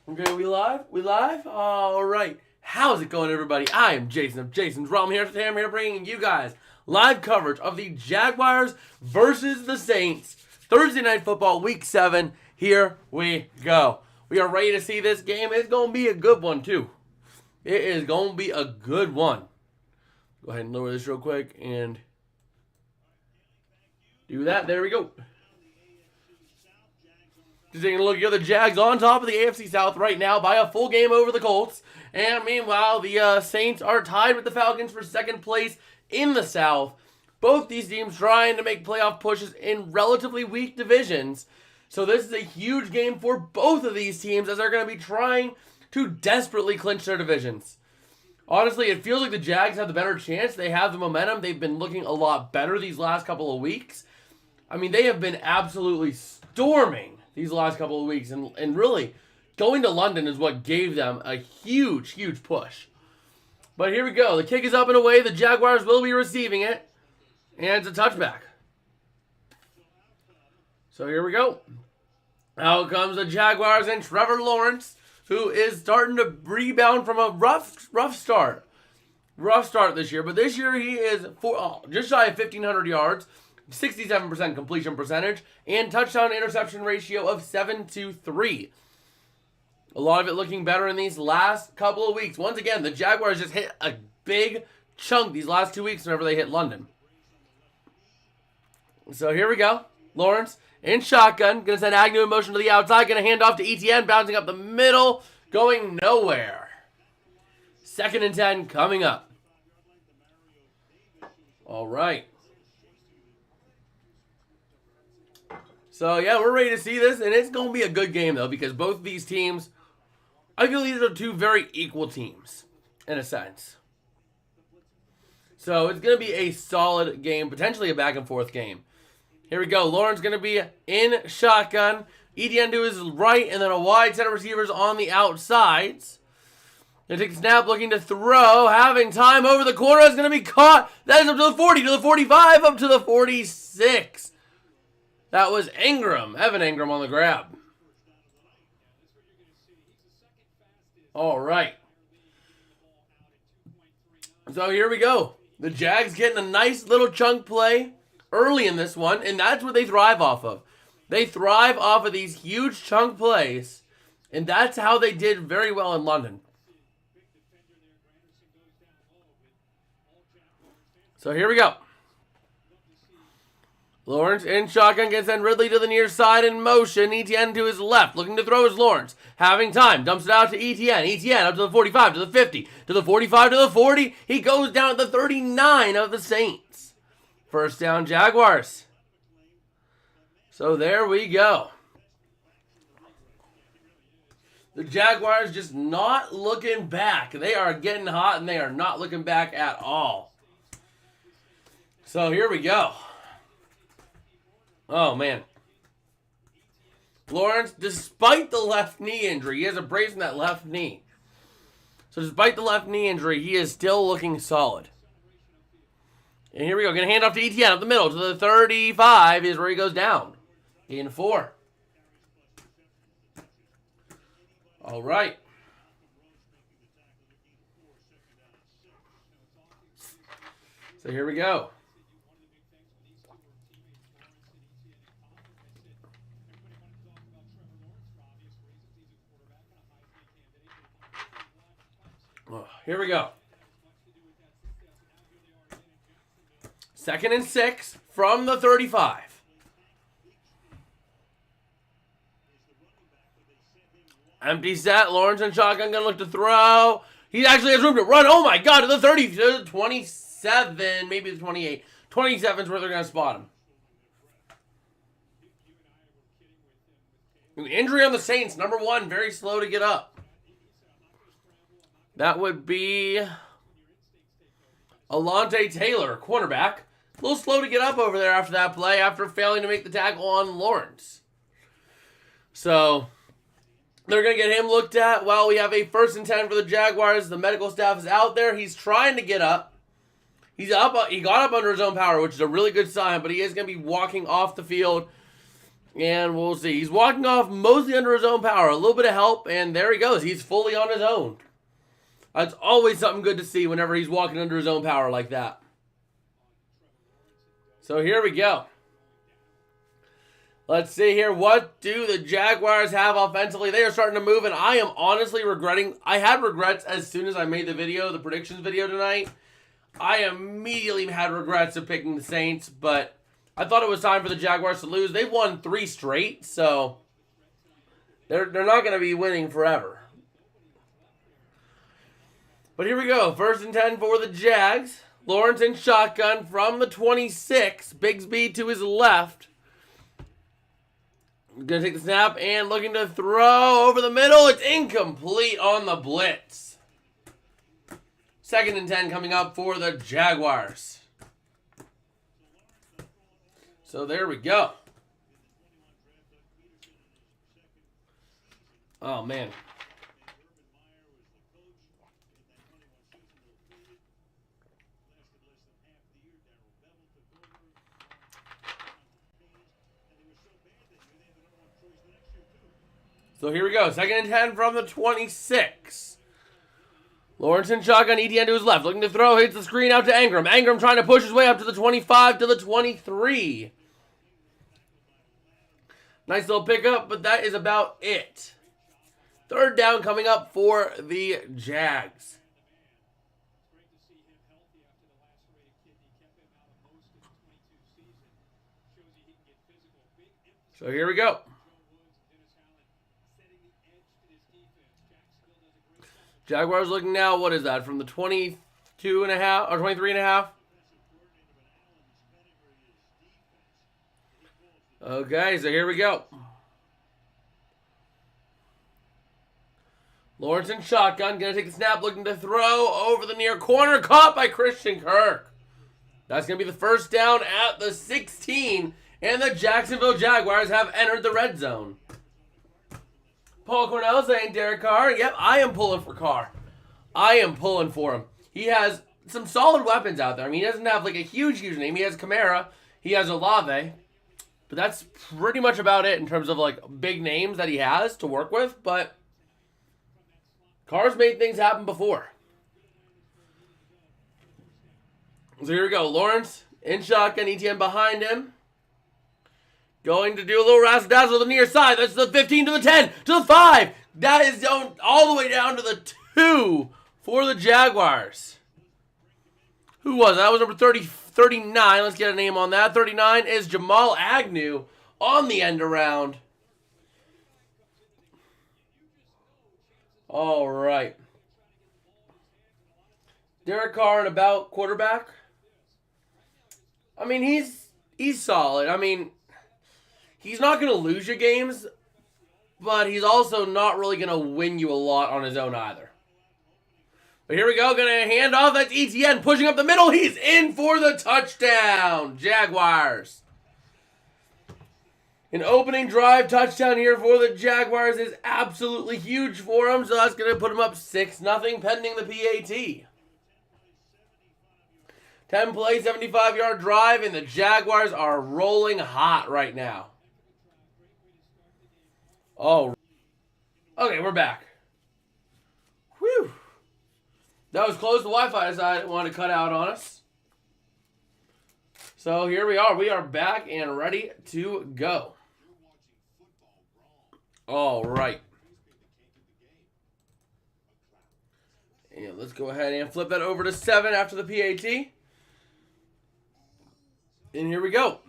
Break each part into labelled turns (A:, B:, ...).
A: Okay, we live? We live? All right. How's it going, everybody? I am Jason of Jason's Realm here today. I'm here bringing you guys live coverage of the Jaguars versus the Saints. Thursday Night Football, Week 7. Here we go. We are ready to see this game. It's going to be a good one, too. It is going to be a good one. Go ahead and lower this real quick and do that. There we go. Just taking a look here, the Jags on top of the AFC South right now by a full game over the Colts. And meanwhile, the Saints are tied with the Falcons for second place in the South. Both these teams trying to make playoff pushes in relatively weak divisions. So this is a huge game for both of these teams as they're going to be trying to desperately clinch their divisions. Honestly, it feels like the Jags have the better chance. They have the momentum. They've been looking a lot better these last couple of weeks. I mean, they have been absolutely storming these last couple of weeks. And really, going to London is what gave them a huge, huge push. But here we go. The kick is up and away. The Jaguars will be receiving it. And it's a touchback. So here we go. Out comes the Jaguars and Trevor Lawrence, who is starting to rebound from a rough start. Rough start this year. But this year he is just shy of 1,500 yards. 67% completion percentage, and touchdown-interception ratio of 7-3. A lot of it looking better in these last couple of weeks. Once again, the Jaguars just hit a big chunk these last 2 weeks whenever they hit London. So here we go. Lawrence in shotgun. Going to send Agnew in motion to the outside. Going to hand off to ETN, bouncing up the middle, going nowhere. 2nd and 10 coming up. All right. So, yeah, we're ready to see this, and it's going to be a good game, though, because both of these teams, I feel these are two very equal teams, in a sense. So, it's going to be a solid game, potentially a back-and-forth game. Here we go. Lawrence going to be in shotgun. Etienne to his right, and then a wide set of receivers on the outsides. Going to take a snap, looking to throw, having time over the corner. It's going to be caught. That is up to the 40, to the 45, up to the 46. That was Ingram, Evan Ingram on the grab. All right. So here we go. The Jags getting a nice little chunk play early in this one, and that's what they thrive off of. They thrive off of these huge chunk plays, and that's how they did very well in London. So here we go. Lawrence in shotgun gets sent Ridley to the near side in motion. Etienne to his left, looking to throw his Lawrence. Having time, dumps it out to Etienne. Etienne up to the 45, to the 50, to the 45, to the 40. He goes down at the 39 of the Saints. First down, Jaguars. So there we go. The Jaguars just not looking back. They are getting hot, and they are not looking back at all. So here we go. Oh, man. Lawrence, despite the left knee injury, he has a brace in that left knee. So despite the left knee injury, he is still looking solid. And here we go. Going to hand off to Etienne up the middle. To the 35 is where he goes down. Gain 4. All right. So here we go. Here we go. 2nd and 6 from the 35. Empty set. Lawrence and shotgun going to look to throw. He actually has room to run. Oh, my God. To the 30. To the 27. Maybe the 28. 27 is where they're going to spot him. Injury on the Saints. Number 1. Very slow to get up. That would be Alontae Taylor, cornerback. A little slow to get up over there after that play, after failing to make the tackle on Lawrence. So, they're going to get him looked at. Well, we have a 1st and 10 for the Jaguars. The medical staff is out there. He's trying to get up. He's up. He got up under his own power, which is a really good sign, but he is going to be walking off the field And we'll see. He's walking off mostly under his own power. A little bit of help, and there he goes. He's fully on his own. That's always something good to see whenever he's walking under his own power like that. So here we go. Let's see here. What do the Jaguars have offensively? They are starting to move, and I am honestly regretting. I had regrets as soon as I made the video, the predictions video tonight. I immediately had regrets of picking the Saints, but I thought it was time for the Jaguars to lose. They've won 3 straight, so they're not going to be winning forever. But here we go. 1st and 10 for the Jags. Lawrence in shotgun from the 26. Bigsby to his left. Going to take the snap and looking to throw over the middle. It's incomplete on the blitz. 2nd and 10 coming up for the Jaguars. So there we go. Oh, man. So here we go. 2nd and 10 from the 26. Lawrence in shotgun, ETN to his left. Looking to throw, hits the screen out to Engram. Engram trying to push his way up to the 25 to the 23. Nice little pickup, but that is about it. 3rd down coming up for the Jags. So here we go. Jaguars looking now, what is that, from the 22 and a half, or 23 and a half? Okay, so here we go. Lawrence in shotgun, going to take the snap, looking to throw over the near corner, caught by Christian Kirk. That's going to be the 1st down at the 16, and the Jacksonville Jaguars have entered the red zone. Paul Cornell saying Derek Carr. Yep, I am pulling for Carr. I am pulling for him. He has some solid weapons out there. I mean, he doesn't have like a huge name. He has Kamara. He has Olave. But that's pretty much about it in terms of like big names that he has to work with. But Carr's made things happen before. So here we go. Lawrence in shotgun. ETN behind him. Going to do a little razzle-dazzle to the near side. That's the 15 to the 10 to the 5. That is down all the way down to the 2 for the Jaguars. Who was that? That was number 39. Let's get a name on that. 39 is Jamal Agnew on the end around. All right. Derek Carr and about quarterback. I mean, he's solid. I mean, he's not going to lose you games, but he's also not really going to win you a lot on his own either. But here we go. Going to hand off. That's ETN pushing up the middle. He's in for the touchdown. Jaguars. An opening drive touchdown here for the Jaguars is absolutely huge for them. So that's going to put them up 6-0 pending the PAT. 10-play, 75-yard drive, and the Jaguars are rolling hot right now. Oh, okay, we're back. Whew. That was close. The Wi-Fi decided it wanted to cut out on us. So here we are. We are back and ready to go. All right. And let's go ahead and flip that over to 7 after the PAT. And here we go.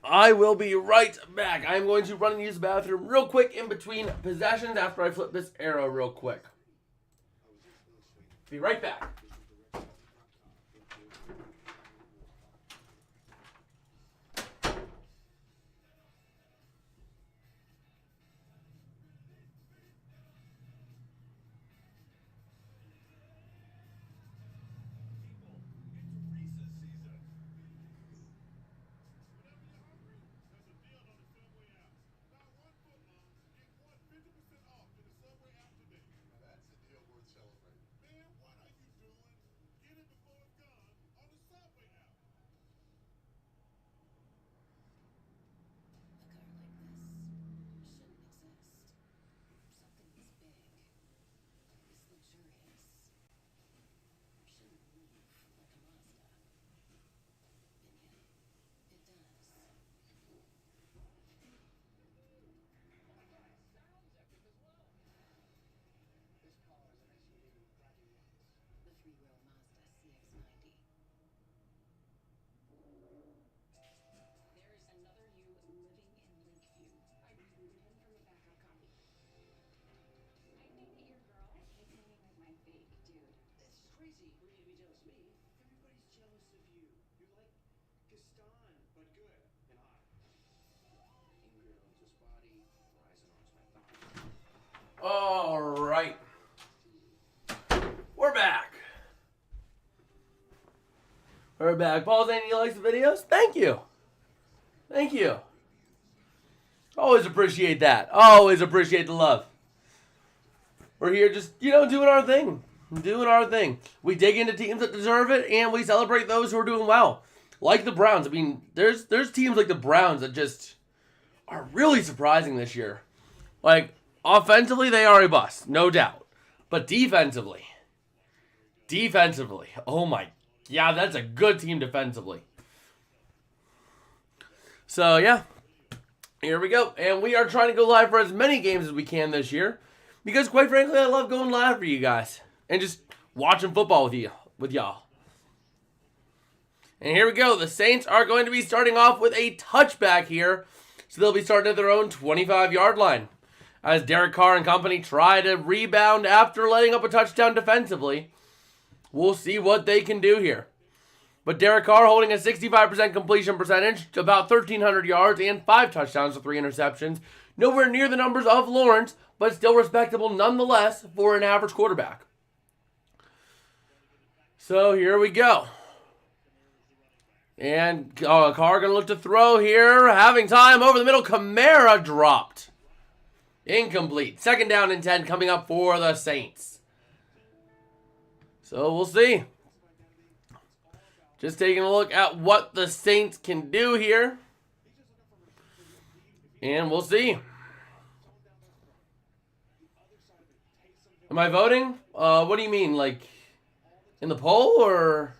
A: I will be right back. I'm going to run and use the bathroom real quick in between possessions after I flip this arrow real quick. Be right back. All right. We're back. We're back. Paul saying he likes the videos? Thank you. Thank you. Always appreciate that. Always appreciate the love. We're here just, doing our thing. Doing our thing. We dig into teams that deserve it, and we celebrate those who are doing well. Like the Browns. I mean, there's teams like the Browns that just are really surprising this year. Like, offensively, they are a bust, no doubt. But defensively, oh my, yeah, that's a good team defensively. So, yeah, here we go. And we are trying to go live for as many games as we can this year. Because, quite frankly, I love going live for you guys. And just watching football with y'all. And here we go. The Saints are going to be starting off with a touchback here. So they'll be starting at their own 25-yard line. As Derek Carr and company try to rebound after letting up a touchdown defensively. We'll see what they can do here. But Derek Carr holding a 65% completion percentage, about 1,300 yards and 5 touchdowns to 3 interceptions. Nowhere near the numbers of Lawrence, but still respectable nonetheless for an average quarterback. So here we go. And Carr going to look to throw here. Having time over the middle. Kamara dropped. Incomplete. 2nd down and 10 coming up for the Saints. So we'll see. Just taking a look at what the Saints can do here. And we'll see. Am I voting? What do you mean? Like, in the poll or?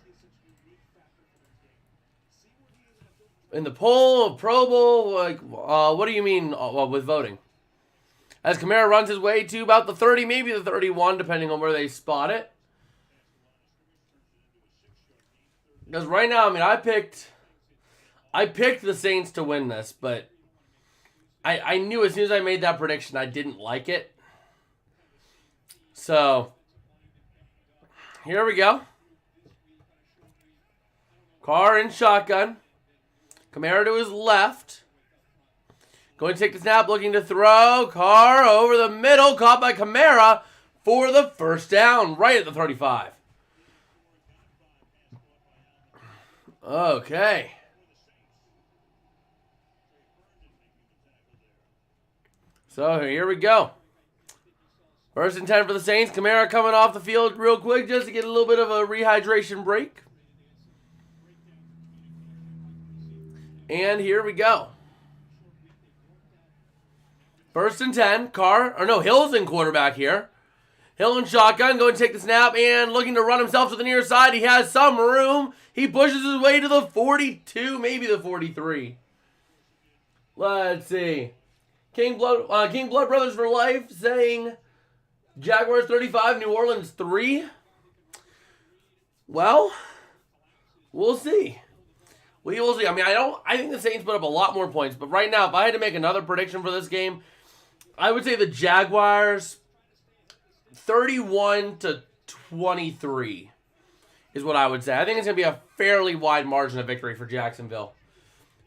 A: In the poll, Pro Bowl? Like, what do you mean with voting? As Kamara runs his way to about the 30, maybe the 31, depending on where they spot it. Because right now, I mean, I picked the Saints to win this, but I knew as soon as I made that prediction, I didn't like it. So, here we go. Carr in shotgun. Kamara to his left. Going to take the snap, looking to throw. Carr over the middle, caught by Kamara for the 1st down, right at the 35. Okay. So here we go. 1st and 10 for the Saints. Kamara coming off the field real quick just to get a little bit of a rehydration break. And here we go. 1st and 10. Hill's in quarterback here. Hill in shotgun, going to take the snap and looking to run himself to the near side. He has some room. He pushes his way to the 42, maybe the 43. Let's see. King Blood Brothers for Life saying Jaguars 35, New Orleans 3. Well, we'll see. We will see. I mean, I think the Saints put up a lot more points, but right now, if I had to make another prediction for this game, I would say the Jaguars 31-23 is what I would say. I think it's going to be a fairly wide margin of victory for Jacksonville.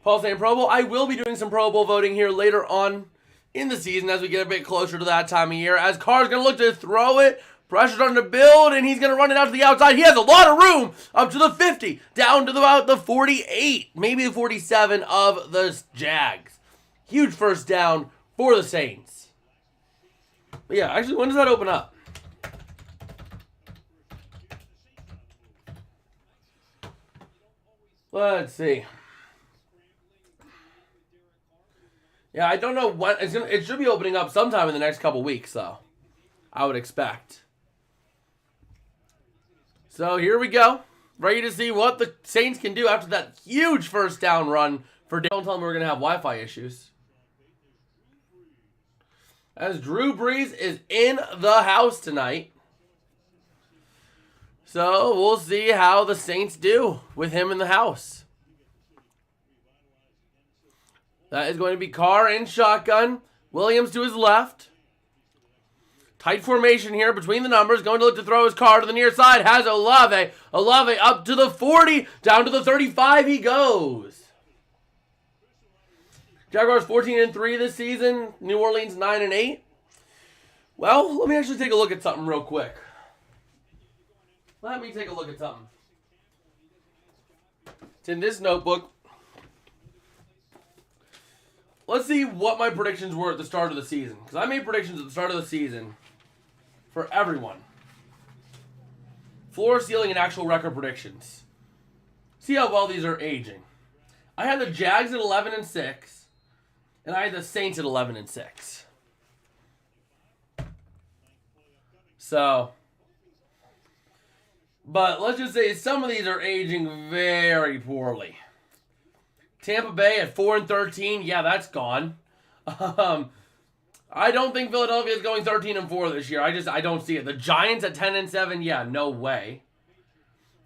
A: Paul saying Pro Bowl. I will be doing some Pro Bowl voting here later on in the season as we get a bit closer to that time of year. As Carr's going to look to throw it. Pressure's on the build, and he's going to run it out to the outside. He has a lot of room up to the 50, down to about the 48, maybe the 47 of the Jags. Huge 1st down for the Saints. But yeah, actually, when does that open up? Let's see. Yeah, I don't know when. It should be opening up sometime in the next couple weeks, though. I would expect. So here we go. Ready to see what the Saints can do after that huge 1st down run for Don't tell me we're going to have Wi-Fi issues. As Drew Brees is in the house tonight. So we'll see how the Saints do with him in the house. That is going to be Carr in shotgun. Williams to his left. Tight formation here between the numbers. Going to look to throw his car to the near side. Has Olave. Olave up to the 40. Down to the 35 he goes. Jaguars 14-3 this season. New Orleans 9-8. Well, let me actually take a look at something real quick. Let me take a look at something. It's in this notebook. Let's see what my predictions were at the start of the season. Because I made predictions at the start of the season for everyone. Floor, ceiling, and actual record predictions. See how well these are aging. I had the Jags at 11-6. And I had the Saints at 11-6. So, but let's just say some of these are aging very poorly. Tampa Bay at 4-13, yeah, that's gone. I don't think Philadelphia is going 13-4 this year. I don't see it. The Giants at 10-7, yeah, no way.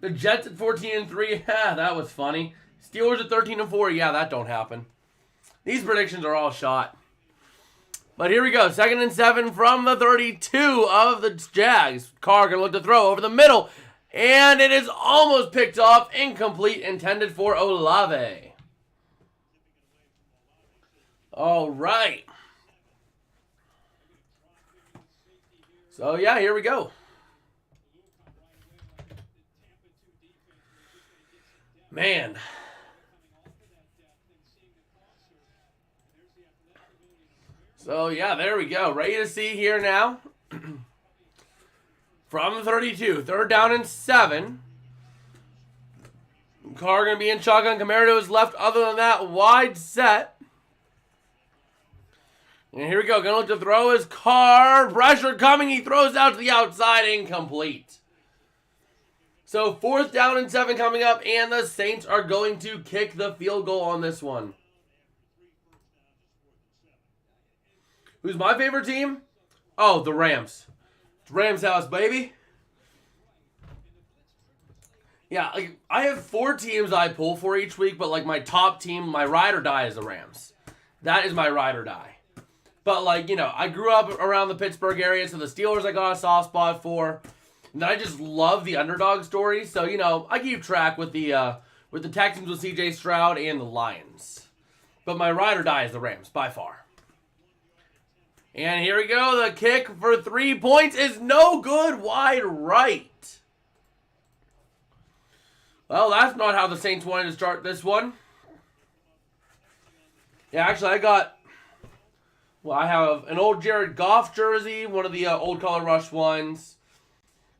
A: The Jets at 14-3, yeah, that was funny. Steelers at 13-4, yeah, that don't happen. These predictions are all shot. But here we go. 2nd and 7 from the 32 of the Jags. Carr going to look to throw over the middle. And it is almost picked off. Incomplete. Intended for Olave. All right. So, yeah, here we go. Man. So, yeah, there we go. Ready to see here now. From the 32. 3rd down and 7. Carr going to be in shotgun. Kamara to his left. Other than that, wide set. And here we go. Going to look to throw his Carr. Pressure coming. He throws out to the outside. Incomplete. So, 4th down and 7 coming up. And the Saints are going to kick the field goal on this one. Who's my favorite team? Oh, the Rams. It's Rams house, baby. Yeah, like, I have 4 teams I pull for each week, but like my top team, my ride or die is the Rams. That is my ride or die. But like, you know, I grew up around the Pittsburgh area, so the Steelers I got a soft spot for. And I just love the underdog stories. So, you know, I keep track with the Texans with CJ Stroud and the Lions. But my ride or die is the Rams, by far. And here we go. The kick for 3 points is no good. Wide right. Well, that's not how the Saints wanted to start this one. Yeah, actually, I have an old Jared Goff jersey, one of the old Color Rush ones.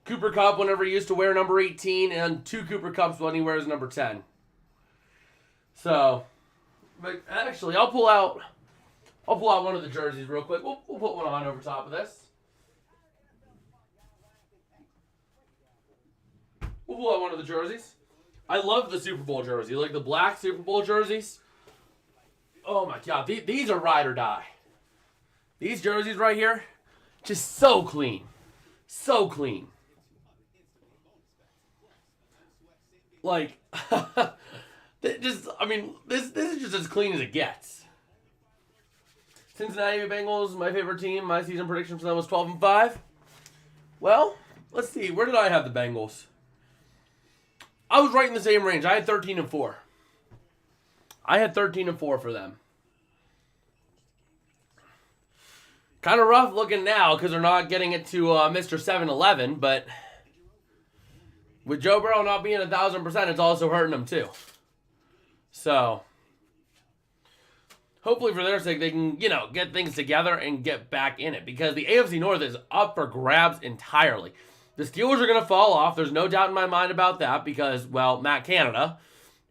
A: Cooper Kupp, whenever he used to wear number 18, and 2 Cooper Kupps when he wears number 10. So, but actually, I'll pull out one of the jerseys real quick. We'll put one on over top of this. We'll pull out one of the jerseys. I love the Super Bowl jersey, like the black Super Bowl jerseys. Oh my God, these are ride or die. These jerseys right here, just so clean. So clean. Like, this is just as clean as it gets. Cincinnati Bengals, my favorite team. My season prediction for them was 12-5. Well, let's see. Where did I have the Bengals? I was right in the same range. I had 13-4. I had 13-4 for them. Kind of rough looking now because they're not getting it to Mr. 7-Eleven, but with Joe Burrow not being 1,000%, it's also hurting them too. So, hopefully for their sake, they can, get things together and get back in it because the AFC North is up for grabs entirely. The Steelers are going to fall off. There's no doubt in my mind about that because, well, Matt Canada.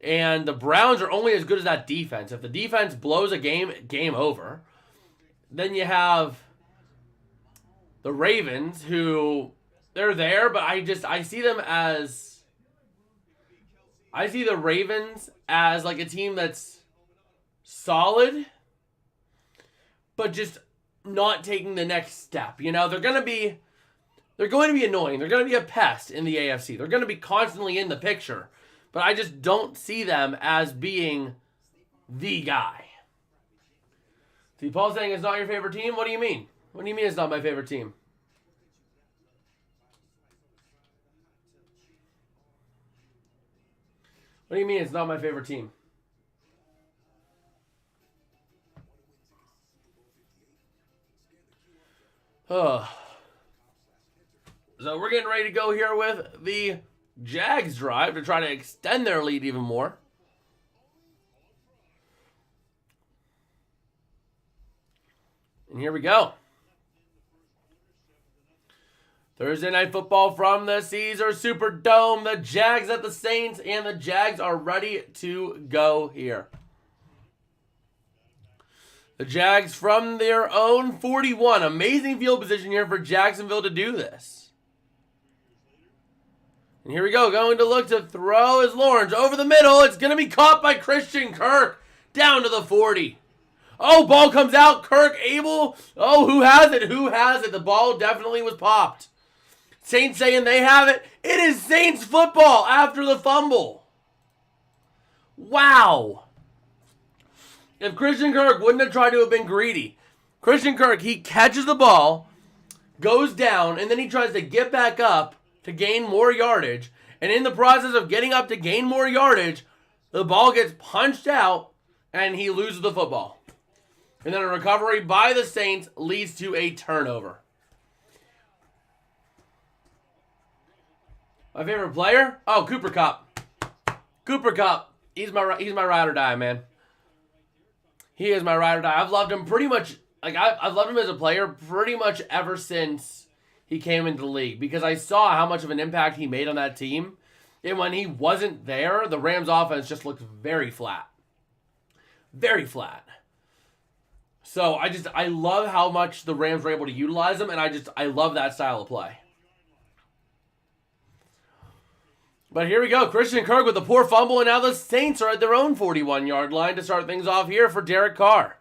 A: And the Browns are only as good as that defense. If the defense blows a game over. Then you have the Ravens, who they're there, but I see them as, I see the Ravens as like a team that's solid, but just not taking the next step. They're going to be annoying. They're going to be a pest in the AFC. They're going to be constantly in the picture, but I just don't see them as being the guy. See, Paul's saying it's not your favorite team? What do you mean? What do you mean it's not my favorite team? What do you mean it's not my favorite team? So we're getting ready to go here with the Jags drive to try to extend their lead even more. And here we go. Thursday Night Football from the Caesar Superdome. The Jags at the Saints, and the Jags are ready to go here. The Jags from their own 41. Amazing field position here for Jacksonville to do this. And here we go. Going to look to throw is Lawrence over the middle. It's going to be caught by Christian Kirk down to the 40. Oh, ball comes out. Kirk able. Oh, who has it? Who has it? The ball definitely was popped. Saints saying they have it. It is Saints football after the fumble. Wow. If Christian Kirk wouldn't have tried to have been greedy. Christian Kirk, he catches the ball, goes down, and then he tries to get back up to gain more yardage. And in the process of getting up to gain more yardage, the ball gets punched out, and he loses the football. And then a recovery by the Saints leads to a turnover. My favorite player? Oh, Cooper Kupp. Cooper Kupp. He's my ride or die, man. He is my ride or die. I've loved him pretty much. I've loved him as a player pretty much ever since he came into the league, because I saw how much of an impact he made on that team. And when he wasn't there, the Rams offense just looked very flat. Very flat. So I love how much the Rams were able to utilize him, and I love that style of play. But here we go. Christian Kirk with a poor fumble, and now the Saints are at their own 41-yard line to start things off here for Derek Carr.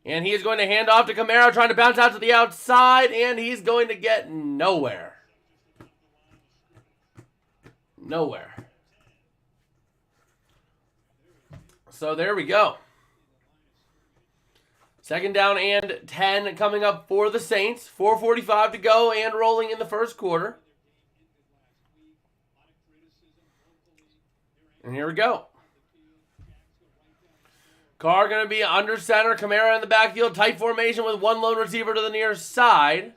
A: And he is going to hand off to Kamara, trying to bounce out to the outside, and he's going to get nowhere. Nowhere. So there we go. Second down and 10 coming up for the Saints. 4:45 to go and rolling in the first quarter. And here we go. Carr going to be under center. Kamara in the backfield. Tight formation with one lone receiver to the near side.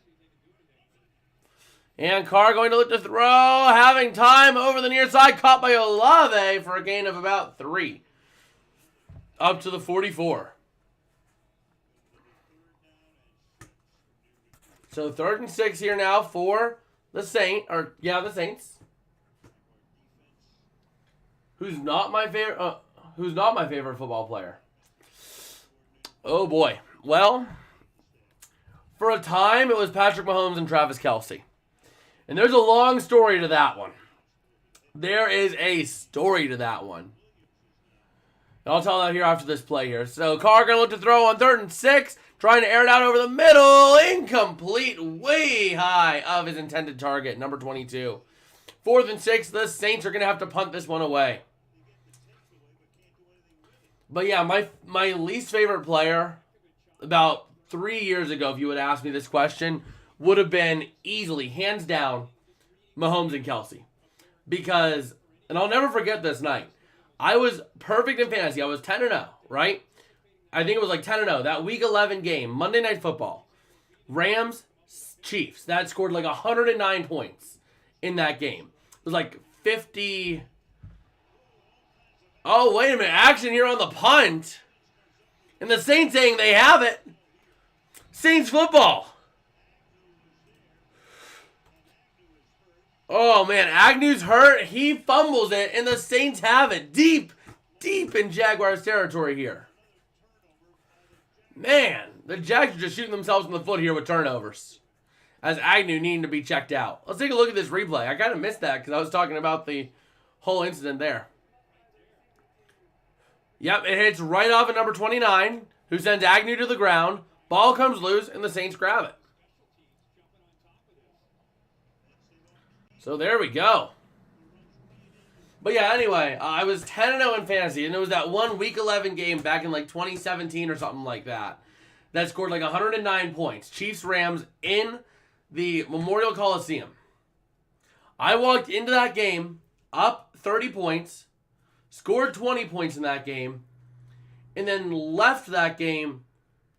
A: And Carr going to look to throw. Having time over the near side. Caught by Olave for a gain of about 3. Up to the 44. So 3rd and 6 here now for the Saints. The Saints. Who's not my favorite football player? Oh boy. Well, for a time it was Patrick Mahomes and Travis Kelce. And there's a long story to that one. There is a story to that one. And I'll tell that here after this play here. So Carr going to look to throw on 3rd and 6. Trying to air it out over the middle. Incomplete. Way high of his intended target. Number 22. 4th and 6. The Saints are going to have to punt this one away. But yeah, my least favorite player about 3 years ago, if you would ask me this question, would have been easily, hands down, Mahomes and Kelce. Because, and I'll never forget this night, I was perfect in fantasy. I was 10-0, right? I think it was like 10-0. That Week 11 game, Monday Night Football, Rams, Chiefs. That scored like 109 points in that game. It was like 50... Oh, wait a minute. Action here on the punt. And the Saints saying they have it. Saints football. Oh, man. Agnew's hurt. He fumbles it, and the Saints have it. Deep in Jaguars territory here. Man, the Jags are just shooting themselves in the foot here with turnovers. As Agnew needing to be checked out. Let's take a look at this replay. I kind of missed that because I was talking about the whole incident there. Yep, it hits right off of number 29, who sends Agnew to the ground. Ball comes loose, and the Saints grab it. So there we go. But yeah, anyway, I was 10-0 in fantasy, and it was that one Week 11 game back in like 2017 or something like that scored like 109 points. Chiefs-Rams in the Memorial Coliseum. I walked into that game up 30 points, scored 20 points in that game, and then left that game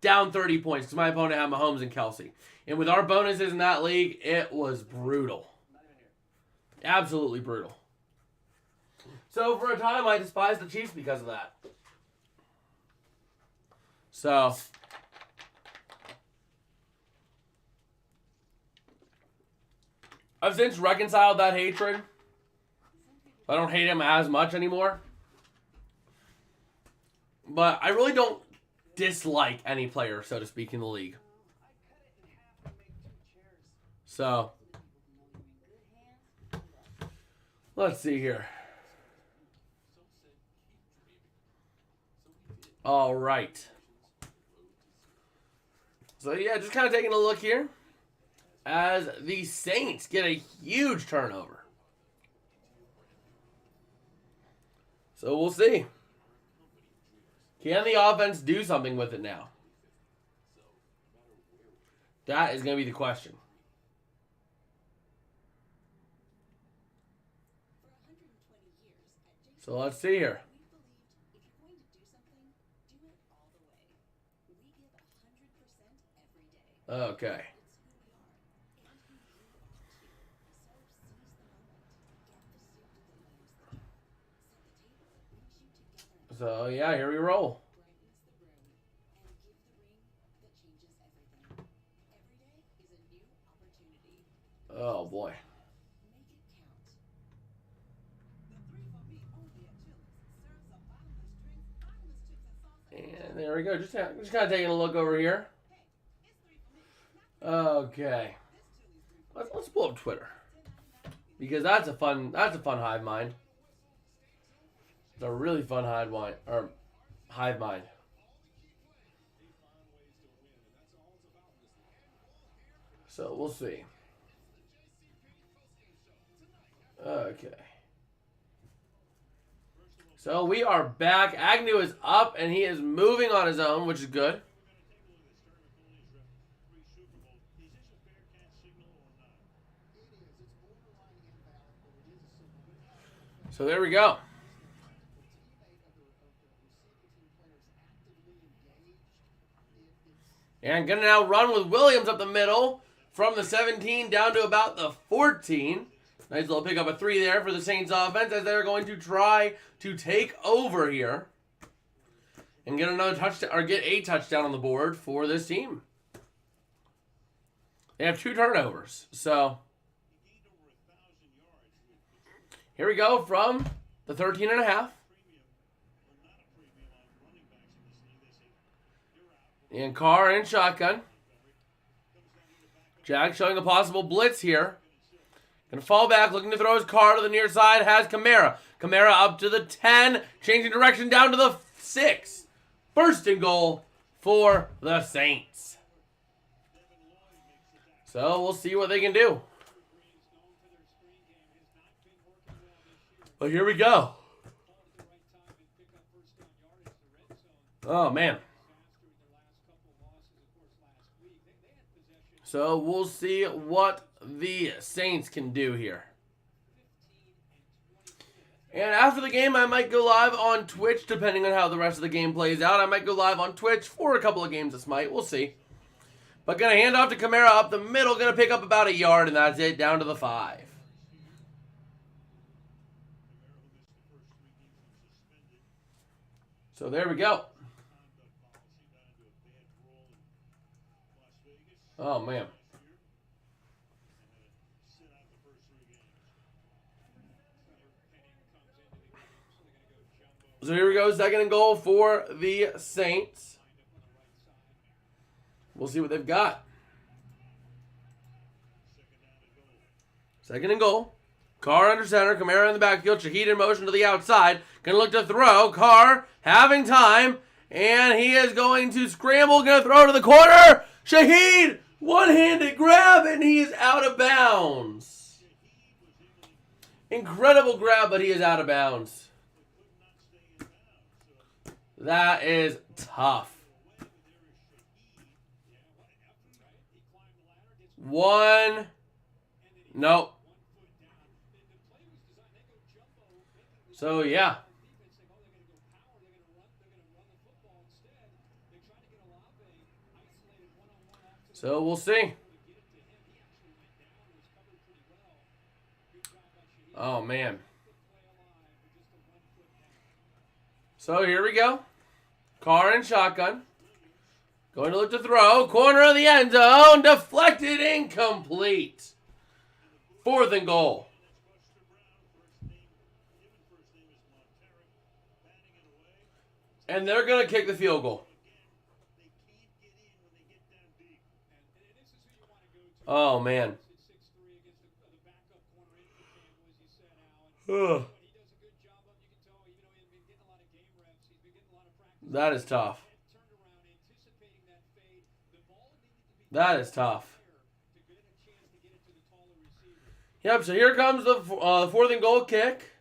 A: down 30 points because my opponent had Mahomes and Kelsey. And with our bonuses in that league, it was brutal. Absolutely brutal. So for a time, I despised the Chiefs because of that. So I've since reconciled that hatred. I don't hate him as much anymore. But I really don't dislike any player, so to speak, in the league. So let's see here. All right. So yeah, just kind of taking a look here as the Saints get a huge turnover. So we'll see. Can the offense do something with it now? That is going to be the question. So let's see here. Okay. So, yeah, here we roll. Oh, boy. And there we go. Just kind of taking a look over here. Okay. Let's pull up Twitter. Because that's a fun hive mind. It's a really fun hive mind. So we'll see. Okay. So we are back. Agnew is up and he is moving on his own, which is good. So there we go. And gonna now run with Williams up the middle from the 17 down to about the 14. Nice little pick up a 3 there for the Saints offense as they're going to try to take over here and get another touchdown or get a touchdown on the board for this team. They have 2 turnovers. So here we go from the 13.5. And Carr in shotgun. Jack showing a possible blitz here. Gonna fall back, looking to throw his Carr to the near side. Has Kamara. Kamara up to the 10. Changing direction down to the 6. First and goal for the Saints. So we'll see what they can do. But here we go. Oh, man. So we'll see what the Saints can do here. And after the game, I might go live on Twitch, depending on how the rest of the game plays out. I might go live on Twitch for a couple of games this might. We'll see. But going to hand off to Kamara up the middle. Going to pick up about a yard, and that's it. Down to the 5. So there we go. Oh, man. So here we go. Second and goal for the Saints. We'll see what they've got. Second and goal. Carr under center. Kamara in the backfield. Shaheed in motion to the outside. Going to look to throw. Carr having time. And he is going to scramble. Going to throw to the corner. Shaheed! One-handed grab, and he is out of bounds. Incredible grab, but he is out of bounds. That is tough. One. Nope. So, yeah. So we'll see. Oh, man. So here we go. Carr and shotgun. Going to look to throw. Corner of the end zone. Deflected. Incomplete. 4th and goal. And they're going to kick the field goal. Oh, man. Ugh. That is tough. That is tough. Yep, so here comes the 4th and goal kick.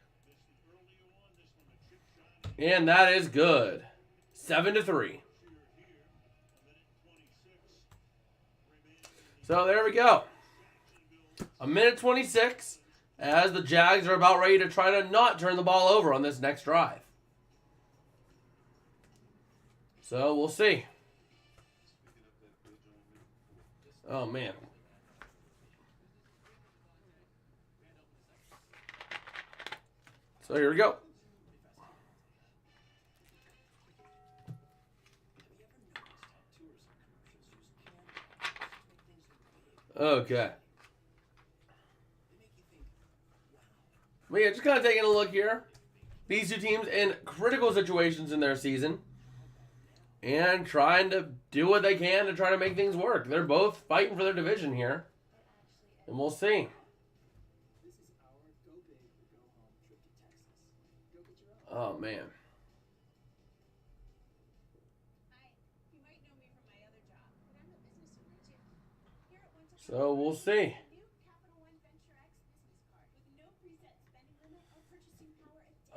A: And that is good. 7-3. So there we go. 1:26 as the Jags are about ready to try to not turn the ball over on this next drive. So we'll see. Oh, man. So here we go. Okay. But yeah, just kind of taking a look here. These two teams in critical situations in their season. And trying to do what they can to try to make things work. They're both fighting for their division here. And we'll see. Oh, man. So we'll see.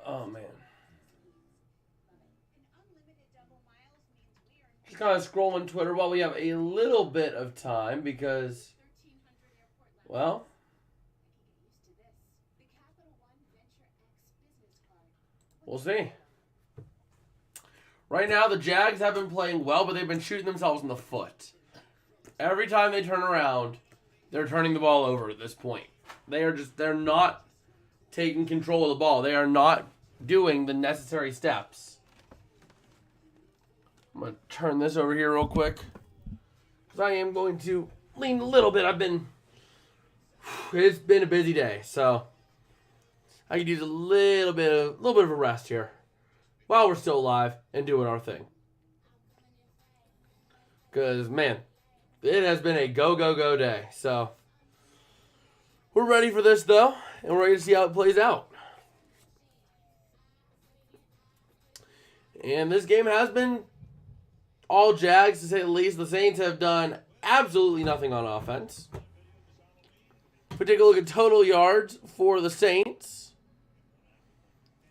A: Oh, man. Just kind of scrolling Twitter while we have a little bit of time because, well, we'll see. Right now, the Jags have been playing well, but they've been shooting themselves in the foot. Every time they turn around, they're turning the ball over at this point. They're not taking control of the ball. They are not doing the necessary steps. I'm going to turn this over here real quick. Because I am going to lean a little bit. It's been a busy day, so I could use a little bit of a rest here while we're still alive and doing our thing. Because, man, it has been a go day. So we're ready for this, though, and we're ready to see how it plays out. And this game has been all Jags, to say the least. The Saints have done absolutely nothing on offense. If we take a look at total yards for the Saints,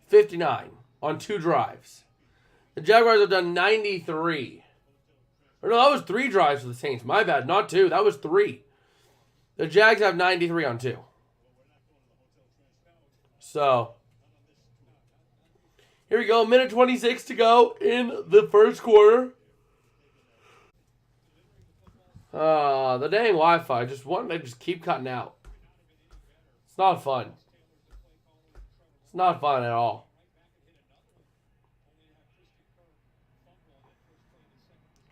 A: 59 on 2 drives. The Jaguars have done 93. Or no, that was 3 drives for the Saints. My bad, not 2. That was 3. The Jags have 93 on 2. So, here we go. 1:26 to go in the first quarter. The dang Wi-Fi. They just keep cutting out. It's not fun. It's not fun at all.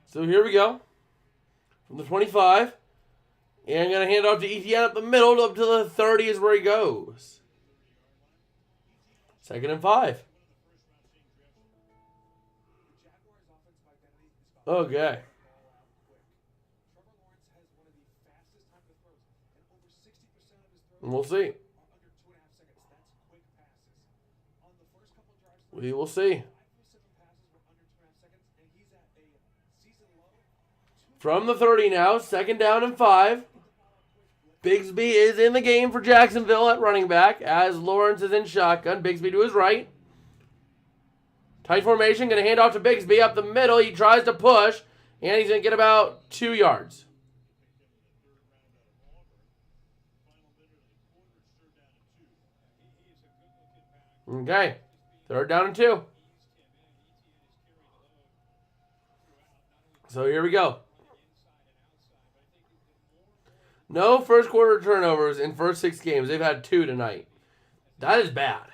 A: So here we go. From the 25. And I'm going to hand it off to Etienne up the middle. Up to the 30 is where he goes. 2nd and 5. Okay. And we'll see. We will see. From the 30 now, 2nd down and 5. Bigsby is in the game for Jacksonville at running back as Lawrence is in shotgun. Bigsby to his right. Tight formation, going to hand off to Bigsby up the middle. He tries to push, and he's going to get about 2 yards. Okay, 3rd down and 2. So here we go. No first quarter turnovers in first 6 games. They've had 2 tonight. That is bad.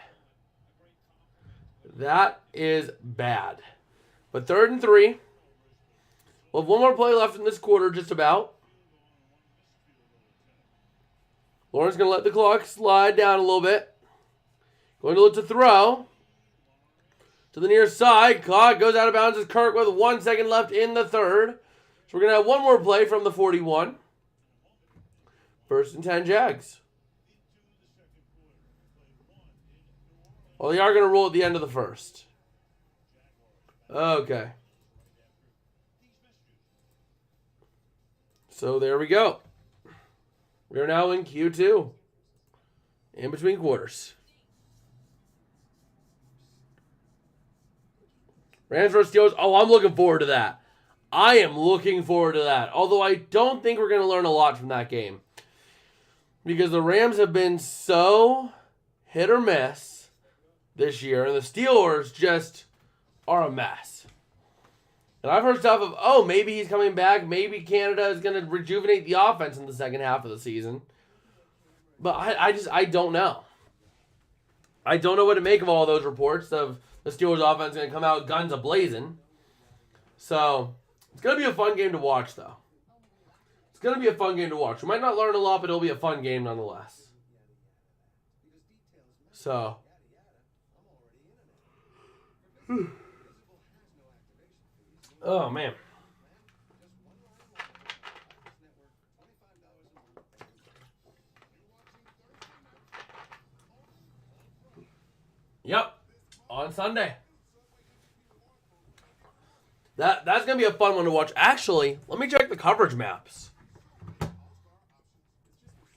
A: That is bad. But 3rd and 3. We'll have 1 more play left in this quarter, just about. Lawrence going to let the clock slide down a little bit. Going to look to throw. To the near side. Clock goes out of bounds as Kirk with 1 second left in the 3rd. So we're going to have 1 more play from the 41. 1st and 10 Jags. Well, they are going to roll at the end of the 1st. Okay. So there we go. We are now in Q2. In between quarters. Rams vs. Steelers. Oh, I'm looking forward to that. I am looking forward to that. Although I don't think we're going to learn a lot from that game. Because the Rams have been so hit or miss this year. And the Steelers just are a mess. And I've heard stuff of, oh, maybe he's coming back. Maybe Canada is going to rejuvenate the offense in the second half of the season. But I don't know. I don't know what to make of all those reports of the Steelers offense going to come out guns a-blazing. So, it's going to be a fun game to watch, though. It's going to be a fun game to watch. We might not learn a lot, but it'll be a fun game nonetheless. So. Oh, man. Yep. On Sunday. That's going to be a fun one to watch. Actually, let me check the coverage maps.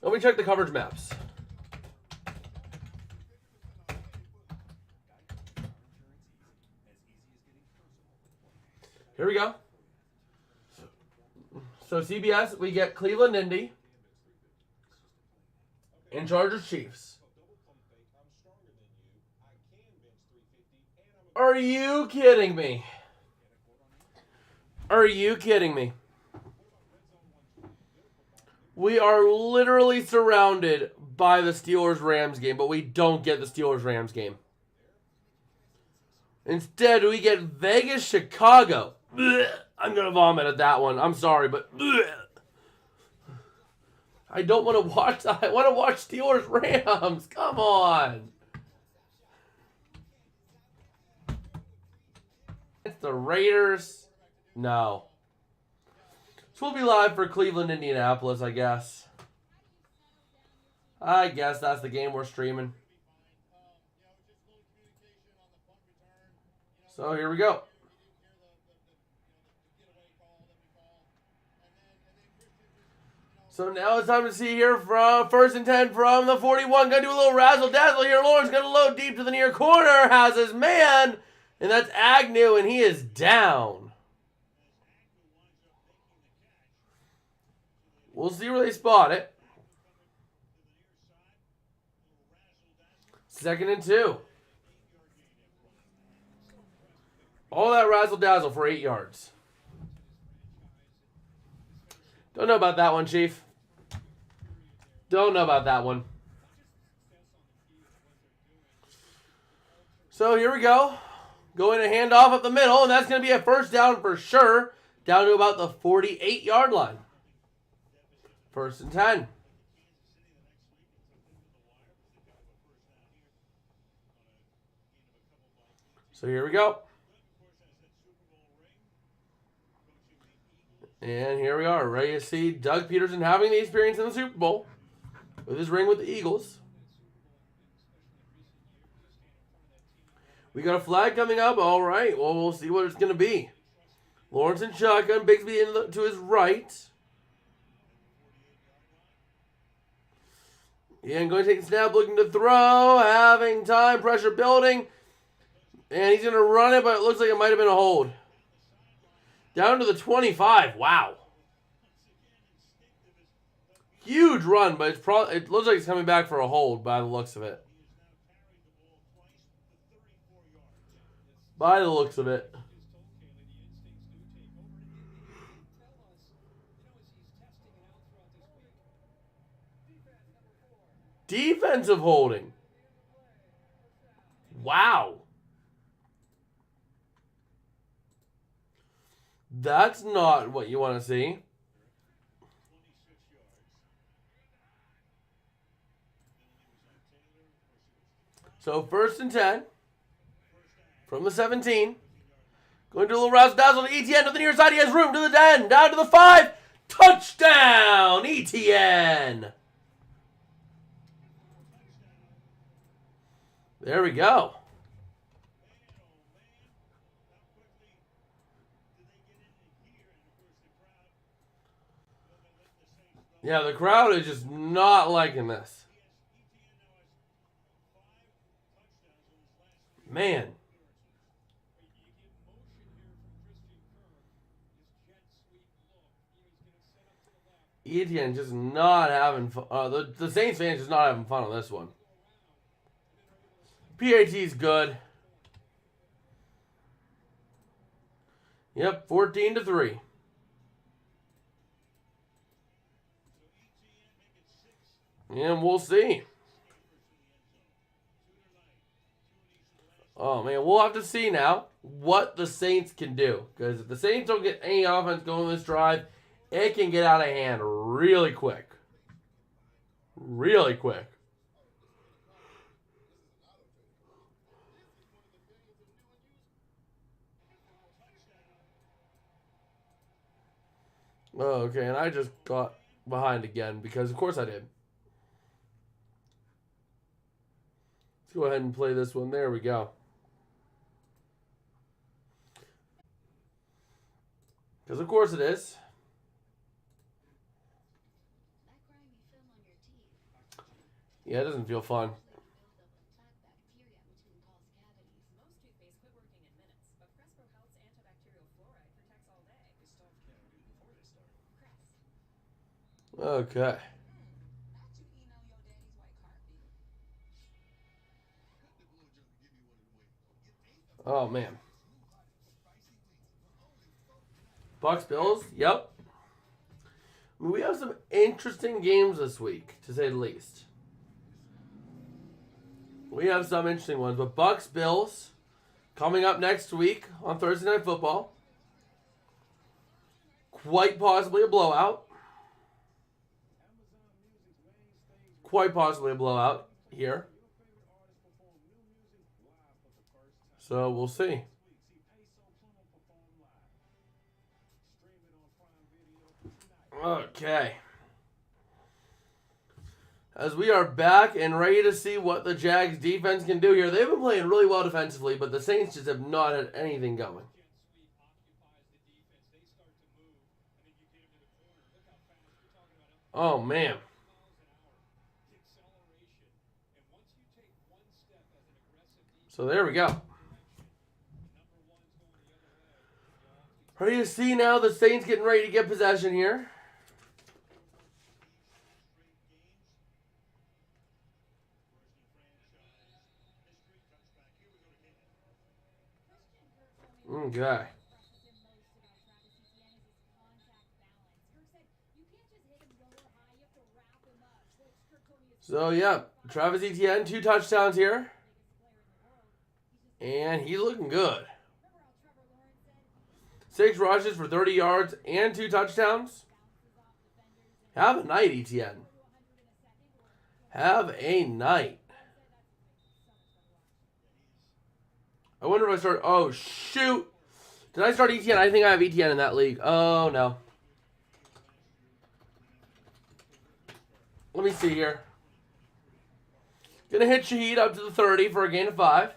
A: Let me check the coverage maps. Here we go. So CBS, we get Cleveland, Indy, and Chargers, Chiefs. Are you kidding me? Are you kidding me? We are literally surrounded by the Steelers-Rams game, but we don't get the Steelers-Rams game. Instead, we get Vegas-Chicago. I'm going to vomit at that one. I'm sorry, but I don't want to watch that. I want to watch Steelers-Rams. Come on. It's the Raiders. No. So we'll be live for Cleveland, Indianapolis, I guess. I guess that's the game we're streaming. So here we go. So now it's time to see here from 1st and 10 from the 41. Gonna do a little razzle-dazzle here. Lawrence gonna load deep to the near corner. Has his man. And that's Agnew, and he is down. We'll see where they spot it. 2nd and 2. All that razzle-dazzle for 8 yards. Don't know about that one, Chief. Don't know about that one. So here we go. Going to hand off up the middle, and that's going to be a 1st down for sure. Down to about the 48-yard line. 1st and 10. So here we go. And here we are, ready to see Doug Peterson having the experience in the Super Bowl with his ring with the Eagles. We got a flag coming up. All right. Well, we'll see what it's going to be. Lawrence and shotgun. Bigsby to his right. And going to take the snap, looking to throw. Having time. Pressure building. And he's going to run it, but it looks like it might have been a hold. Down to the 25. Wow. Huge run, but it looks like it's coming back for a hold by the looks of it. By the looks of it. Defensive holding. Wow. That's not what you want to see. So 1st and 10 from the 17. Going to a little rouse dazzle to Etienne to the near side. He has room to the 10. Down to the 5. Touchdown, Etienne. There we go. Yeah, the crowd is just not liking this. Man. Etienne just not having fun. The Saints fans just not having fun on this one. PAT's good. Yep, 14-3. And we'll see. Oh, man, we'll have to see now what the Saints can do. Because if the Saints don't get any offense going this drive, it can get out of hand really quick. Really quick. Oh, okay, and I just got behind again because, of course, I did. Let's go ahead and play this one. There we go. Because, of course, it is. Yeah, it doesn't feel fun. Okay. Oh, man. Bucks, Bills? Yep. We have some interesting games this week, to say the least. We have some interesting ones. But Bucks, Bills, coming up next week on Thursday Night Football. Quite possibly a blowout. Quite possibly a blowout here. So we'll see. Okay. As we are back and ready to see what the Jags defense can do here. They've been playing really well defensively, but the Saints just have not had anything going. Oh, man. So there we go. Ready to see now the Saints getting ready to get possession here. Okay. So, yeah, Travis Etienne, 2 touchdowns here. And he's looking good. 6 rushes for 30 yards and 2 touchdowns. Have a night, Etienne. Have a night. I wonder if I start... Oh, shoot. Did I start Etienne? I think I have Etienne in that league. Oh, no. Let me see here. Gonna hit Shaheed up to the 30 for a gain of 5.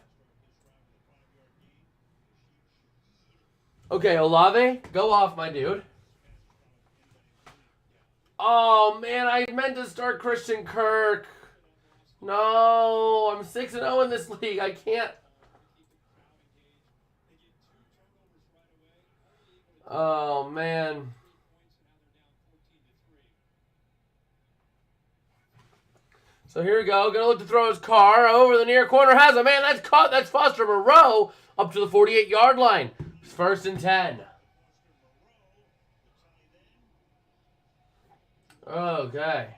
A: Okay, Olave, go off, my dude. Oh, man, I meant to start Christian Kirk. No, I'm 6-0 in this league. I can't. Oh, man. So here we go. Gonna look to throw his car over the near corner. Has a man. That's caught. That's Foster Moreau up to the 48-yard line. It's 1st and 10. Okay.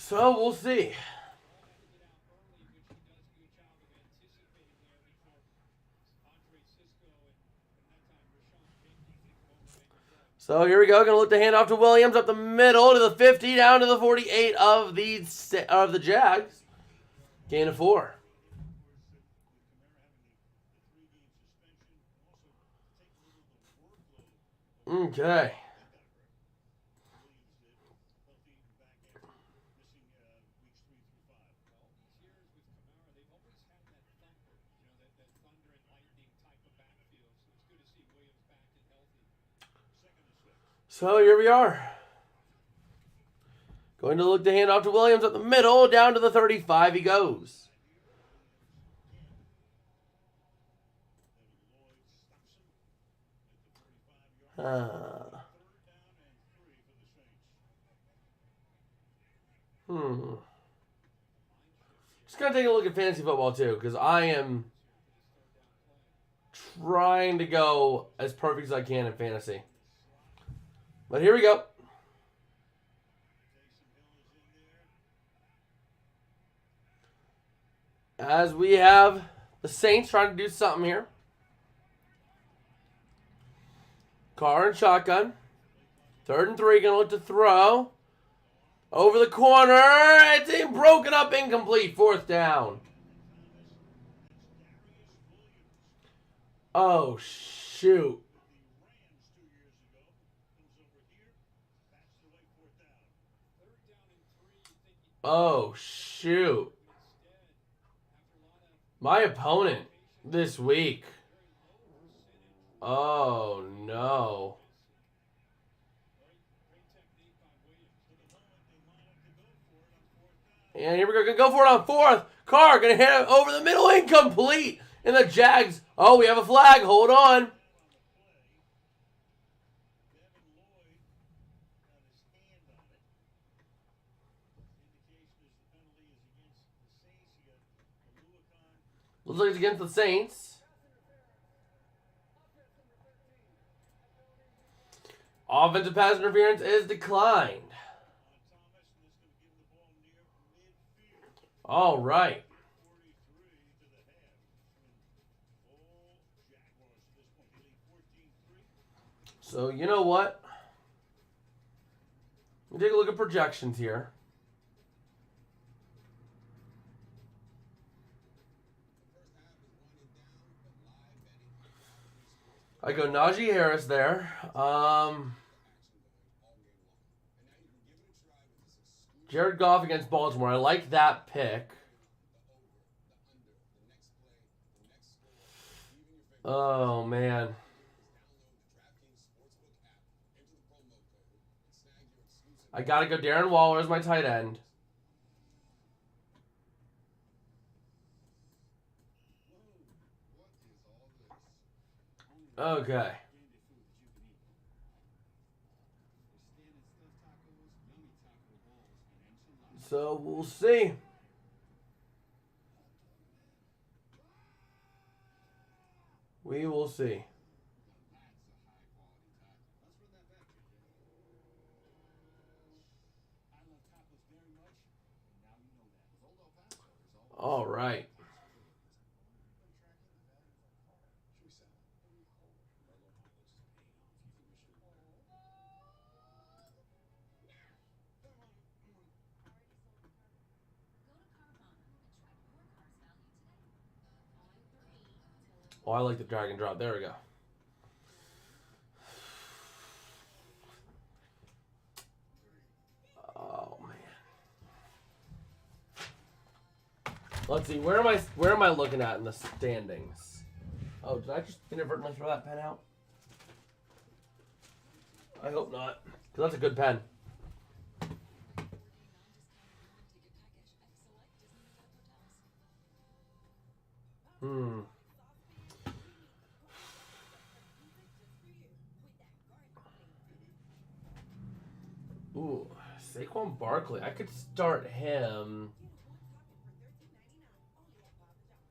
A: So we'll see. So here we go. Going to look to hand off to Williams up the middle to the 50, down to the 48 of the Jags. Gain of 4. Okay. So here we are. Going to look to hand off to Williams at the middle, down to the 35 he goes. Just going to take a look at fantasy football too, because I am trying to go as perfect as I can in fantasy. But here we go. As we have the Saints trying to do something here. Carr and shotgun. 3rd and 3, going to look to throw. Over the corner. It's broken up, incomplete. 4th down. Oh, shoot. Oh, shoot. My opponent this week. Oh, no. And here we go. Going to go for it on 4th. Carr going to hit it over the middle. Incomplete. And the Jags. Oh, we have a flag. Hold on. Looks like it's against the Saints. Offensive pass interference is declined. All right. So, you know what? Let me take a look at projections here. I go Najee Harris there. Jared Goff against Baltimore. I like that pick. Oh, man. I got to go Darren Waller as my tight end. Okay. So we'll see. We will see. All right. Oh, I like the drag and drop. There we go. Oh man. Let's see. Where am I looking at in the standings? Oh, did I just inadvertently throw that pen out? I hope not, because that's a good pen. Ooh, Saquon Barkley. I could start him.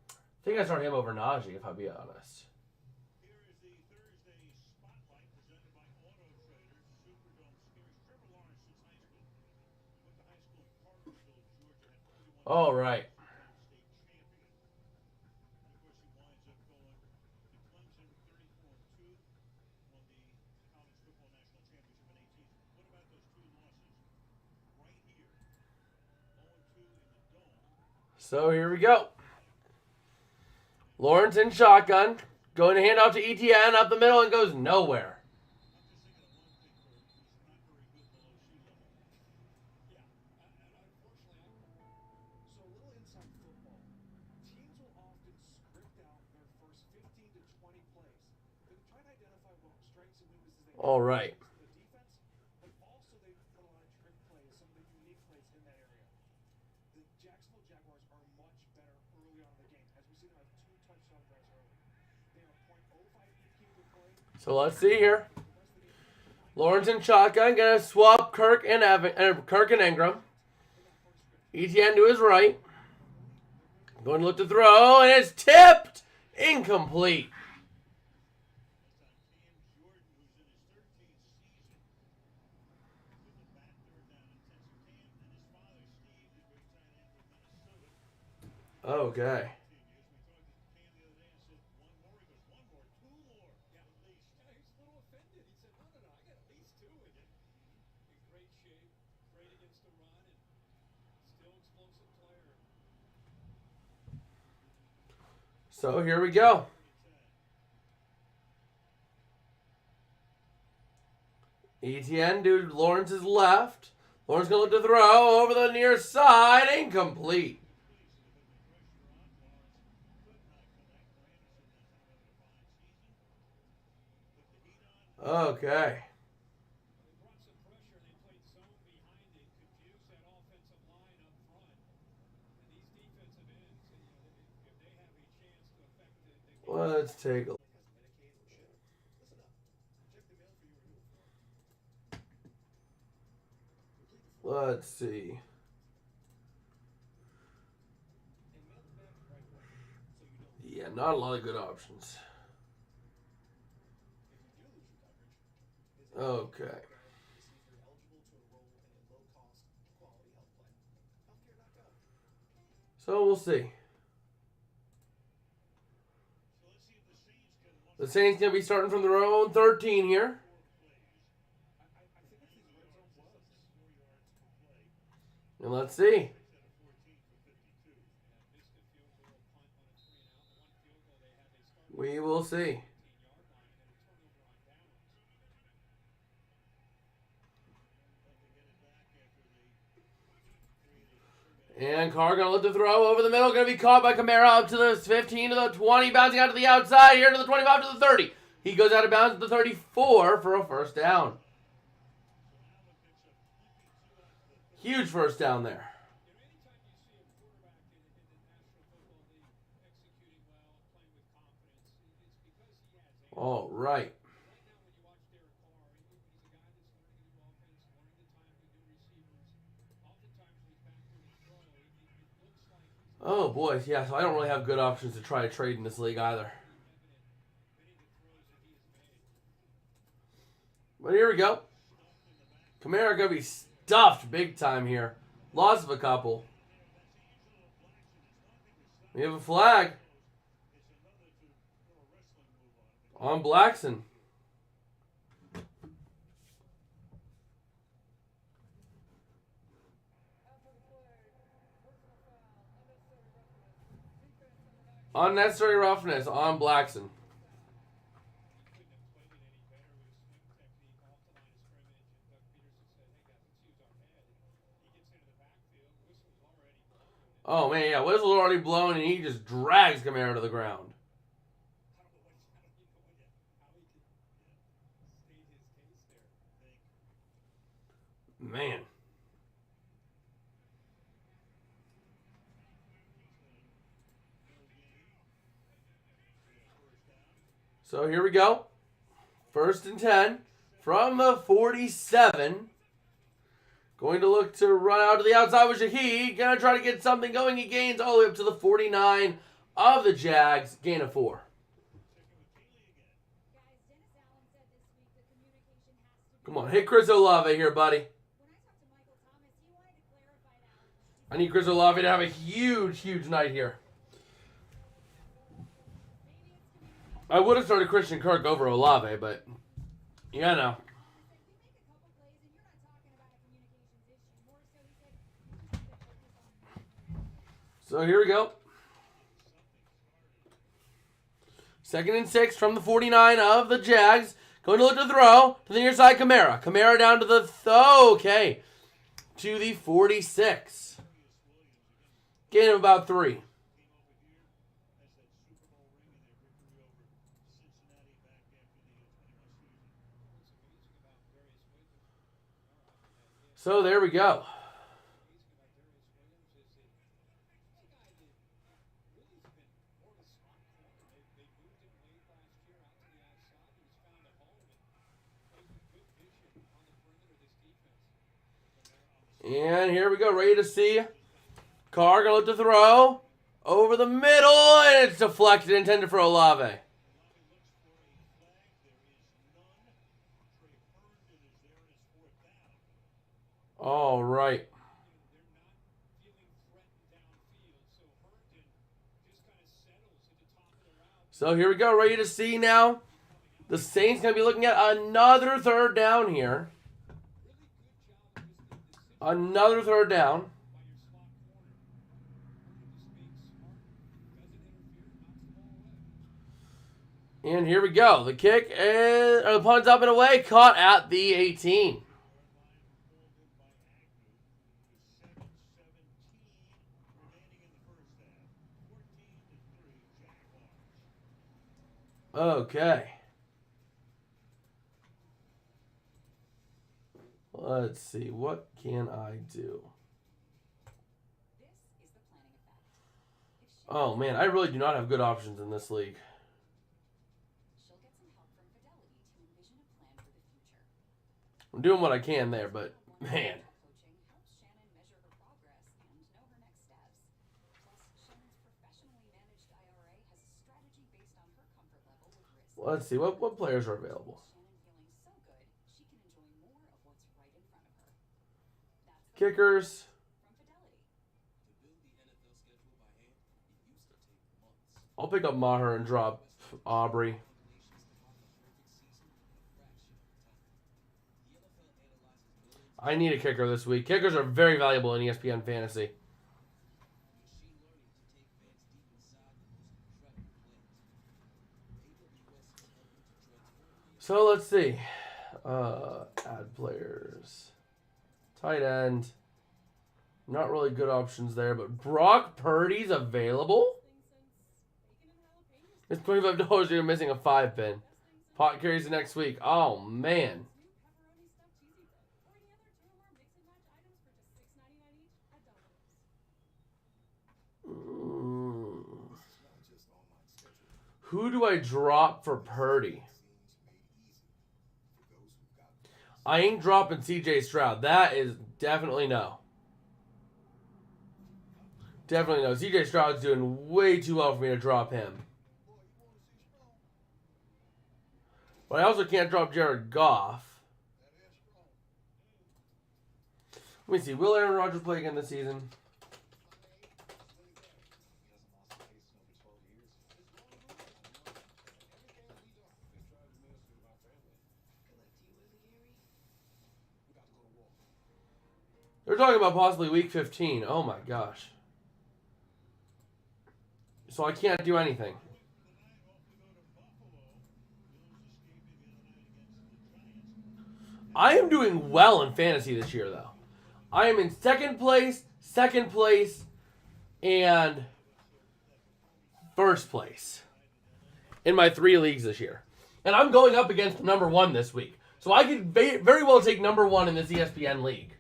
A: I think I start him over Najee, if I'll be honest. All right. So here we go. Lawrence in shotgun. Going to hand off to ETN up the middle and goes nowhere. All right.
B: Jacksonville Jaguars are much better early on in the game. As we see them have 2 touchdown drives early. They are .05 EQ per play.
A: So let's see here. Lawrence in shotgun, gonna swap Kirk and Ingram. ETN to his right. Going to look to throw, and it's tipped, incomplete. Okay. So here we go. ETN to Lawrence's left. Lawrence going to look to throw over the near side, incomplete. Okay. Let's take a look. Let's see. Yeah, not a lot of good options. Okay. So we'll see. The Saints going to be starting from their own 13 here. And let's see. We will see. And Carr going to look to throw over the middle. Going to be caught by Kamara up to the 15 to the 20. Bouncing out to the outside here to the 25 to the 30. He goes out of bounds to the 34 for a first down. Huge first down there. All right. Oh, boy. Yeah, so I don't really have good options to try to trade in this league either. But here we go. Kamara going to be stuffed big time here. Loss of a couple. We have a flag on Blackson. Unnecessary roughness on Blackson. Oh, man, yeah, whistle's already blown, and he just drags Kamara to the ground. Man. So here we go. 1st and 10 from the 47. Going to look to run out to the outside with Shaheed. Going to try to get something going. He gains all the way up to the 49 of the Jags. Gain of 4. Come on, hit Chris Olave here, buddy. I need Chris Olave to have a huge, huge night here. I would have started Christian Kirk over Olave, but yeah, no. So here we go. 2nd and 6 from the 49 of the Jags. Going to look to throw to the near side, Kamara. Kamara down to the to the 46. Gain of about 3. So there we go. And here we go, ready to see. Carr going to look to throw. Over the middle, and it's deflected, intended for Olave. All right. So here we go, ready to see now. The Saints going to be looking at another 3rd down here. Another 3rd down. And here we go. The kick is, the punt's up and away, caught at the 18. Okay. Let's see. What can I do? Oh, man. I really do not have good options in this league. I'm doing what I can there, but, man. Let's see. What players are available? Kickers. I'll pick up Maher and drop Aubrey. I need a kicker this week. Kickers are very valuable in ESPN Fantasy. So let's see. Add players. Tight end. Not really good options there, but Brock Purdy's available? It's $25. You're missing a 5-pin. Pot carries the next week. Oh, man. Who do I drop for Purdy? I ain't dropping CJ Stroud. That is definitely no. Definitely no. CJ Stroud's doing way too well for me to drop him. But I also can't drop Jared Goff. Let me see. Will Aaron Rodgers play again this season? They're talking about possibly week 15. Oh my gosh. So I can't do anything. I am doing well in fantasy this year, though. I am in second place, and first place in my 3 leagues this year. And I'm going up against number 1 this week. So I could very well take number 1 in this ESPN league.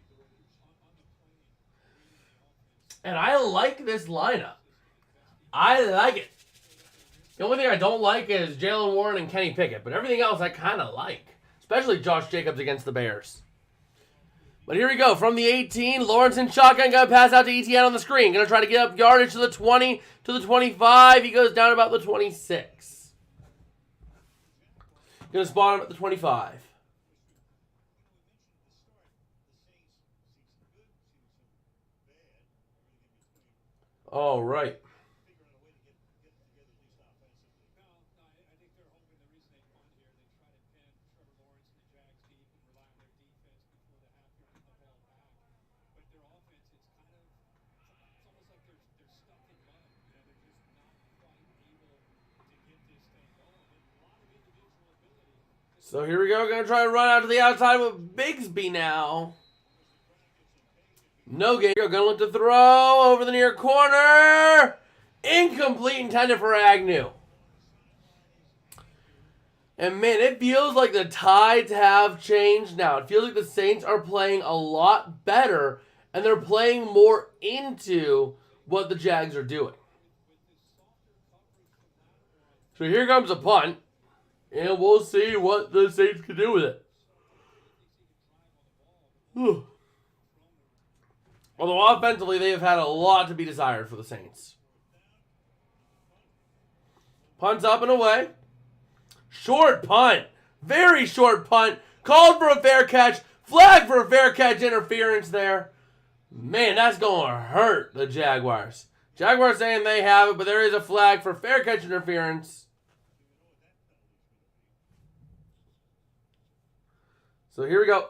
A: And I like this lineup. I like it. The only thing I don't like is Jalen Warren and Kenny Pickett. But everything else I kind of like. Especially Josh Jacobs against the Bears. But here we go. From the 18, Lawrence in shotgun. Going to pass out to ETN on the screen. Going to try to get up yardage to the 20, to the 25. He goes down about the 26. Going to spot him at the 25. All right. So here we go. Going to try and run out to the outside with Bigsby now. No gain. Going to look to throw over the near corner. Incomplete, intended for Agnew. And man, it feels like the tides have changed now. It feels like the Saints are playing a lot better, and they're playing more into what the Jags are doing. So here comes a punt. And we'll see what the Saints can do with it. Although offensively, they have had a lot to be desired for the Saints. Punt's up and away. Short punt. Very short punt. Called for a fair catch. Flag for a fair catch interference there. Man, that's going to hurt the Jaguars. Jaguars saying they have it, but there is a flag for fair catch interference. So here we go.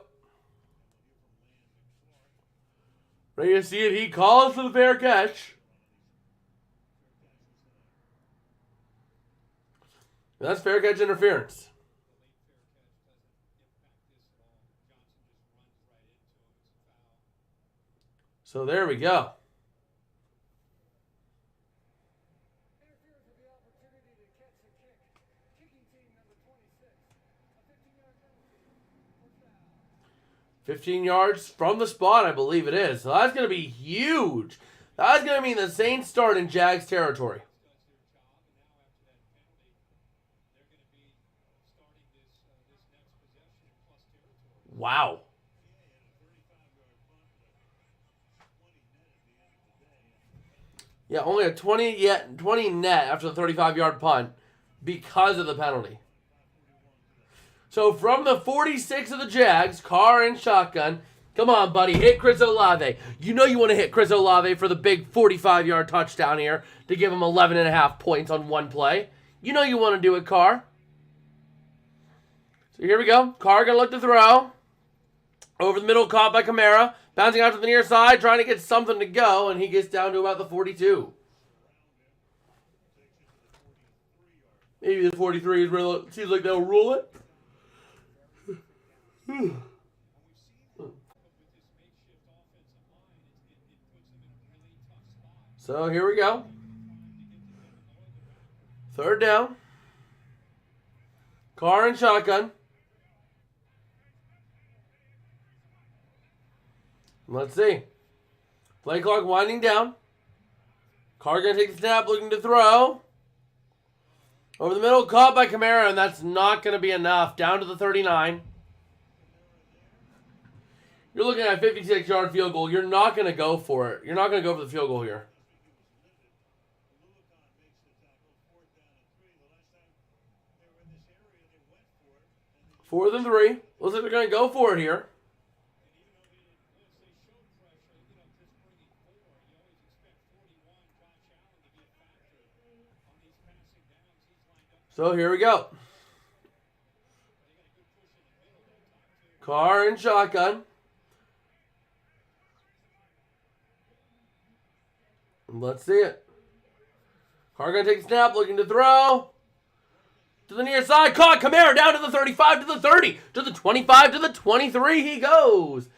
A: Ready to see it. He calls for the fair catch. That's fair catch interference. So there we go.
B: Interferes with the opportunity to catch the kick. Kicking team number 26. A 15-yard penalty.
A: 15 yards from the spot, I believe it is. So that's going to be huge. That's going to mean the Saints start in Jags territory. Wow. Yeah, only a 20 net after the 35-yard punt because of the penalty. So from the 46 of the Jags, Carr and shotgun. Come on, buddy. Hit Chris Olave. You know you want to hit Chris Olave for the big 45-yard touchdown here to give him 11.5 points on one play. You know you want to do it, Carr. So here we go. Carr going to look to throw. Over the middle, caught by Kamara. Bouncing out to the near side, trying to get something to go, and he gets down to about the 42. Maybe the 43 is real. Seems like they'll rule it. So here we go. Third down. Carr and shotgun. Let's see. Play clock winding down. Carr going to take the snap, looking to throw. Over the middle, caught by Kamara, and that's not going to be enough. Down to the 39. You're looking at a 56-yard field goal. You're not going to go for it. You're not going to go for the field goal here. 4th and 3. Looks like they're going to go for it here. So here we go. Carr and shotgun. Let's see it. Carr going to take the snap, looking to throw. To the near side, caught. Kamara down to the 35, to the 30, to the 25, to the 23 he goes.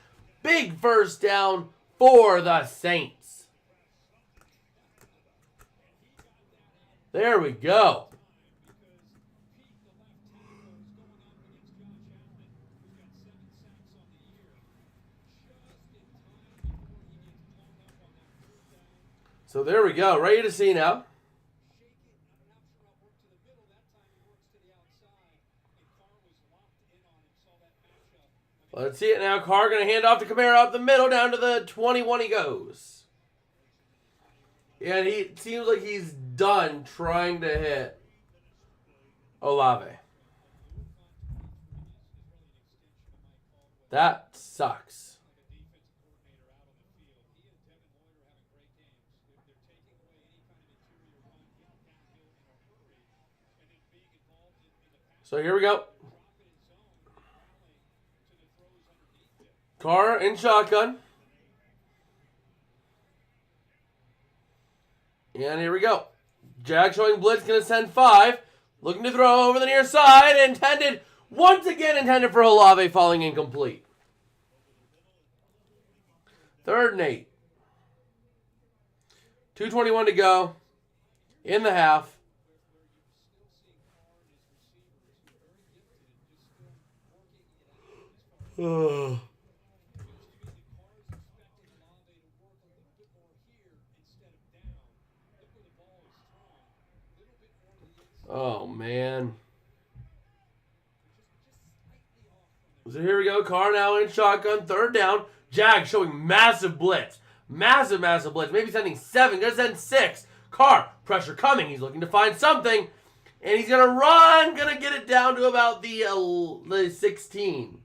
A: Big first down for the Saints. There we go. So there we go. Ready to see now. Let's see it now. Carr going to hand off to Kamara up the middle. Down to the 21 he goes. And it seems like he's done trying to hit Olave. That sucks. So here we go. Carr in shotgun. And here we go. Jag showing blitz, going to send 5. Looking to throw over the near side. Intended, once again intended for Olave, falling incomplete. 3rd and 8. 2:21 to go in the half. Oh, man. So here we go. Carr now in shotgun. 3rd down. Jag showing massive blitz. Massive blitz. Maybe sending 7. Gonna send 6. Carr, pressure coming. He's looking to find something. And he's gonna run. Gonna get it down to about the 16.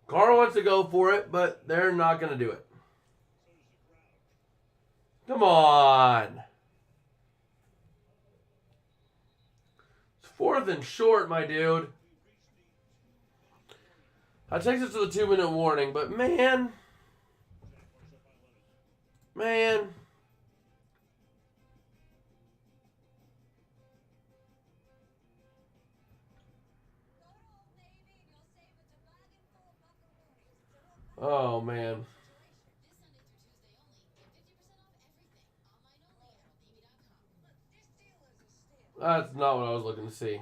A: Carr wants to go for it, but they're not gonna do it. Come on. It's 4th and short, my dude. That takes us to the 2-minute warning, but man. Oh, man. That's not what I was looking to see.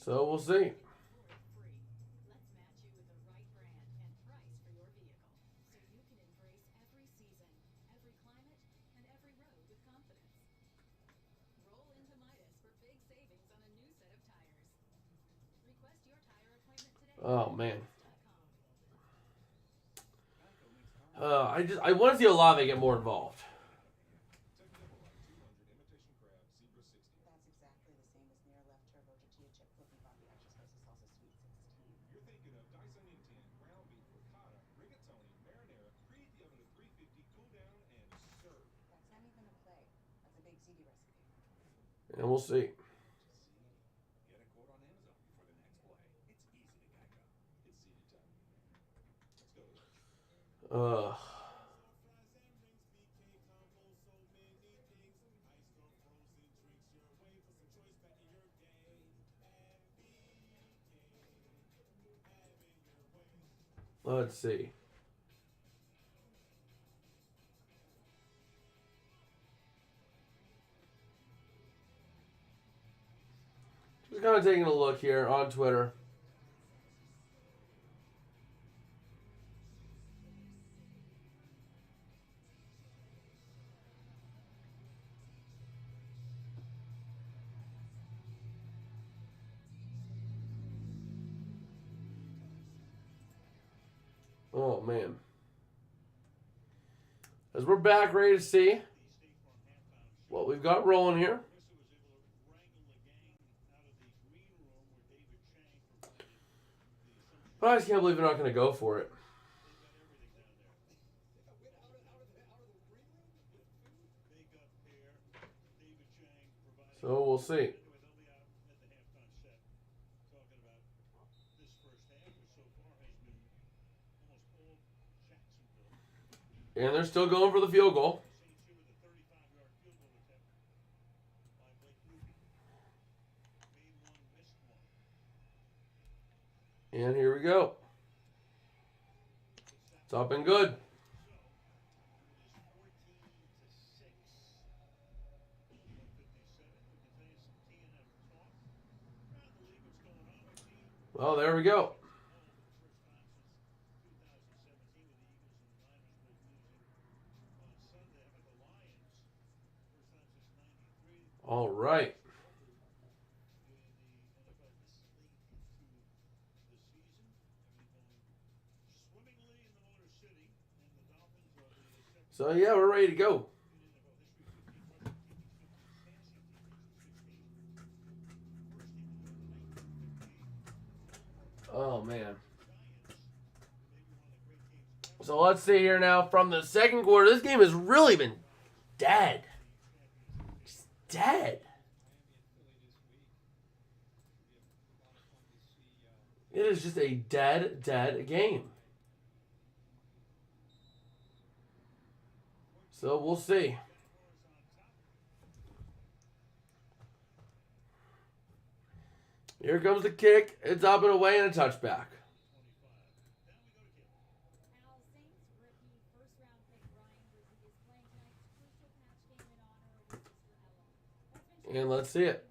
A: So we'll see. Oh, man. I want to see Olave get more involved. And we'll see. Let's see. Just kind of taking a look here on Twitter. Oh, man. As we're back, ready to see what we've got rolling here. But I just can't believe they're not going to go for it. So we'll see. And they're still going for the field goal. And here we go. It's up and good. Well, there we go. All right. So, yeah, we're ready to go. Oh, man. So let's see here now from the second quarter. This game has really been dead. Just dead. It is just a dead game. So we'll see. Here comes the kick. It's up and away and a touchback. And let's see it.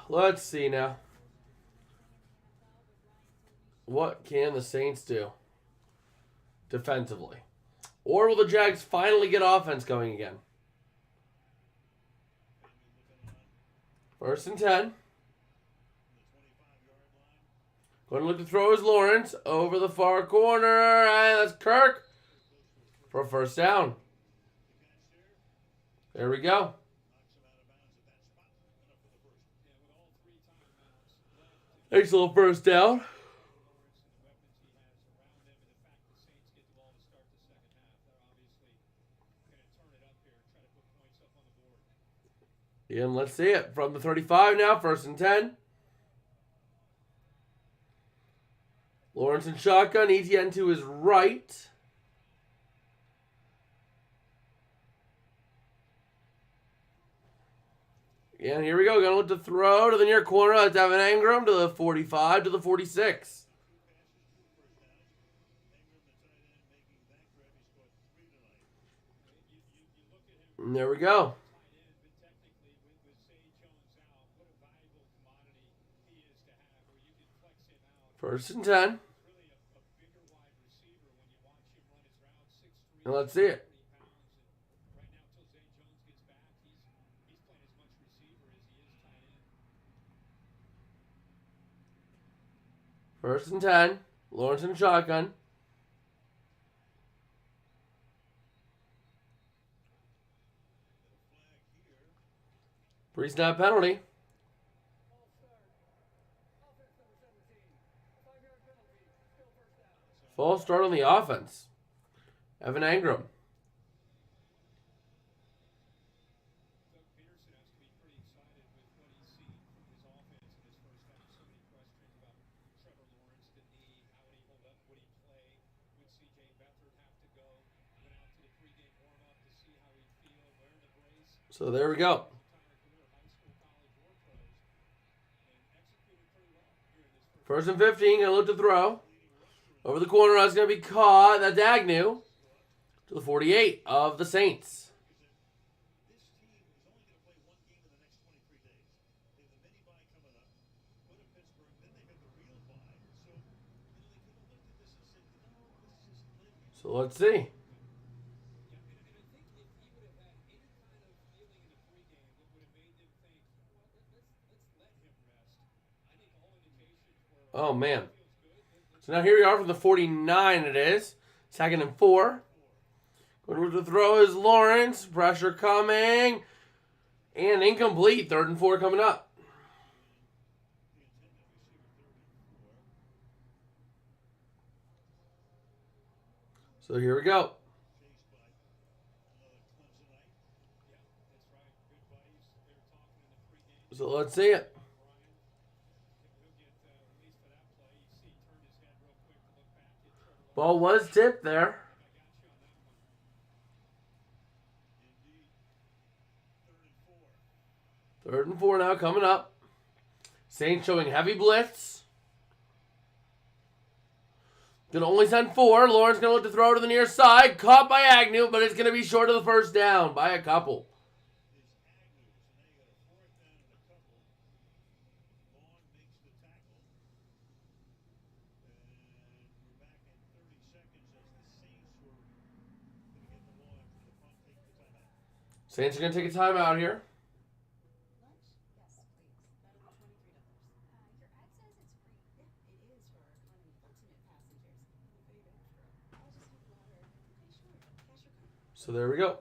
A: Let's see now. What can the Saints do defensively? Or will the Jags finally get offense going again? 1st and 10. Going to look to throw is Lawrence over the far corner. And that's Kirk for a first down. There we go. Nice little first down. And let's see it. From the 35 now, 1st and 10. Lawrence in shotgun, ETN to his right. And here we go. Gonna look to throw to the near corner. That's Evan Engram to the 45 to the 46. And there we go. First and 10. And let's see it. First and 10. Lawrence in shotgun. Pre-snap penalty. False start on the offense. Evan Engram. So there we go. First and 15, gonna look to throw. Over the corner, that's gonna be caught. That's Agnew to the 48 of the Saints. So let's see. Oh, man. So now here we are from the 49 it is. 2nd and 4. Going to throw is Lawrence. Pressure coming. And incomplete. 3rd and 4 coming up. So here we go. So let's see it. Ball was tipped there. Third and 4 now coming up. Saints showing heavy blitz. Gonna only send 4. Lawrence gonna look to throw to the near side. Caught by Agnew, but it's gonna be short of the first down by a couple. Saints are going to take a timeout here. So there we go.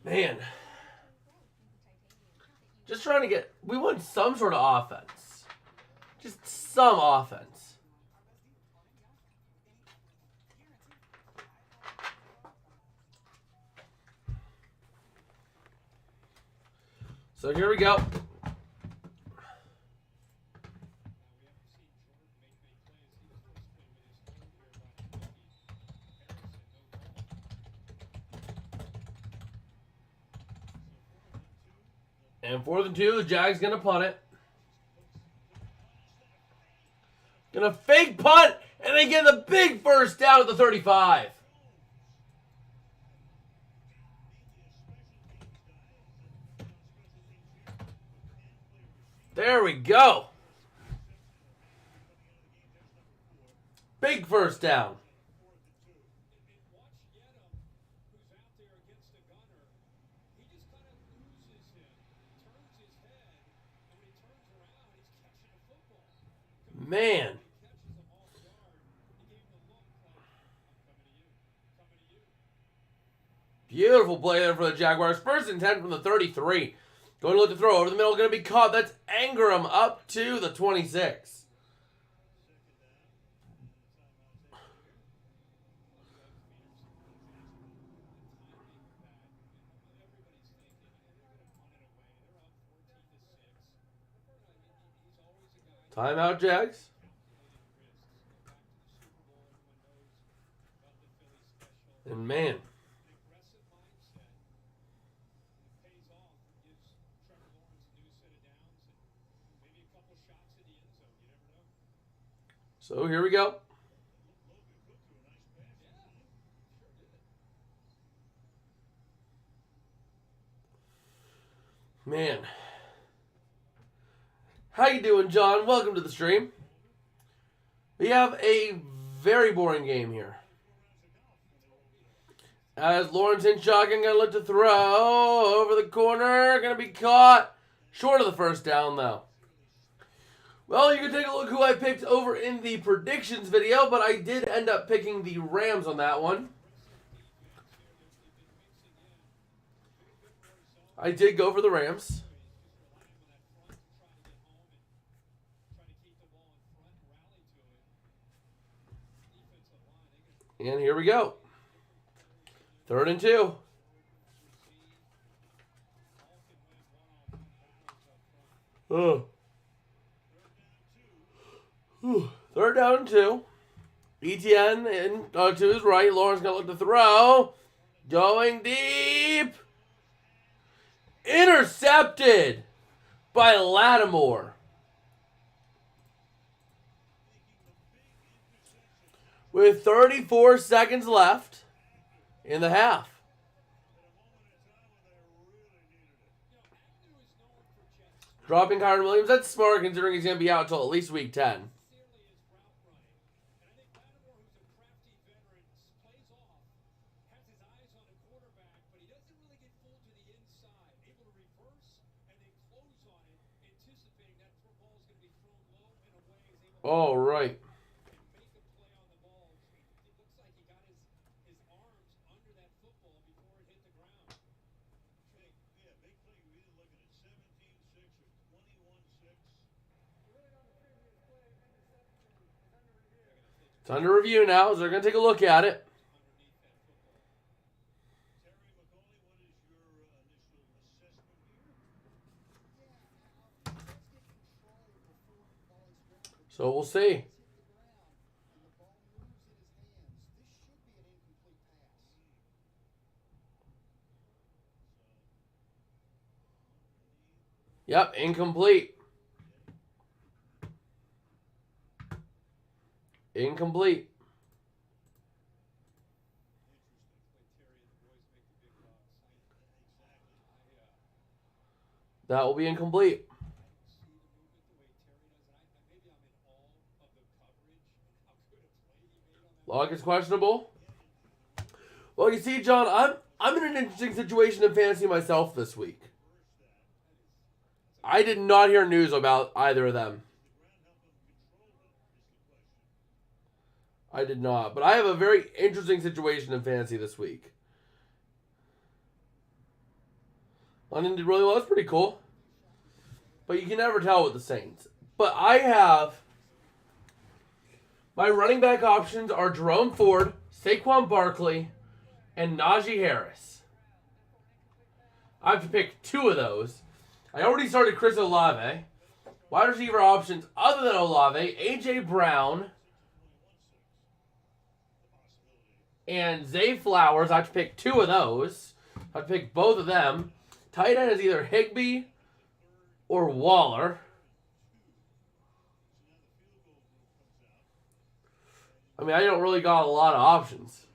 A: Man. Just trying to get... We want some sort of offense. Just some offense. So here we go. And 4th and 2, the Jags gonna punt it. Gonna fake punt, and they get the big first down at the 35. There we go. Big first down. Man. Beautiful play there for the Jaguars. 1st and 10 from the 33. Going to look to throw over the middle. Going to be caught. That's Ingram up to the 26. Timeout, Jags. And man. So here we go. Man. How you doing, John? Welcome to the stream. We have a very boring game here. As Lawrence in shotgun, going to look to throw over the corner. Going to be caught. Short of the first down, though. Well, you can take a look who I picked over in the predictions video, but I did end up picking the Rams on that one. I did go for the Rams. And here we go. 3rd and 2. Oh. 3rd down and 2. ETN in, to his right. Lawrence going to look to throw. Going deep. Intercepted by Lattimore. With 34 seconds left in the half. Dropping Kyron Williams. That's smart considering he's going to be out until at least week 10. All right. It's under review now, so they're going to take a look at it. So we'll see. Yep, incomplete. Incomplete. That will be incomplete. Log is questionable. Well, you see, John, I'm in an interesting situation in fantasy myself this week. I did not hear news about either of them. I did not. But I have a very interesting situation in fantasy this week. London did really well. That's pretty cool. But you can never tell with the Saints. But I have... My running back options are Jerome Ford, Saquon Barkley, and Najee Harris. I have to pick 2 of those. I already started Chris Olave. Wide receiver options other than Olave, A.J. Brown, and Zay Flowers. I have to pick 2 of those. I have to pick both of them. Tight end is either Higbee or Waller. I mean, I don't really got a lot of options.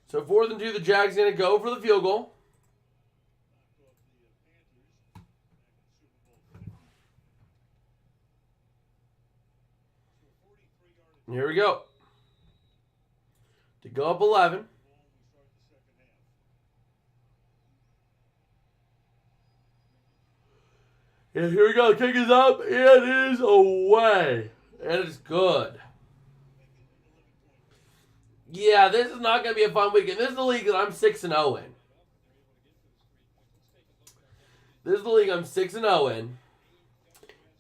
A: So 4th and 2, the Jags going to go for the field goal. Here we go. To go up 11. And here we go. Kick is up. It is away. It is good. Yeah, this is not going to be a fun weekend. This is the league that I'm 6-0 in. This is the league I'm 6-0 in.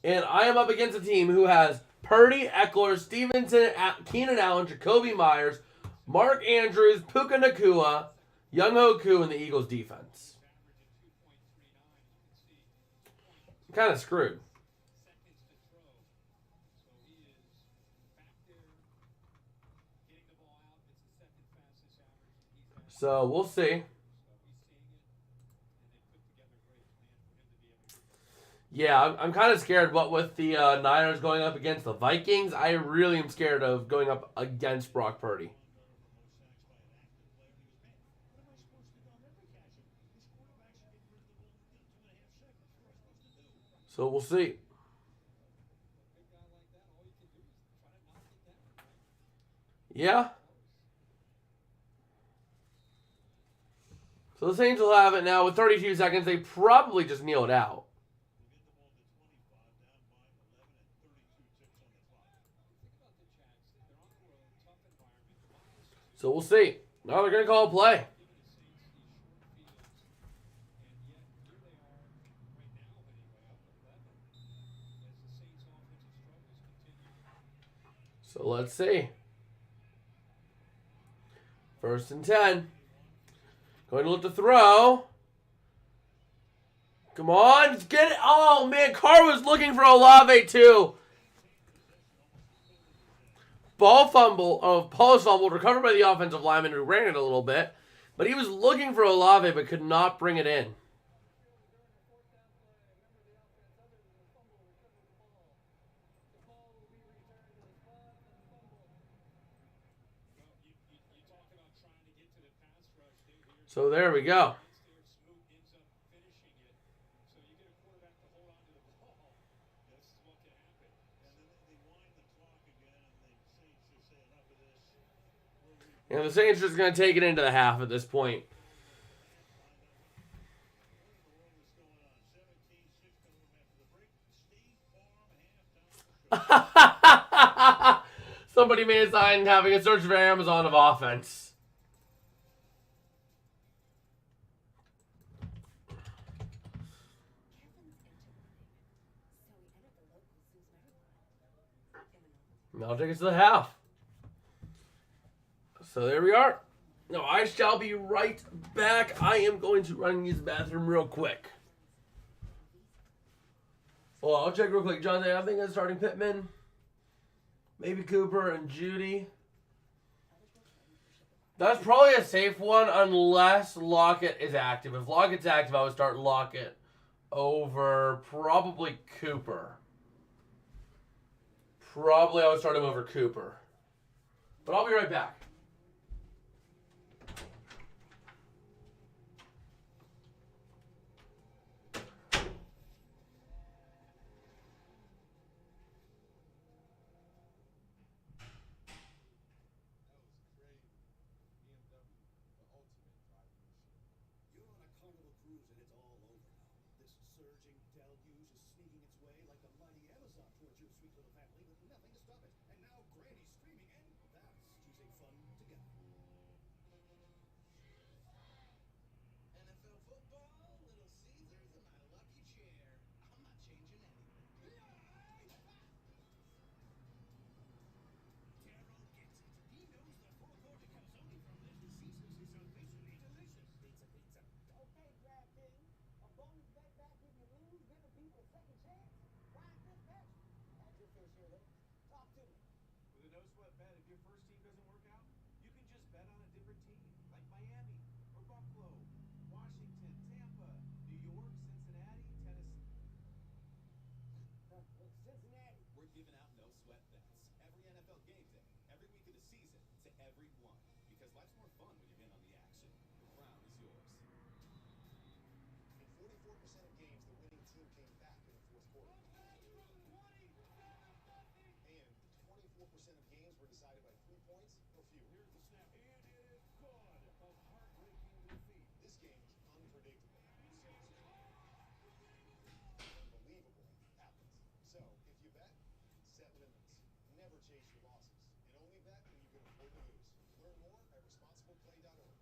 A: And I am up against a team who has Purdy, Eckler, Stevenson, Keenan Allen, Jacoby Myers, Mark Andrews, Puka Nacua, Younghoe Koo, and the Eagles defense. I'm kind of screwed. So we'll see. Yeah, I'm kind of scared. What with the Niners going up against the Vikings, I really am scared of going up against Brock Purdy. So we'll see. Yeah. So the Saints will have it now with 32 seconds. They probably just kneel it out. So we'll see. Now they're going to call a play. So let's see. 1st and 10. Going to look to throw. Come on. Get it. Oh, man. Carr was looking for Olave, too. Ball fumble. Paul's fumbled. Recovered by the offensive lineman who ran it a little bit. But he was looking for Olave but could not bring it in. So there we go. And the Saints are just going to take it into the half at this point. Somebody made a sign having a search for Amazon of offense. I'll take us to the half. So there we are. No, I shall be right back. I am going to run and use the bathroom real quick. Well, I'll check real quick. Jonathan, I think I'm starting Pittman. Maybe Cooper and Judy. That's probably a safe one unless Lockett is active. If Lockett's active, I would start Lockett over probably Cooper. Probably I would start him over Cooper. But I'll be right back.
C: way like the mighty Amazon towards your sweet little family with nothing to stop it. And now Granny's streaming, and that's choosing fun together.
D: NFL football, Little Caesars, and my lucky chair. I'm not changing anything.
C: Carol gets it. He knows the four-quarter calzone from Little Caesars is officially delicious. Pizza, pizza.
E: Okay, DraftKings, a bonus bet back if you lose, giving people a second chance. Ryan Fitzpatrick, how'd your fish here, though? Talk to me.
B: With a no-sweat bet, if your first team doesn't work out, you can just bet on a different team, like Miami or Buffalo, Washington, Tampa, New York, Cincinnati, Tennessee.
E: Cincinnati.
F: We're giving out no sweat bets every NFL game day, every week of the season, to everyone. Because life's more fun when you're in on the action. The crown is yours.
C: In 44% of games, the winning team came back in the fourth quarter. And 24% of games were decided by 3 points or fewer.
B: Here's the snap, and it is good. A heartbreaking defeat.
C: This game is unpredictable. Unbelievable happens. So, if you bet, set limits. Never chase your losses. And only bet when you can afford to lose. Learn more at responsibleplay.org.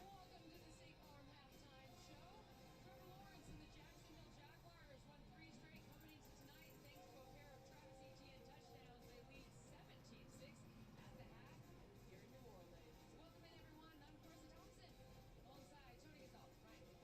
G: Welcome to the State Farm Halftime Show. Trevor Lawrence and the Jacksonville Jaguars won 3 straight coming into tonight thanks to a pair of Travis Etienne touchdowns. They lead 17-6 at the half here in New Orleans. Welcome in, everyone. I'm Carissa Thompson, alongside Tony Gonzalez, Ryan Fitzpatrick,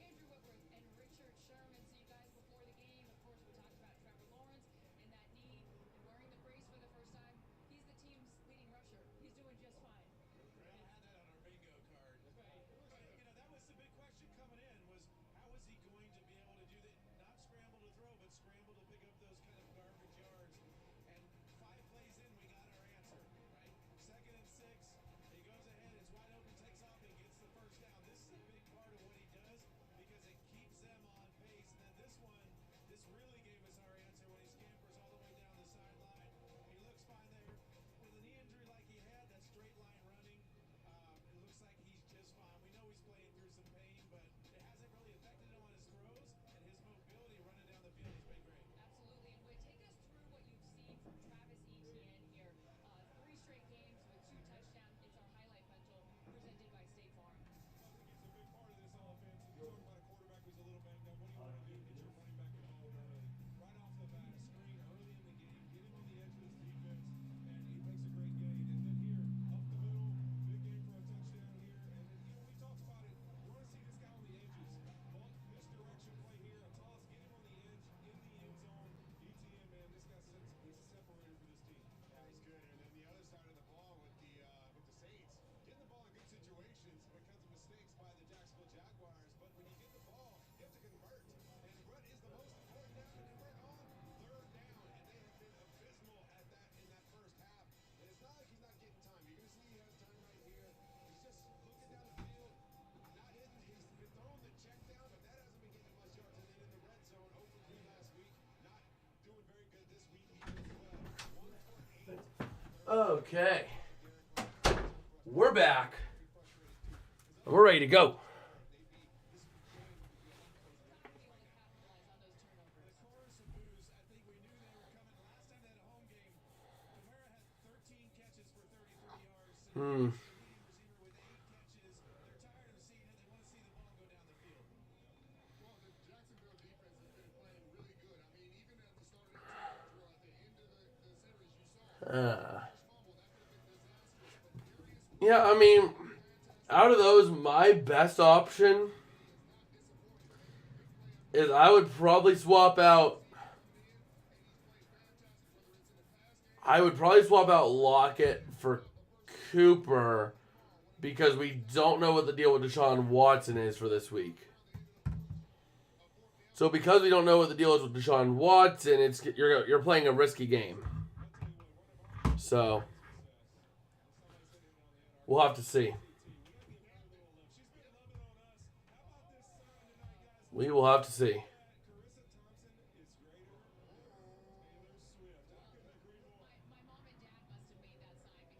G: Andrew Whitworth, and Richard Sherman. See you guys before the game. Of course, we talked about Trevor Lawrence and that knee and wearing the brace for the first time. He's the team's leading rusher. He's doing just fine.
B: We all had that on our bingo card.
G: Right.
B: But, that was the big question coming in was how is he going to be able to do that? Not scramble to throw, but scramble to pick up those kind of garbage yards. And 5 plays in, we got our answer, right? 2nd and 6, he goes ahead, it's wide open, takes off, and gets the first down. This is a big part of what he does because it keeps them on pace. And then this one, this really gave us our answer when he scampers all the way down the sideline. He looks fine there. With a knee injury like he had, that straight line running, it looks like he's just fine. We know he's playing through some pain, but it hasn't really affected him on his throws, and his mobility running down the field has been great.
G: Absolutely. And Whit, take us through what you've seen from Travis Etienne here. 3 straight games with 2 touchdowns. It's our highlight bundle presented by State Farm.
B: I think he's a big part of this offense. You talk about a quarterback who's a little banged up. What do you want to do? Get your running back involved early. Right off the bat, screen early in the game. Get him on the edge of this defense, and he makes a great gain. And then here, up the middle, big game for a touchdown here. And then, we talked about it. You want to see this guy on the edges. Ball, misdirection play here. A toss, get him on the edge, in the end zone. ETN, man, this guy he's a separator for this team.
C: Yeah, he's good. And then the other side of the ball with the Saints, getting the ball in good situations because of mistakes by the Jacksonville Jaguars. But when you get the ball, you have to convert. And what is the most important down to convert on? 3rd down. And they have been abysmal at that in that first half. And it's not like he's not getting time. You're going to see he has time right here. He's just looking down the field, not hitting. He's been throwing the check down, but that hasn't been getting much yards. And then in the red zone, 0 for 3 last week, not doing very good this week either as well. 1 for 8.
A: Okay. We're back. We're ready to go.
G: Not to be able to capitalize on those turnovers.
B: Chorus of boos, I think we knew they were coming. Last time they had a home game, Kamara had 13 catches for 33 yards. So the leading receiver with 8 catches. They're tired of seeing it. They want to see the ball go down the field.
C: Well, the Jacksonville defense has been playing really good. I mean, even at the start of the throughout the end of the series, you saw fumble. That could have been disastrous. But Darius
A: Yeah, I mean, out of those, my best option is I would probably swap out. I would probably swap out Lockett for Cooper because we don't know what the deal with Deshaun Watson is for this week. So because we don't know what the deal is with Deshaun Watson, you're playing a risky game. So we'll have to see. We will have to see.
B: Carissa Thompson is greater. Taylor Swift. I couldn't agree more.
G: My mom and dad must have made that sign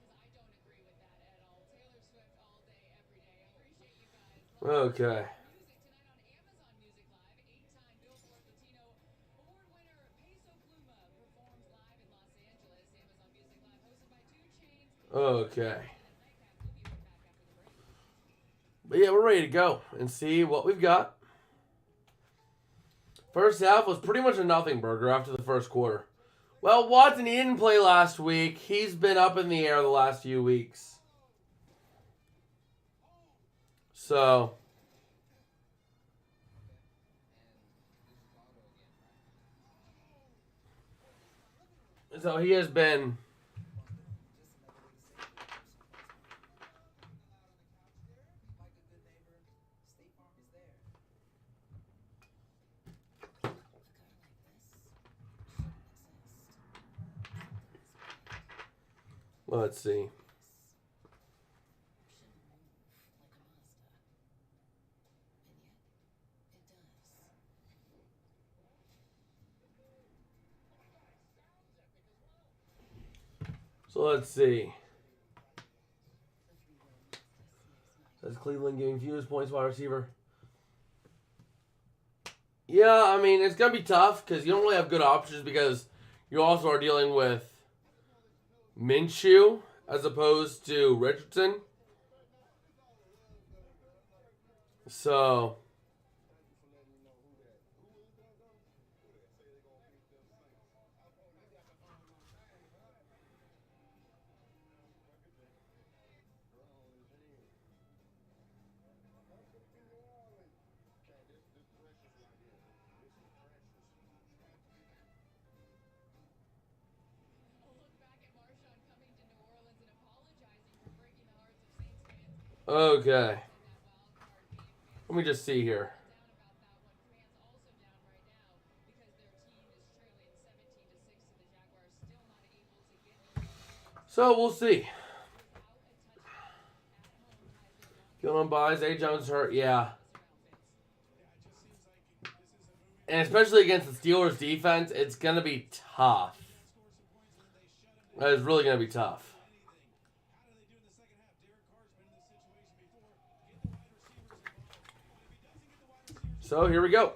A: Okay.
G: Music tonight on Amazon Music Live. 8-time Billboard Latino Award winner Peso Pluma performs live in Los Angeles. Amazon Music Live, hosted by 2 Chainz.
A: Okay.
G: Nightcap. We'll be right back after the break.
A: But yeah, we're ready to go and see what we've got. First half was pretty much a nothing burger after the first quarter. Well, Watson, he didn't play last week. He's been up in the air the last few weeks. So he has been.
D: Like a good neighbor, State Farm is there.
A: Let's see. So let's see. Says Cleveland giving fewest points wide receiver. Yeah, I mean, it's going to be tough because you don't really have good options because you also are dealing with Minshew as opposed to Richardson. So
G: A look back at Marshawn coming to New Orleans and apologizing for breaking the hearts of Saints fans
A: okay.
G: in that wild card game. Fans
A: Let me just see here.
G: down about that one. Fans also down right now because their team is trailing 17-6 to the Jaguars, still not able to get
A: So we'll see.
G: without a touchdown at home has been long
A: Going on buys. A. Jones hurt. Yeah.
G: their outfits.
A: And especially against the Steelers defense, it's going to be tough. It's really going to be tough.
B: How do they do in the second half? Derek Carr's been in this situation before. Get the wide receivers involved. But if he doesn't get the wide receivers
A: So here we go.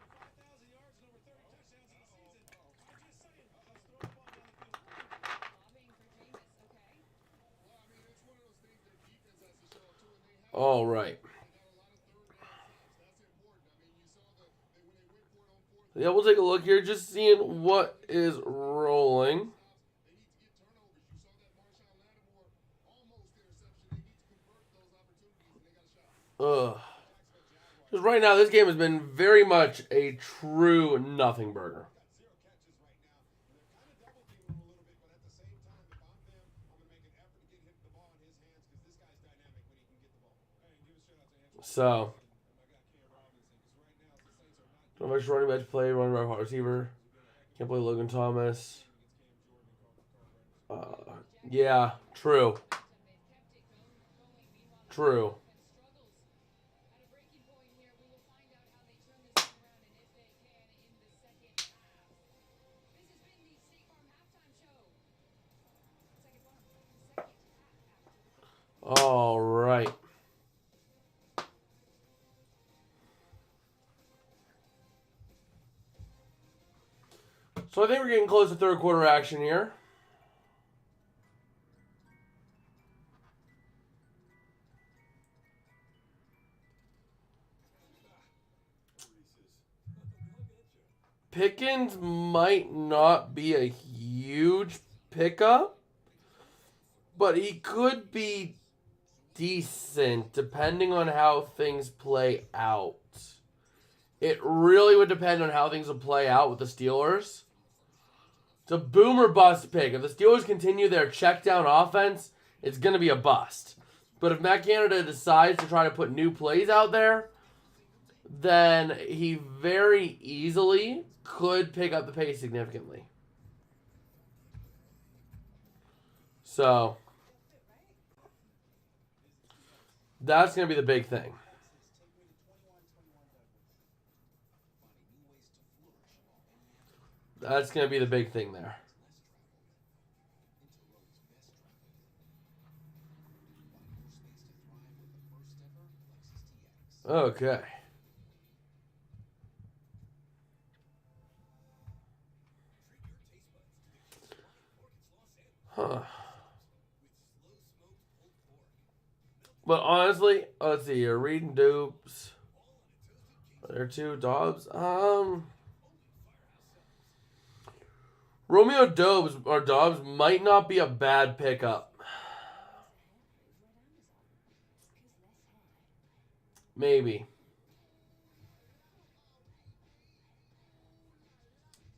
B: 5,000 yards and over 30 touchdowns in the season. I'm just saying, let's throw the ball down the field.
G: Lobbying for Jameis, okay?
C: Well, I mean, it's one of those things that defense has to show up to, and they have.
A: All right.
C: They got a lot of third down stops. That's important. I mean, you saw when they went for it on fourth.
A: Yeah, we'll take a look here, just seeing what is rolling.
C: They need to get turnovers. You saw that Marshawn Lattimore almost interception. They need to convert those opportunities, and they got a shot.
A: Ugh. Because right now, this game has been very much a true nothing burger.
C: Zero catches right now. And they're kind of double teaming him a little bit, but at the same time, if I'm them, I'm going to make an effort to get him the ball in his hands because this guy's dynamic when he can get the ball.
B: Hey, give a shout out to Anthony
A: So,
B: and my guy Cam Robinson because right now the Saints are not
A: don't extra running back play, running back wide receiver. Can't play Logan Thomas. Yeah, true. True.
G: Struggles at a breaking point here. We will find out how they turn this thing around and if they can in the second half. This has been the State Farm halftime show. Second half.
A: All right. So I think we're getting close to third quarter action here. Pickens might not be a huge pickup, but he could be decent depending on how things play out. It really would depend on how things will play out with the Steelers. It's a boom or bust pick. If the Steelers continue their check down offense, it's going to be a bust. But if Matt Canada decides to try to put new plays out there, then he very easily could pick up the pace significantly. So, that's going to be the big thing. That's going to be the big thing there. Okay. Huh. But honestly, let's see here. Reed and Dupes. They're two Dobbs. Romeo Dobbs might not be a bad pickup. Maybe.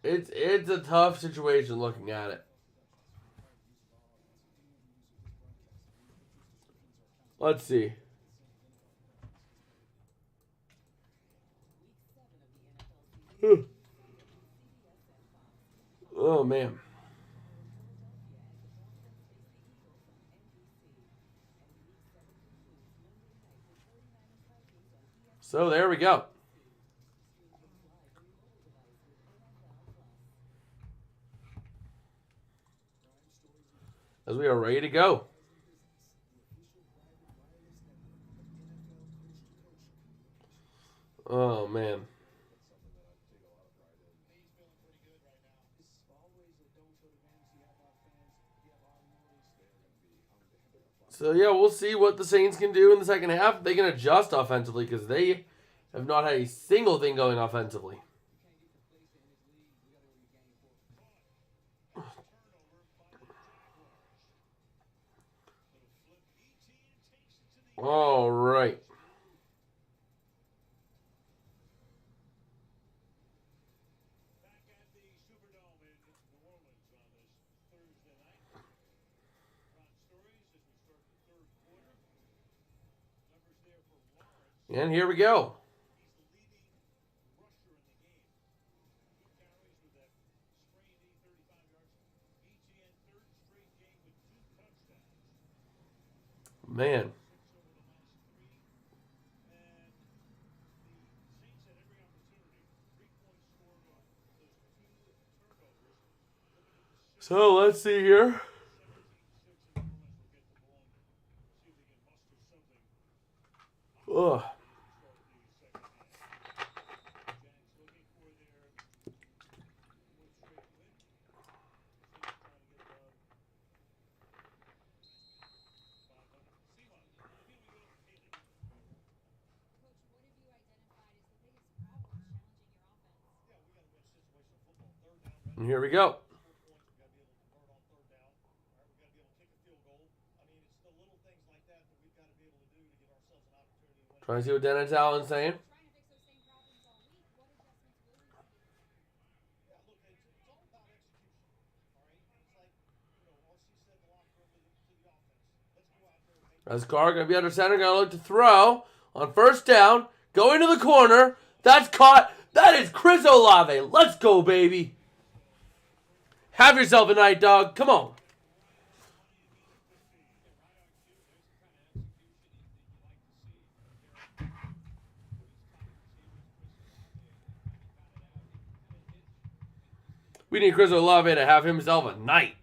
A: It's a tough situation looking at it. Let's see. Oh, man. So there we go. As we are ready to go. Oh, man. So, yeah, we'll see what the Saints can do in the second half. They can adjust offensively because they have not had a single thing going offensively. All right.
B: Back at the Superdome in New Orleans on this Thursday night. Top stories as we start the third quarter. Numbers there for Lawrence.
A: And here we go.
B: He's the leading rusher in the game. 2 carries with that sprained knee, 35 yards. ETN third straight game with 2 touchdowns.
A: Man.
B: 6 over the last 3. And the Saints had every opportunity. 3 points scored on those 2 turnovers.
A: So, let's see here.
B: 17-6 and Lawrence will get the ball and see if they can muster something.
A: Ugh.
G: Coach, what have you identified as the biggest problem challenging your offense?
A: And here we go. Trying to see what Dennis Allen's saying.
G: Trying to fix those same problems all week. What adjustments will you make?
B: Yeah, look, it's all about execution. All right, it's like RC said in the locker room to the offense. Let's go out there and make.
A: As Carr going to be under center, going to look to throw on first down, going to the corner. That's caught. That is Chris Olave. Let's go, baby. Have yourself a night, dog. Come on. We need Chris Olave to have himself a night.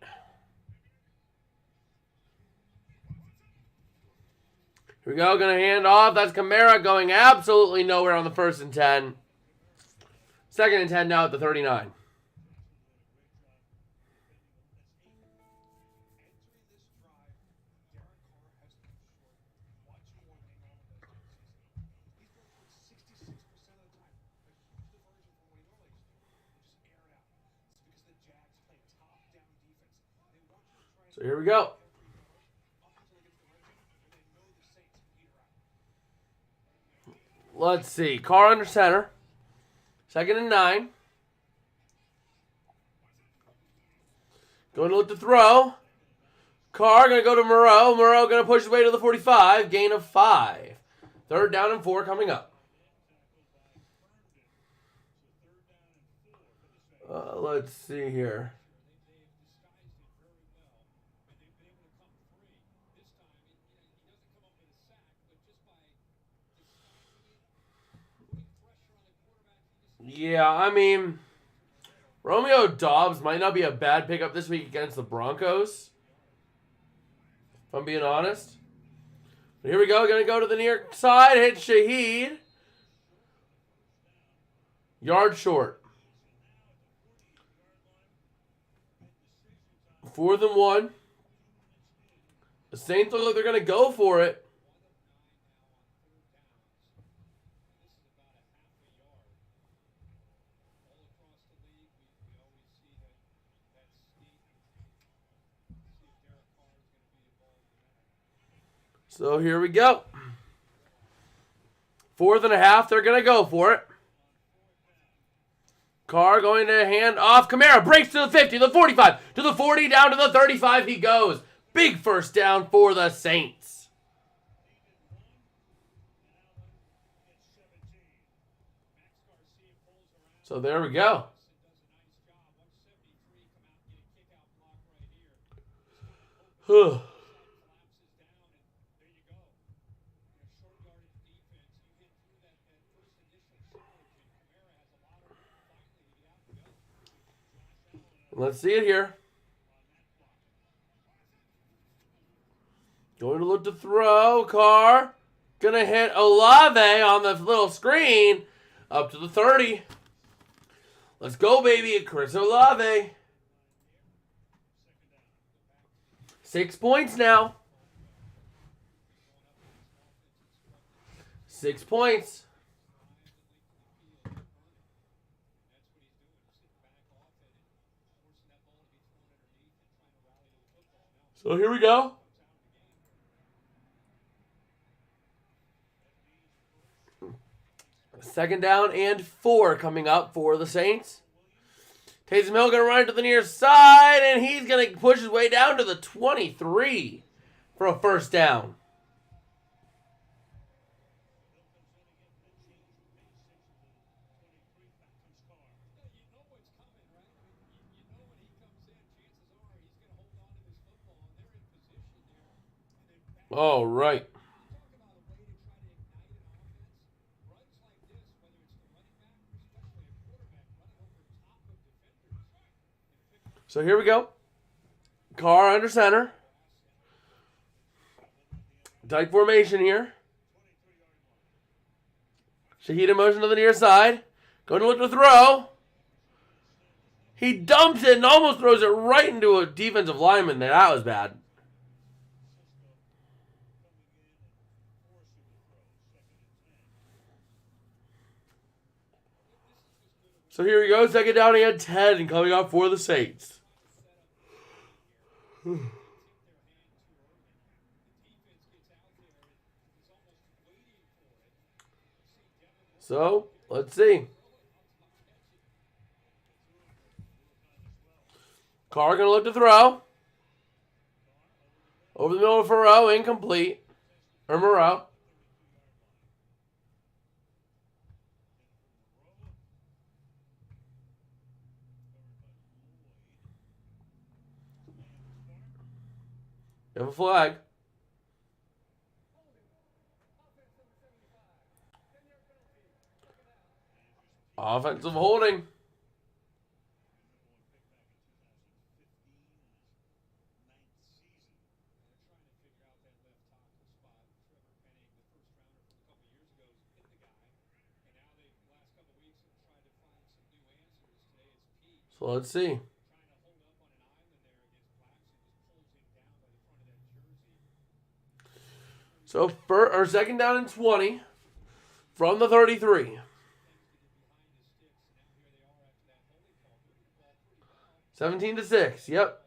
A: Here we go. Going to hand off. That's Kamara going absolutely nowhere on the 1st and 10. 2nd and 10 now at the 39. So here we go. Let's see. Carr under center. 2nd and 9. Going to look to throw. Carr going to go to Moreau. Moreau going to push his way to the 45. Gain of 5. 3rd down and 4 coming up. Let's see here. Yeah, I mean, Romeo Dobbs might not be a bad pickup this week against the Broncos, if I'm being honest. Here we go. Going to go to the near side. Hit Shaheed. Yard short. 4th and 1. The Saints look like they're going to go for it. So here we go. 4th and a half. They're going to go for it. Carr going to hand off. Kamara breaks to the 50, the 45, to the 40, down to the 35 he goes. Big first down for the Saints. So there we go. Let's see it here. Going to look to throw. Carr. Gonna hit Olave on the little screen. Up to the 30. Let's go, baby. Chris Olave. 6 points now. 6 points. So here we go. Second down and 4 coming up for the Saints. Taysom Hill going to run to the near side, and he's going to push his way down to the 23 for a first down. All right. So here we go. Carr under center. Tight formation here. Shaheed in motion to the near side. Going to look to throw. He dumps it and almost throws it right into a defensive lineman there. That was bad. So here we go. Second down and 10 and coming up for the Saints. So, let's see. Carr going to look to throw. Over the middle of Moreau, incomplete. Or Moreau. You have a flag. Offensive holding. So let's see. So second down and 20 from the 33. 17-6. Yep.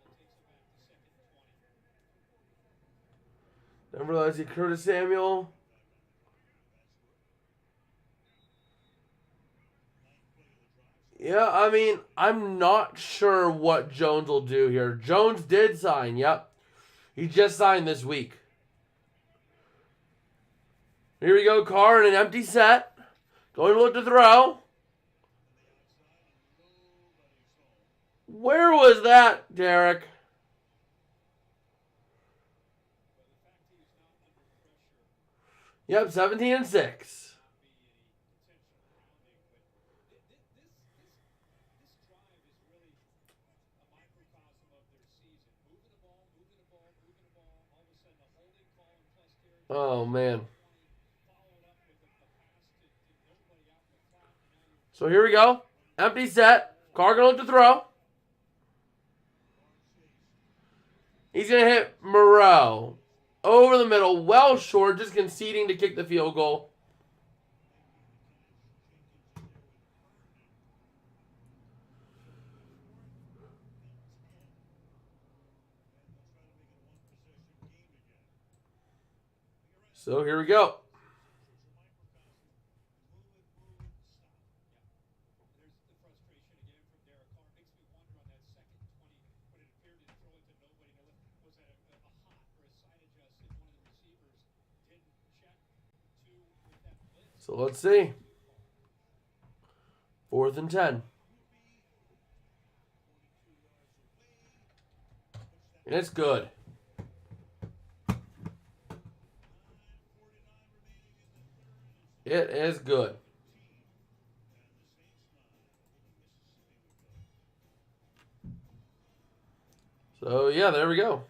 A: Never realized Curtis Samuel. Yeah, I mean, I'm not sure what Jones will do here. Jones did sign. Yep. He just signed this week. Here we go, Carr in an empty set. Going to look to throw. Where was that, Derek? Yep, 17-6. Oh, man. So here we go. Empty set. Carr going to look to throw. He's going to hit Moreau. Over the middle. Well short. Just conceding to kick the field goal. So here we go.
B: There's the frustration again from Derek Carr. Makes me wonder on that second 20 when it appeared to throw it to nobody. Now, was that a hot or a side adjust if one of the receivers didn't check to with that blitz?
A: So let's see. 4th and 10. And it's good. It is good. So, yeah, there we go.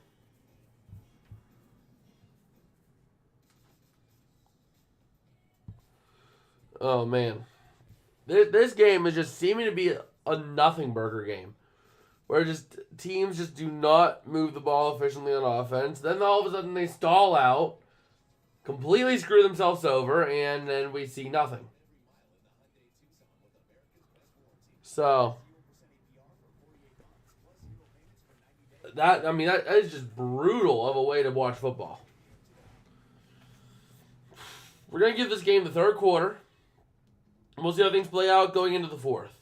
A: Oh, man. This game is just seeming to be a nothing burger game. Where just teams just do not move the ball efficiently on offense. Then all of a sudden they stall out, completely screw themselves over, and then we see nothing. So that is just brutal of a way to watch football. We're gonna give this game the third quarter. We'll see how things play out going into the fourth.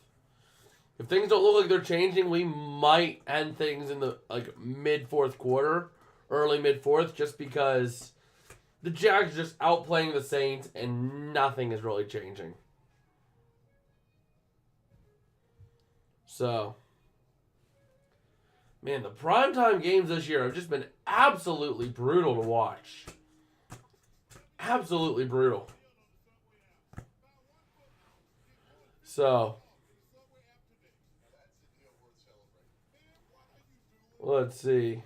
A: If things don't look like they're changing, we might end things in the mid-fourth quarter, early mid-fourth, just because the Jags are just outplaying the Saints and nothing is really changing. So, man, the primetime games this year have just been absolutely brutal to watch. Absolutely brutal. So, let's see.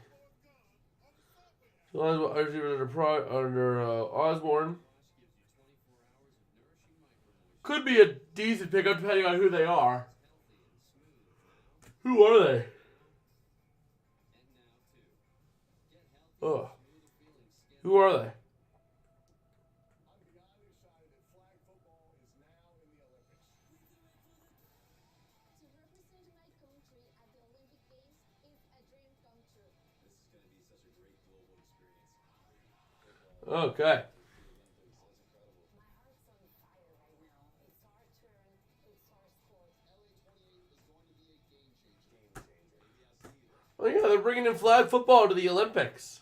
A: Under Osborne. Could be a decent pickup depending on who they are. Who are they? Oh. Who are they?
C: On the other side of it, flag football is now in the Olympics.
H: To represent my country at the Olympic Games is a dream come true.
F: This is going to be such a great global experience.
A: Okay.
H: My heart's on fire right now. It's our turn. It's our sport.
C: LA 28 is going to be a game changer.
A: Well, yeah, they're bringing in flag football to the Olympics.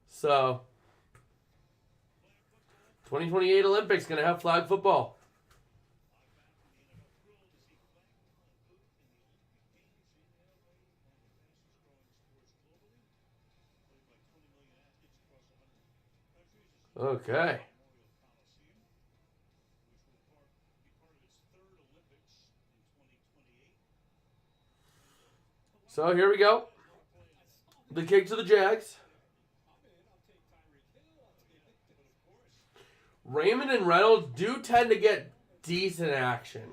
A: So, 2028 Olympics going to have flag football. Okay. So here we go. The kick to the Jags. Raymond and Reynolds do tend to get decent action.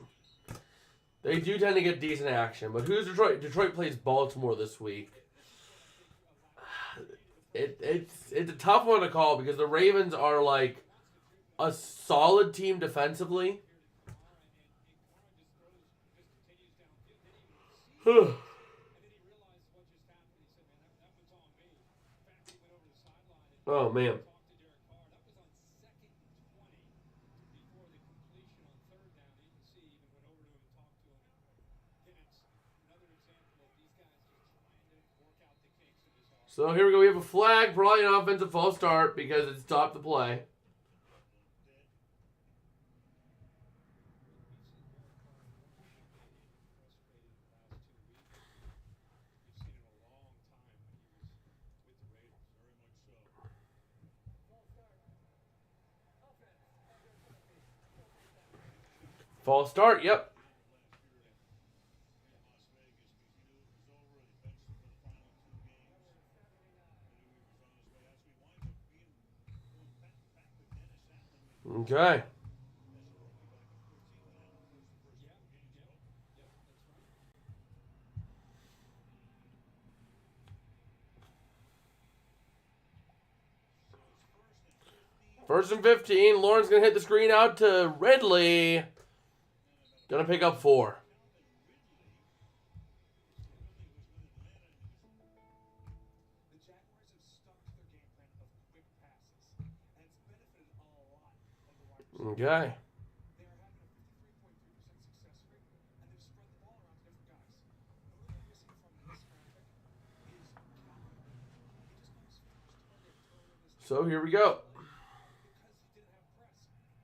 A: They do tend to get decent action. But who's Detroit? Detroit plays Baltimore this week. It's a tough one to call because the Ravens are like a solid team defensively. Oh, man. So here we go. We have a flag, probably an offensive false start because it stopped the play. False start, yep. Okay. First and 15. Lawrence going to hit the screen out to Ridley. Going to pick up 4.
B: The Jaguars have stuck to their game plan of quick passes, and it's benefited a lot of the wide receivers.
A: Okay.
B: They are having a 53.3% success rate, and they've spread the ball around to different guys. And what they're missing from this graphic is Calvin Ridley. He just goes first target early in this game.
A: So here we go.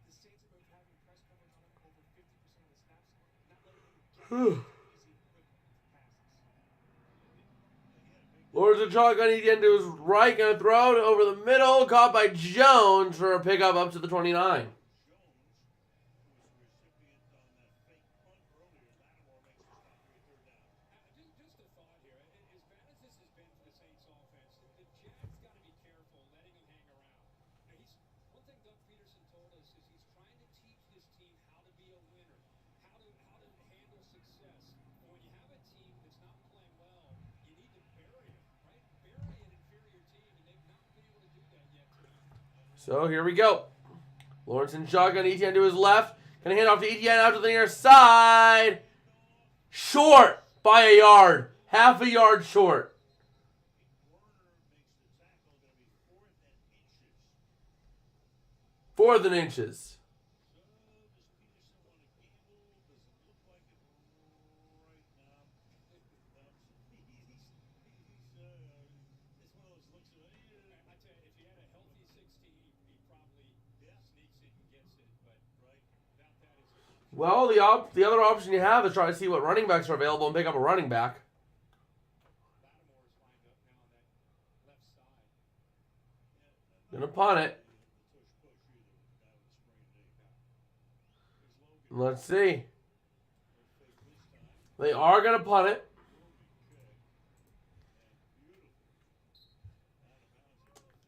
B: Because he didn't have press. The Saints have been having press coverage on him over 50% of the snaps, not letting him get easy, quick passes.
A: Lawrence and shotgun. He into his right. Going to throw it over the middle. Caught by Jones for a pickup up to the 29.
B: Just a thought here. As bad as this has been for the Saints offense, the Jags got to be careful letting him hang around. One thing Doug Peterson told us is he's trying to teach his team how to be a winner, how to handle success. And when you have a team that's not playing well, you need to bury it, right? Bury an inferior team, and they've not been able to do that yet tonight.
A: So here we go. Lawrence and shotgun. Etienne to his left. Going to hand off to Etienne out to the near side. Short by a yard. Half a yard short. Fourth and inches.
B: I tell you, if you had a healthy 16, he probably sneaks it and gets it. But without that, it's
A: Well, the other option you have is try to see what running backs are available and pick up a running back.
B: Lattimore is lined up now on that left side.
A: Gonna punt it. Let's see. They are gonna punt it.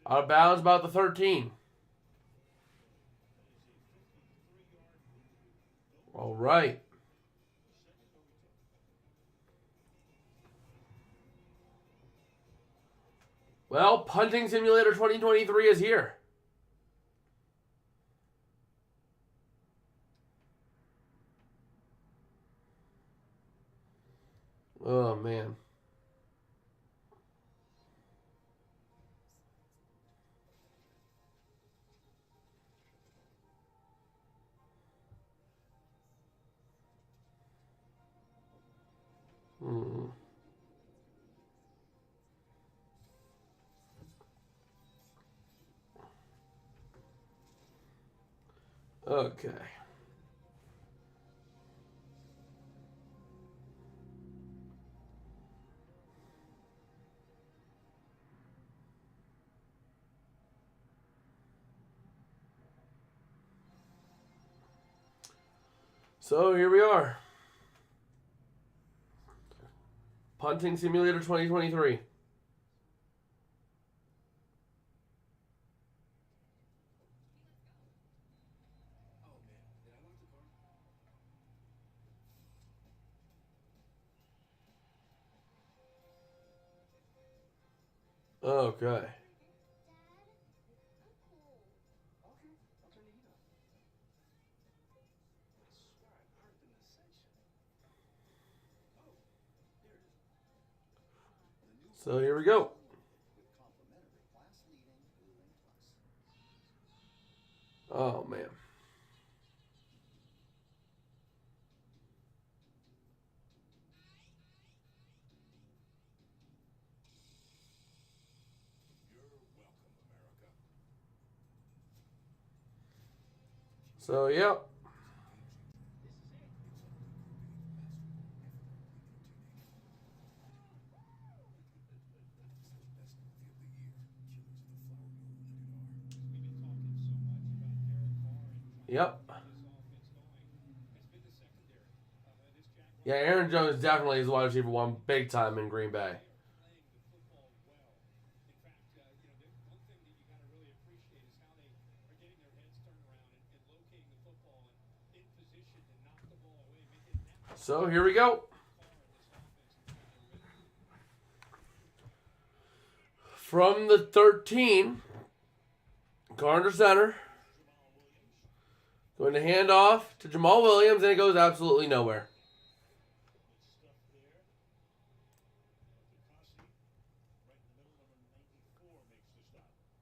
A: Out of bounds about the 13. All right. Well, Punting Simulator 2023 is here. Oh, man. Okay. So here we are. Punting Simulator 2023. Okay. So here we go. Oh, man. So, yep. Yep. Yeah, Aaron Jones definitely is the wide receiver one big time in Green Bay. So here we go. From the 13, Carter center. Going to hand off to Jamal Williams, and it goes absolutely nowhere.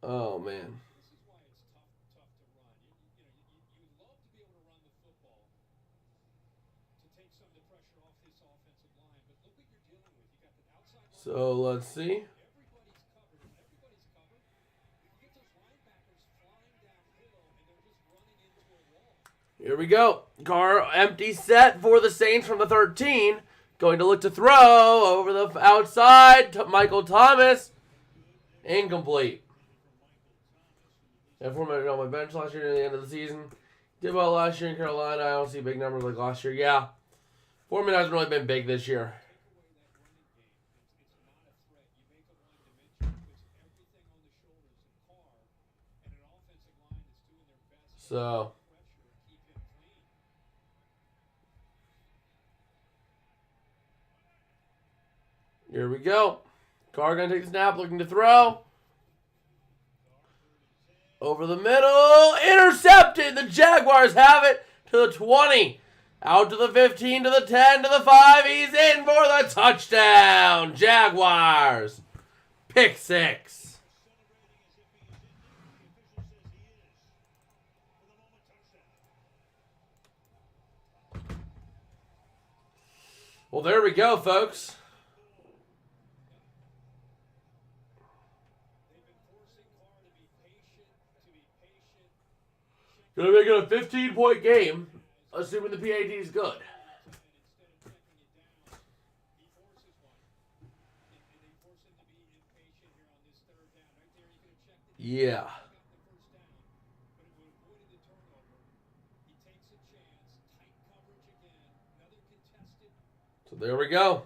A: Oh, man.
B: This is why it's tough to run. You love to be able to run the football to take some of the pressure off this offensive line, but look what you're dealing with. You got the outside line.
A: So let's see.
B: Everybody's covered. When everybody's covered, you get those linebackers flying downhill, and they're just running into a wall.
A: Here we go. Carr empty set for the Saints from the 13. Going to look to throw over the outside to Michael Thomas. Incomplete. That formatted on my bench last year near the end of the season. Did well last year in Carolina. I don't see big numbers like last year. Yeah. Foreman hasn't really been big this year. So. Here we go. Carr going to take the snap, looking to throw. Over the middle. Intercepted. The Jaguars have it to the 20. Out to the 15, to the 10, to the 5. He's in for the touchdown. Jaguars. Pick 6. Well, there we go, folks. Gonna make it a 15-point game, assuming the PAT is good. Yeah. So there we go.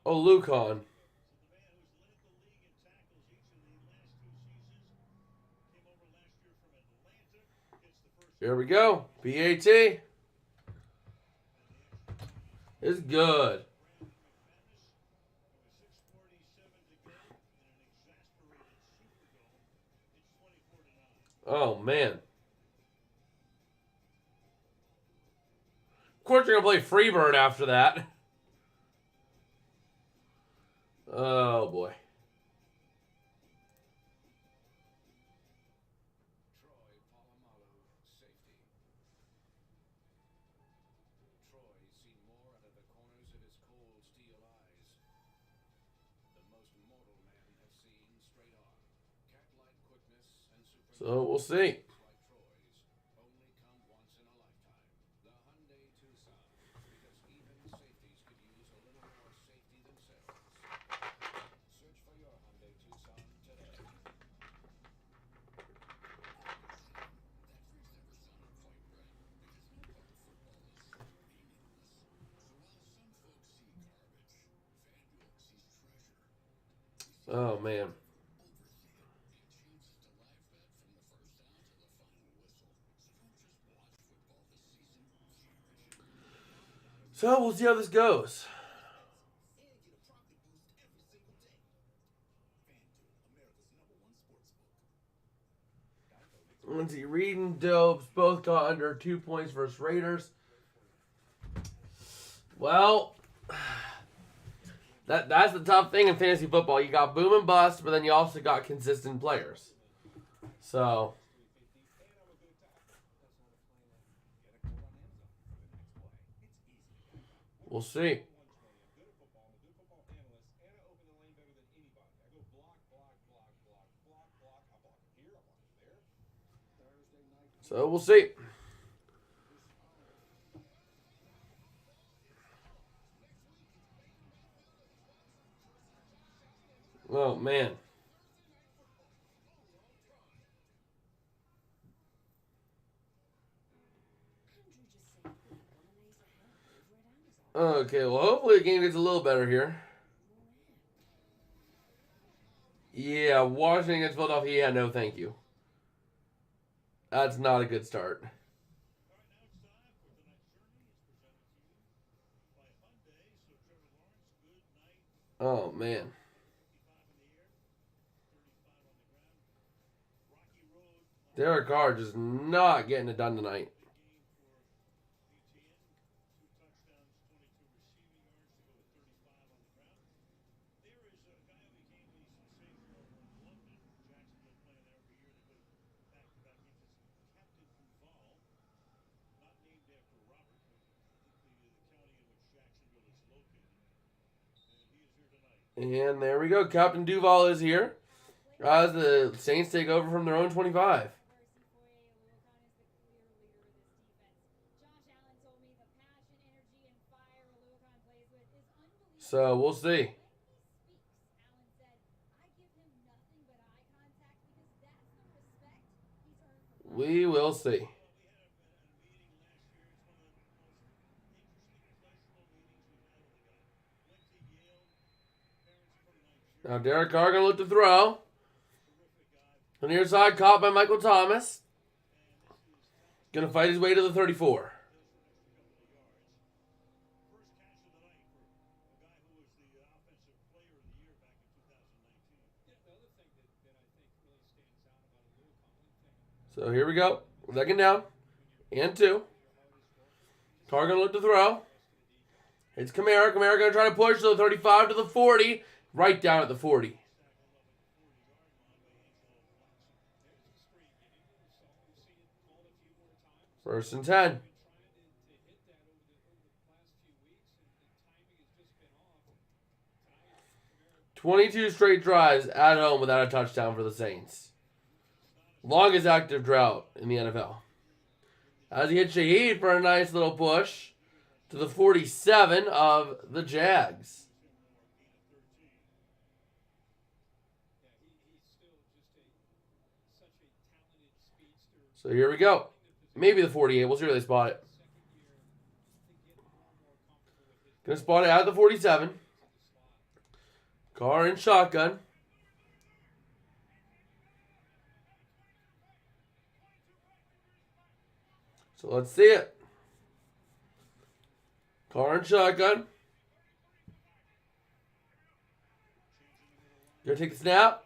A: Oh, Lucon. Here we go. PAT is good. Oh, man. Of course, you're going to play Freebird after that. Oh, boy. So we'll see. Oh, man. So we'll see how this goes. Let's see. Reed and Dobes both got under 2 points versus Raiders. Well, that's the tough thing in fantasy football. You got boom and bust, but then you also got consistent players. So we'll see. So we'll see. Oh, man. Okay, well, hopefully the game gets a little better here. Yeah, Washington against Philadelphia. Yeah, no, thank you. That's not a good start. Oh, man. Derek Carr just not getting it done tonight. And there we go. Captain Duval is here as the Saints take over from their own 25. So we'll see. We will see. Now Derek Carr going to look to throw. On the near side, caught by Michael Thomas. Going to fight his way to the 34. So here we go. Second down. And 2. Carr going to look to throw. It's Kamara. Kamara going to try to push to the 35 to the 40. Right down at the 40. First and 10. 22 straight drives at home without a touchdown for the Saints. Longest active drought in the NFL. As he hits Shaheed for a nice little push to the 47 of the Jags. So here we go. Maybe the 48. We'll see where they spot it. Gonna spot it at the 47. Carr in shotgun. So let's see it. Carr in shotgun. Gonna take the snap.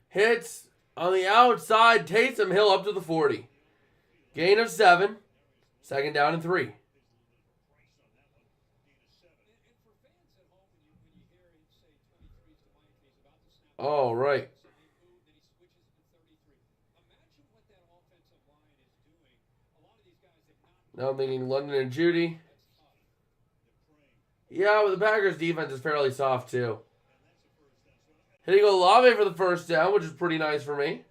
A: Hits on the outside. Taysom Hill up to the 40. Gain of 7. Second down and 3. All right. Now I'm thinking London and Judy. Yeah, but the Packers defense is fairly soft too. Hitting Olave for the first down, which is pretty nice for me.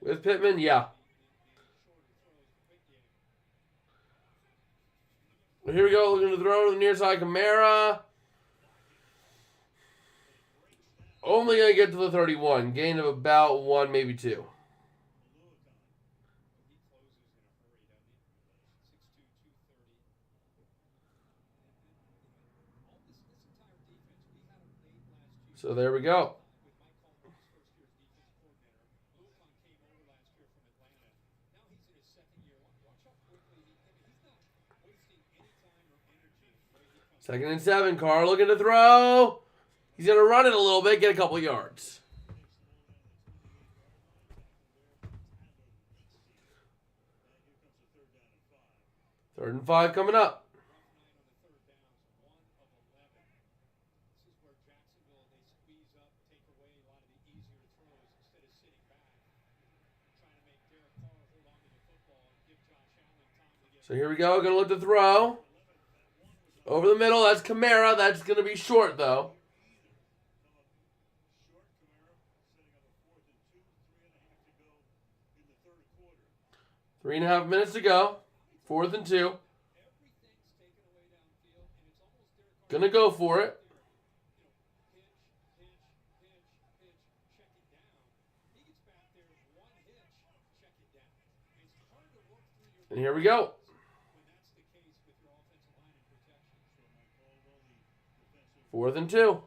A: With Pittman, yeah. Here we go, looking to throw to the near side. Kamara. Only going to get to the 31. Gain of about 1, maybe 2. So there we go. Second and 7. Carr looking to throw. He's going to run it a little bit, get a couple yards. Third and 5 coming up. So here we go. Going to look to throw. Over the middle. That's Kamara. That's going to be short, though. 3.5 minutes to go. 4th and 2. Gonna go for it. And here we go. Fourth and 2.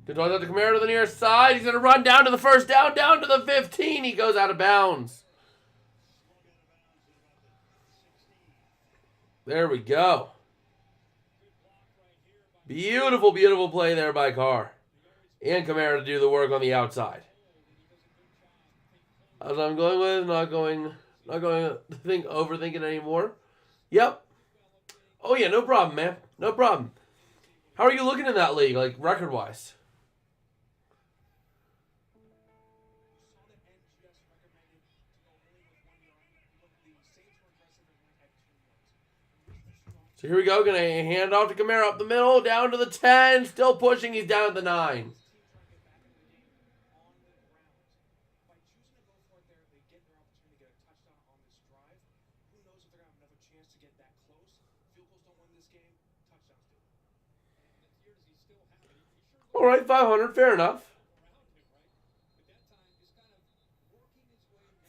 A: Good toss out to Kamara to the near side. He's going to run down to the first down, down to the 15. He goes out of bounds. There we go. Beautiful, beautiful play there by Carr. And Kamara to do the work on the outside. As I'm going with, not going to overthink it anymore. Yep. Oh yeah, no problem, man. No problem. How are you looking in that league, like record-wise? So here we go. Going to hand off to Kamara up the middle, down to the 10. Still pushing. He's down at the 9. All right, 500. Fair enough.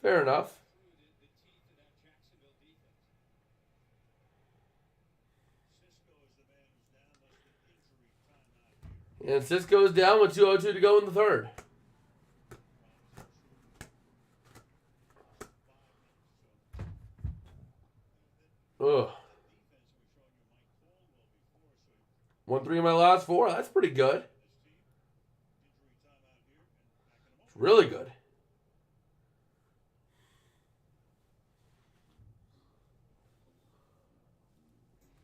A: Fair enough. And Cisco's down with 2:02 to go in the third. Ugh. 1-3 in my last 4. That's pretty good. It's really good.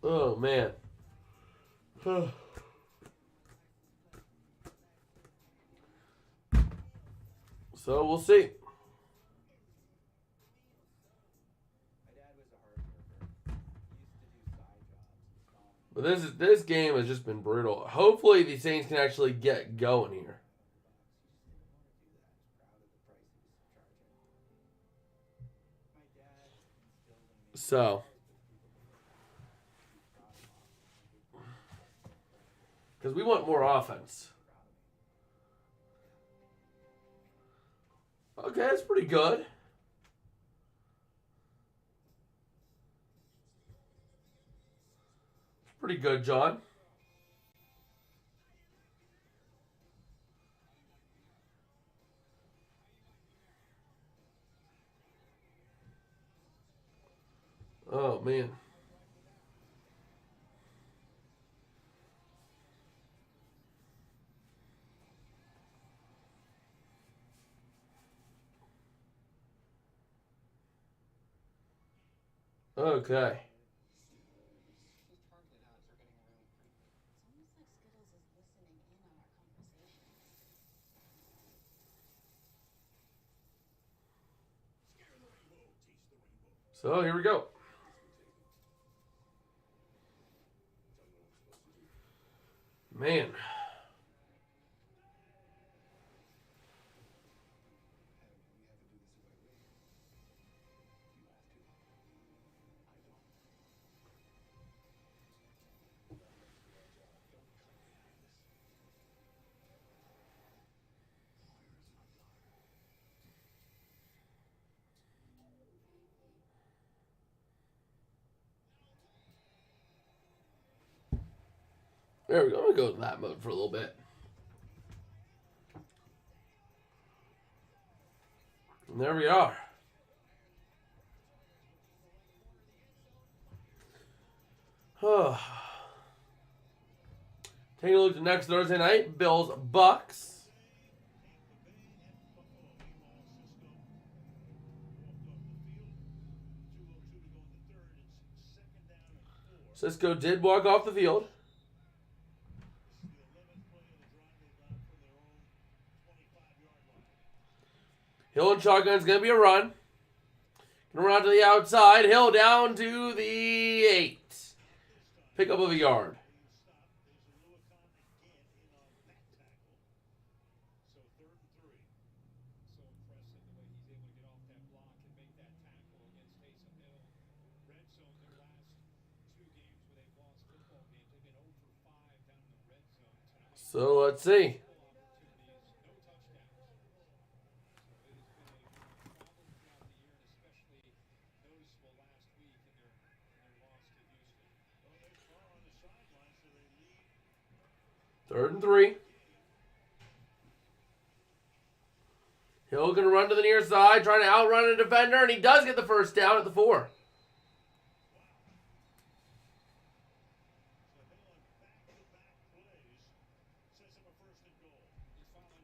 A: Oh, man. So we'll see. But this game has just been brutal. Hopefully the Saints can actually get going here. So, because we want more offense. Okay, that's pretty good. Pretty good, John. Oh, man. Okay. So here we go. Man. There we go. I'm going to go with that mode for a little bit. And there we are. Taking a look at next Thursday night. Bills, Bucks. Cisco did walk off the field. Hill and shotgun's going to be a run. Going to run out to the outside. Hill down to the 8. Pickup of a yard. So let's see. 3rd and 3. Hill going to run to the near side, trying to outrun a defender, and he does get the first down at the 4.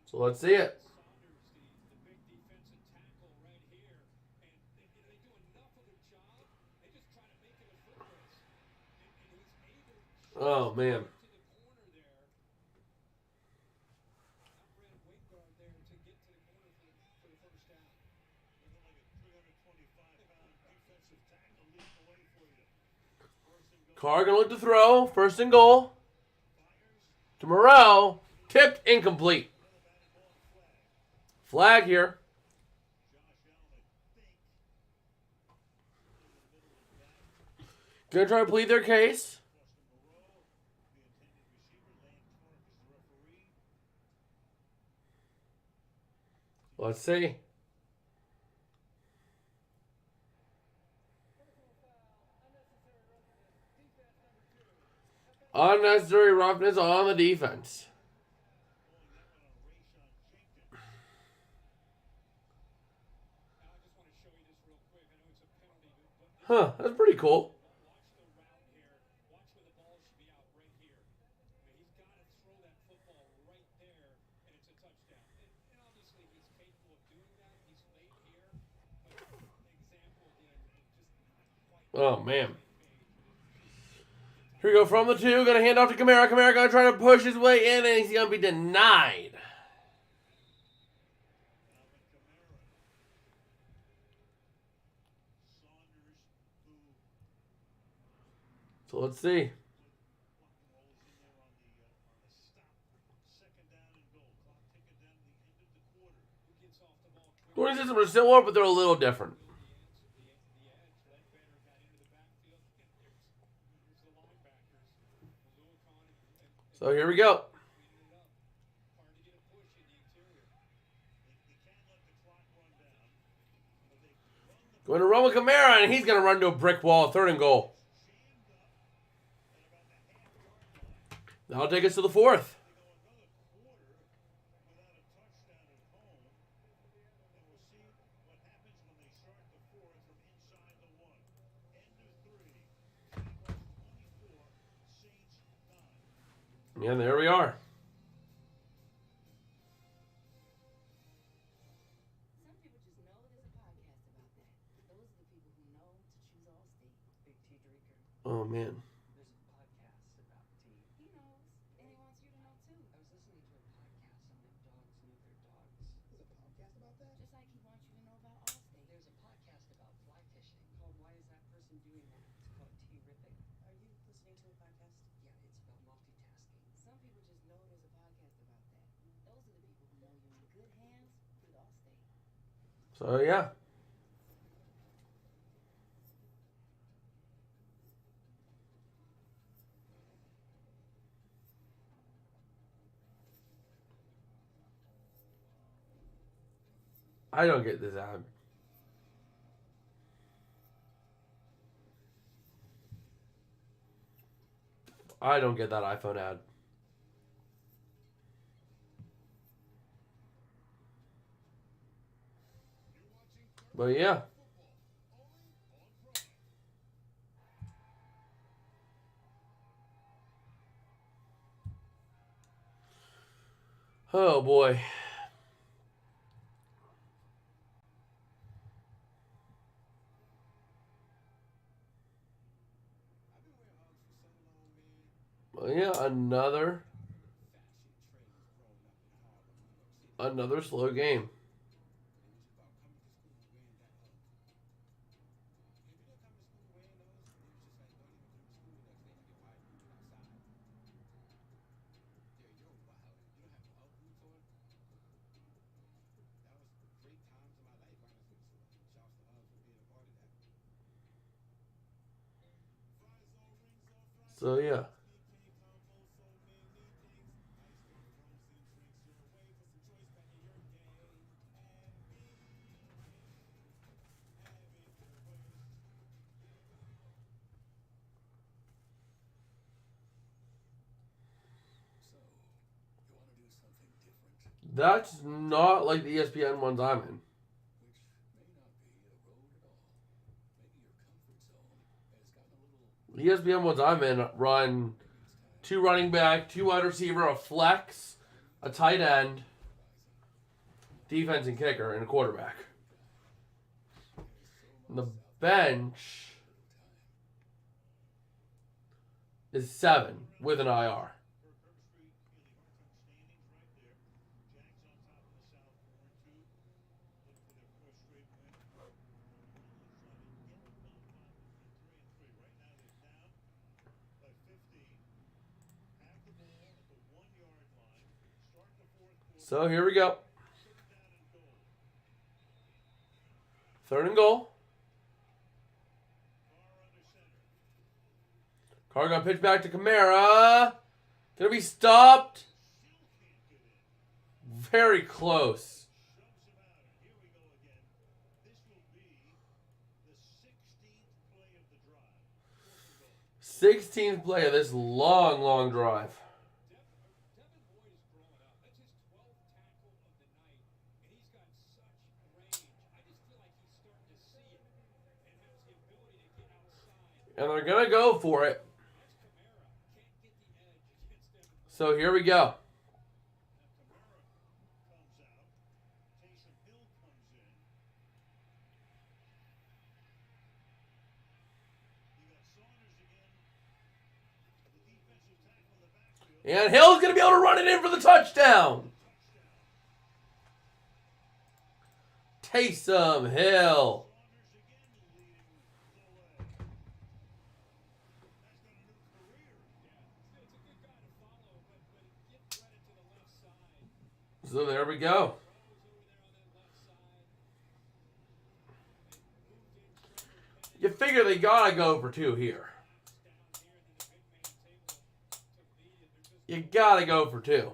A: So let's see it. Oh, man. Carr going to look to throw. 1st and goal. To Moreau. Tipped, incomplete. Flag here. Going to try to plead their case. Let's see. Unnecessary roughness on the defense. Huh, that's pretty cool. Oh, man. Here we go from the 2. Going to hand off to Kamara. Kamara going to try to push his way in, and he's going to be denied. So let's see. 20 systems are similar, but they're a little different. So here we go. Going to run with Kamara, and he's going to run to a brick wall. 3rd and goal. That'll take us to the 4th. And there we are.
H: Some people just know there's a podcast about that. Those are the people who know to choose Allstate. Big tea drinker.
A: Oh, man.
I: There's a podcast about tea.
H: He knows, and he wants you to know too.
I: I was listening to a podcast on if dogs knew their dogs.
D: There's a podcast about that?
H: Just like he wants you to know about Allstate.
I: There's a podcast about fly fishing called Why Is That Person Doing That? It's called Tea Ripping.
H: Are you listening to a podcast?
I: Yeah, it's about multitasking.
H: Some people just know there's a podcast about that. Those are the people who know you're in good hands with Allstate.
A: So, yeah. I don't get this ad. I don't get that iPhone ad. But yeah. Oh boy. Well, yeah, another slow game. So yeah. That's not like the ESPN ones I'm in. The ESPN ones I'm in run 2 running back, 2 wide receiver, a flex, a tight end, defense and kicker, and a quarterback. And the bench is 7 with an IR. So here we go. 3rd and goal. Carr gonna pitch back to Kamara. Gonna be stopped. Very close. 16th play of this long, long drive. And they're going to go for it. So here we go. And Hill's going to be able to run it in for the touchdown. Taysom Hill. So there we go. You figure they gotta go for 2 here. You gotta go for 2.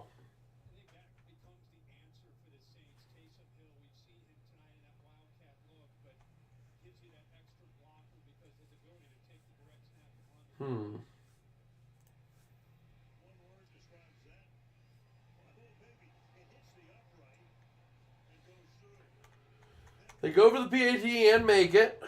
A: They go for the PAT and make it.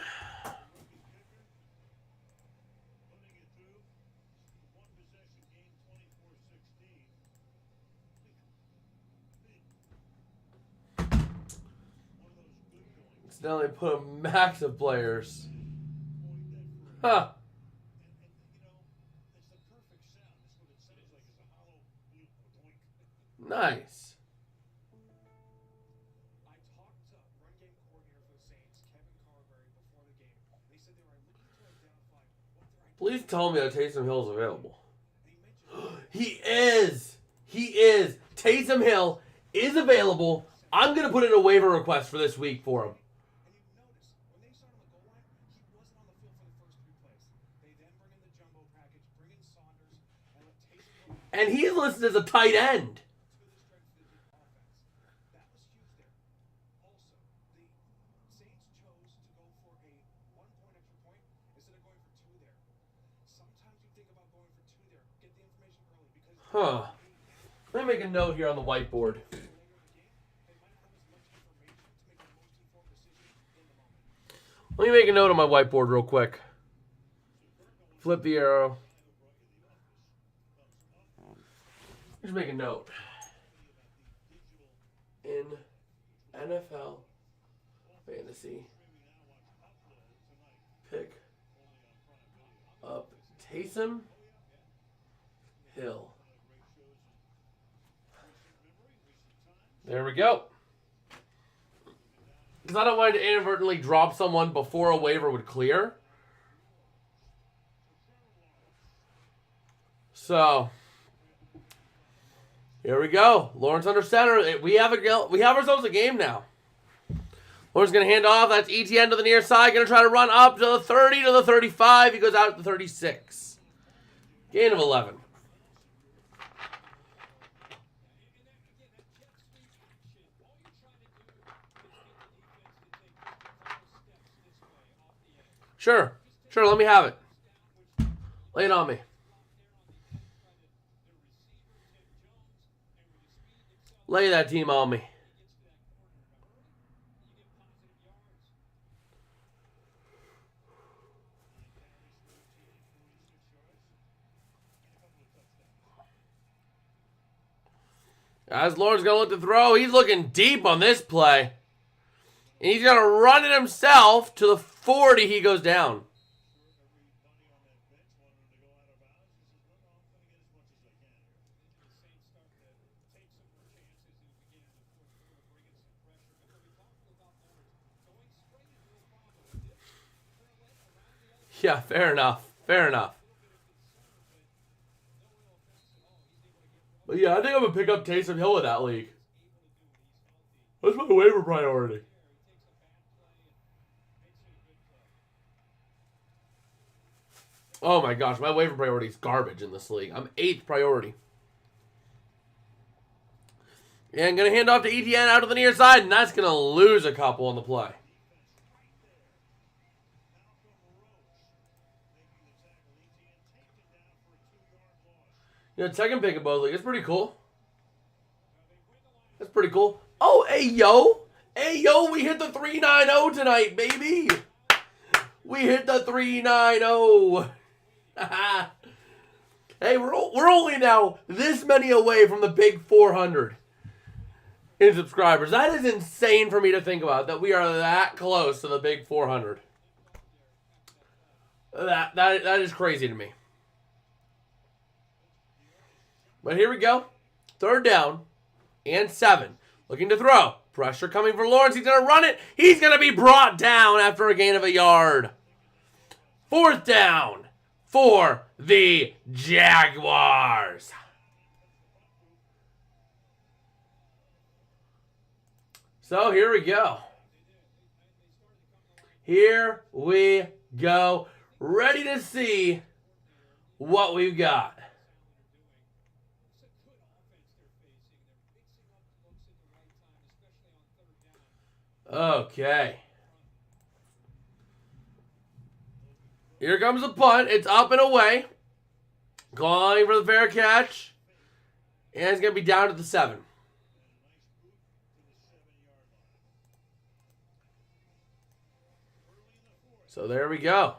A: So now they put a max of players. Huh. Nice. Please tell me that Taysom Hill is available. He is. He is. Taysom Hill is available. I'm going to put in a waiver request for this week for him. And he's listed as a tight end. Huh. Let me make a note here on the whiteboard. Let me make a note on my whiteboard real quick. Flip the arrow. Just make a note. In NFL fantasy, pick up Taysom Hill. There we go. Because I don't want to inadvertently drop someone before a waiver would clear. So here we go. Lawrence under center. We have ourselves a game now. Lawrence going to hand off. That's ETN to the near side. Going to try to run up to the 30 to the 35. He goes out to the 36. Gain of 11. Sure, let me have it. Lay it on me. Lay that team on me. As Lawrence going to look to throw, he's looking deep on this play. And he's going to run it himself to the 40. He goes down. Yeah, fair enough. Fair enough. But yeah, I think I'm going to pick up Taysom Hill in that league. That's my waiver priority. Oh my gosh, my waiver priority is garbage in this league. I'm 8th priority. And going to hand off to ETN out to the near side, and that's going to lose a couple on the play. Second pick of both leagues. It's pretty cool. That's pretty cool. Oh, hey, yo. Hey, yo, we hit the 390 tonight, baby. We hit the 390. Hey, we're only now this many away from the big 400 in subscribers. That is insane for me to think about, that we are that close to the big 400. That is crazy to me. But here we go. 3rd down and 7. Looking to throw. Pressure coming for Lawrence. He's going to run it. He's going to be brought down after a gain of a yard. 4th down for the Jaguars. So here we go. Here we go. Ready to see what we've got. Okay. Here comes the punt. It's up and away. Going for the fair catch. And it's going to be down to the 7. So there we go.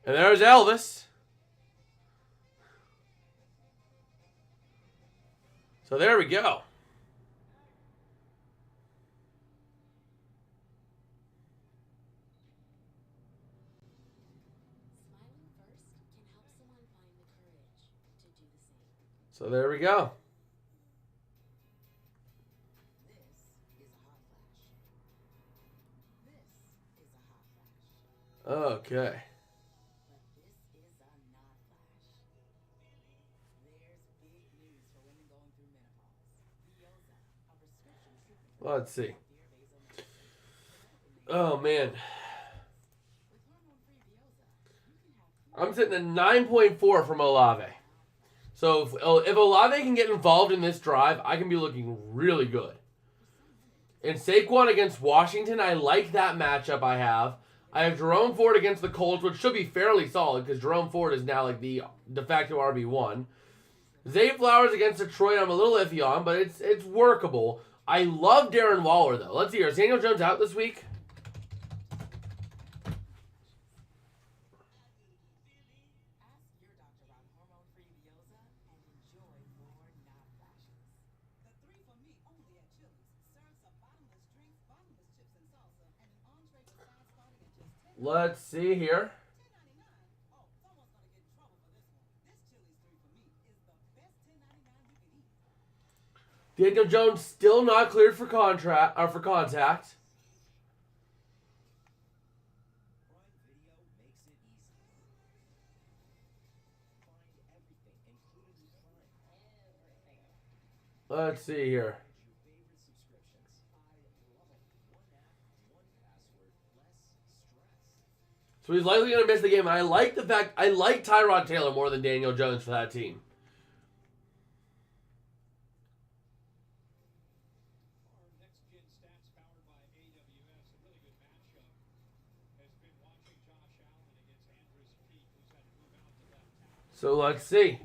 A: And there's Elvis. So there we go. So there we go. Okay. Let's see. Oh, man. I'm sitting at 9.4 from Olave. So if Olave can get involved in this drive, I can be looking really good. And Saquon against Washington, I like that matchup I have. I have Jerome Ford against the Colts, which should be fairly solid because Jerome Ford is now like the de facto RB1. Zay Flowers against Detroit, I'm a little iffy on, but it's workable. I love Darren Waller, though. Let's see here. Is Daniel Jones out this week? Let's see here. Daniel Jones still not cleared for contact. Let's see here. So he's likely going to miss the game. And I like the fact, I like Tyrod Taylor more than Daniel Jones for that team. So let's see.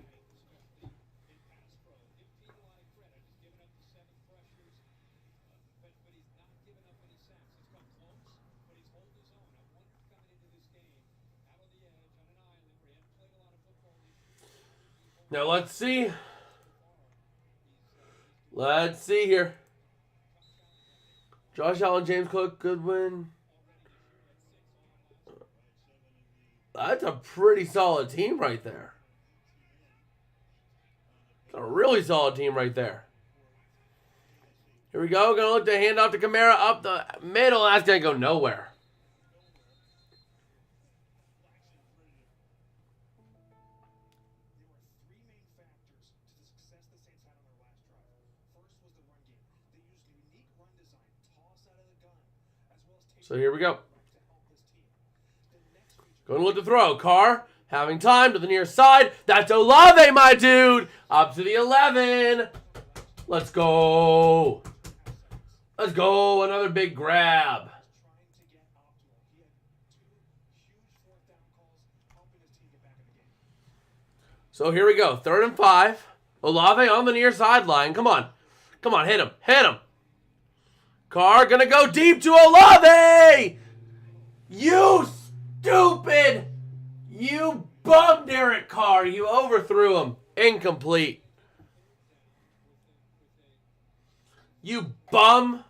A: Now let's see. Let's see here. Josh Allen, James Cook, Goodwin. That's a pretty solid team right there. A really solid team right there. Here we go. Gonna look to hand off to Kamara up the middle. That's gonna go nowhere.
B: There were three main factors to the success the Saints had on their last drive. First was the run game. They used a unique run design, toss out of the gun, as well as
A: So here we go.
B: to help this team. The next feature
A: Going to look to throw. Carr having time to the near side. That's Olave, my dude. Up to the 11. Let's go. Let's go. Another big grab.
B: trying to get optimal. He had two huge fourth down calls helping his team get back in the game.
A: So here we go. 3rd and 5. Olave on the near sideline. Come on. Come on. Hit him. Hit him. Carr going to go deep to Olave. You stupid. You bum, Derek Carr. You overthrew him. Incomplete. You bum.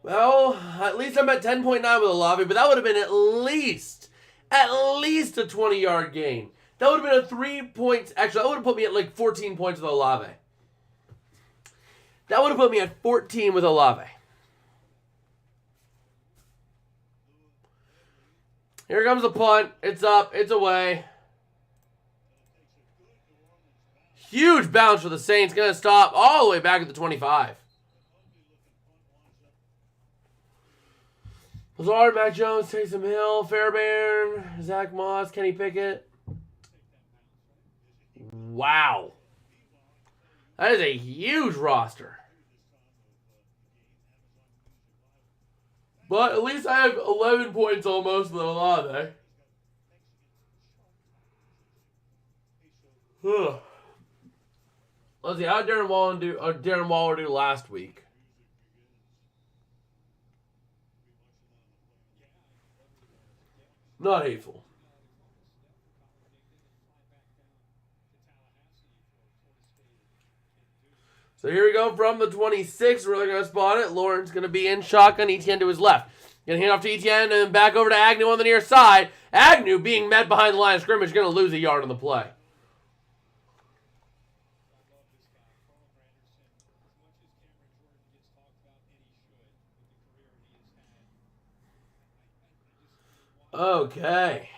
A: Well, at least I'm at 10.9 with Olave, but that would have been at least a 20-yard gain. That would have been a 3 points. Actually, that would have put me at like 14 points with Olave. That would have put me at 14 with Olave. Here comes the punt. It's up. It's away. Huge bounce for the Saints. Going to stop all the way back at the 25. Lazard, Mac Jones, Taysom Hill, Fairbairn, Zach Moss, Kenny Pickett. Wow. That is a huge roster. But at least I have 11 points almost with Olave. Let's see, how did Darren Waller do last week? Not hateful. So here we go from the 26. We're going to spot it. Lawrence going to be in shotgun. Etienne to his left. Going to hand off to Etienne and then back over to Agnew on the near side. Agnew being met behind the line of scrimmage. Going to lose a yard on the play. Okay.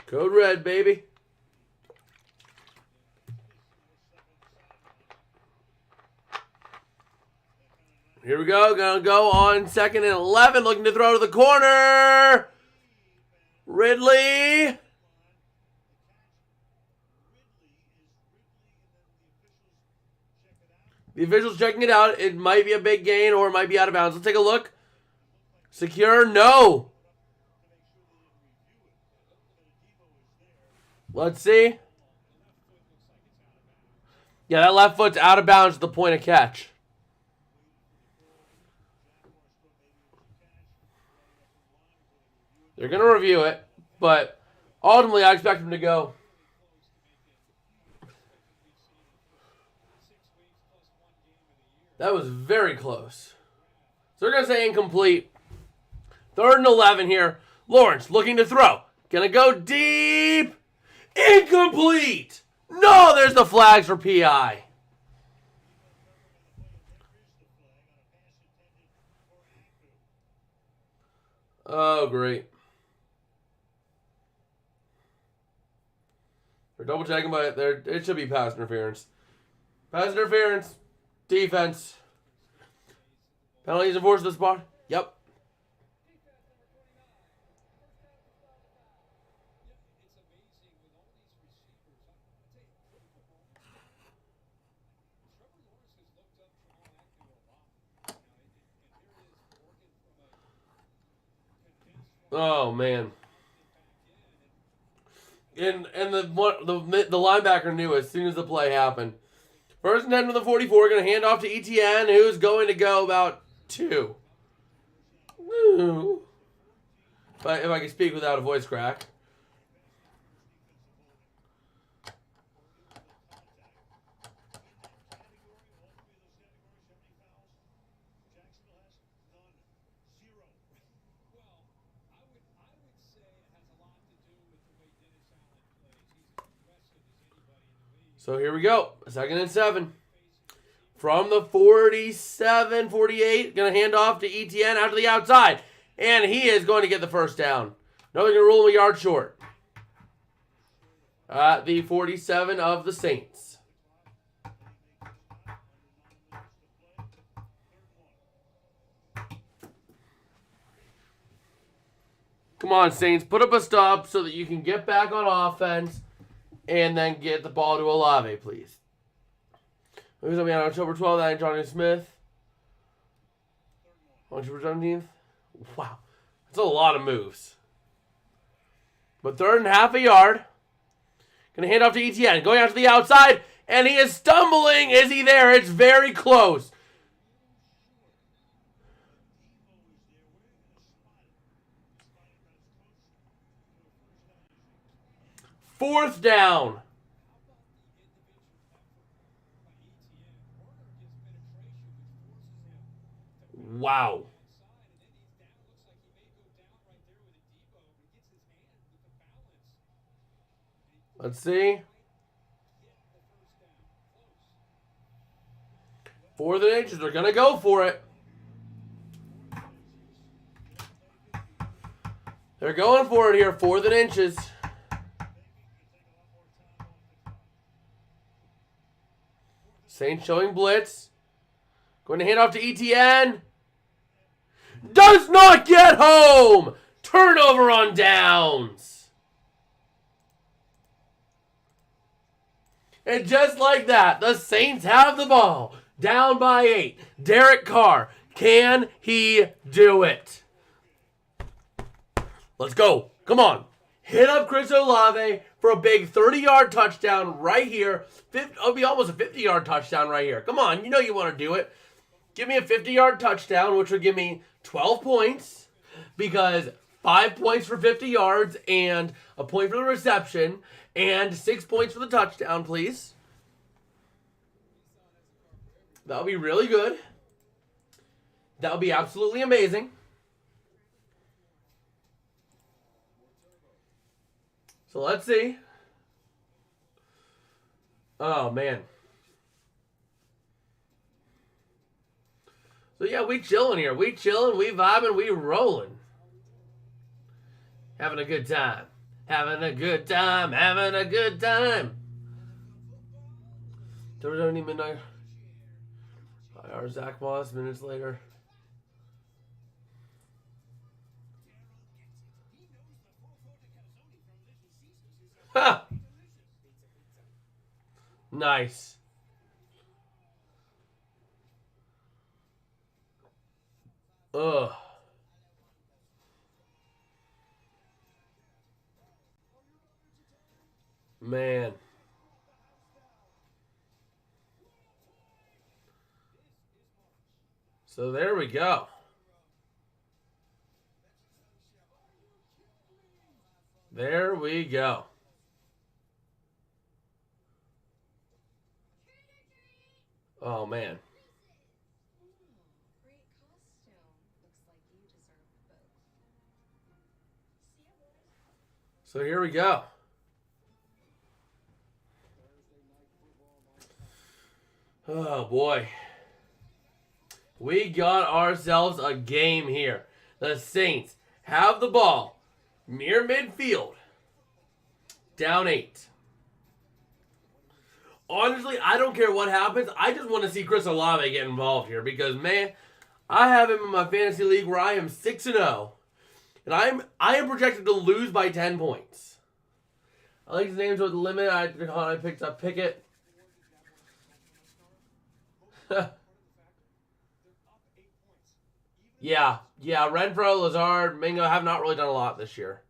A: Code red, baby. Here we go. Gonna go on 2nd and 11. Looking to throw to the corner. Ridley. The official's checking it out. It might be a big gain or it might be out of bounds. Let's take a look. Secure? No. Let's see. Yeah, that left foot's out of bounds at the point of catch. They're going to review it, but ultimately I expect him to go. That was very close. So we're going to say incomplete. 3rd and 11 here. Lawrence looking to throw. Going to go deep. Incomplete. No, there's the flags for PI. Oh, great. We're double checking, but there it should be pass interference. Pass interference. Defense. Penalties enforced this spot. Yep. Oh, man. And the linebacker knew as soon as the play happened. First and 10 from the 44. Going to hand off to Etienne, who's going to go about 2. Ooh. If I can speak without a voice crack. So here we go. 2nd and 7. From the 47, 48. Going to hand off to Etienne out to the outside. And he is going to get the first down. No, they're going to rule him a yard short. At the 47 of the Saints. Come on, Saints. Put up a stop so that you can get back on offense and then get the ball to Olave, please. Who's going to be on October 12th? That ain't Johnny Smith. October 17th. Wow. That's a lot of moves. But 3rd and half a yard. Going to hand off to Etienne. Going out to the outside. And he is stumbling. Is he there? It's very close. Fourth down. Wow. Let's see. 4th and inches. They're going to go for it. They're going for it here. 4th and inches. Saints showing blitz. Going to hand off to Etienne. Does not get home. Turnover on downs. And just like that, the Saints have the ball. Down by 8. Derek Carr. Can he do it? Let's go. Come on. Hit up Chris Olave for a big 30-yard touchdown right here. It'll be almost a 50-yard touchdown right here. Come on. You know you want to do it. Give me a 50-yard touchdown, which would give me 12 points because 5 points for 50 yards and a point for the reception and 6 points for the touchdown, please. That would be really good. That would be absolutely amazing. So let's see. Oh, man. So, yeah, we chilling here. We chilling, we vibing, we rolling. Having a good time. Having a good time. Having a good time. Thursday midnight. IR Zach Moss, minutes later. Ha! Nice. Ugh. Man. So there we go. There we go. Oh, man.
H: Great costume. Looks like you deserve both.
A: So here we go. Oh, boy. We got ourselves a game here. The Saints have the ball. Near midfield. Down 8. Honestly, I don't care what happens. I just want to see Chris Olave get involved here because, man, I have him in my fantasy league where I am 6-0. And I am projected to lose by 10 points. I like his names with the limit. I picked up Pickett. Yeah. Renfro, Lazard, Mingo have not really done a lot this year.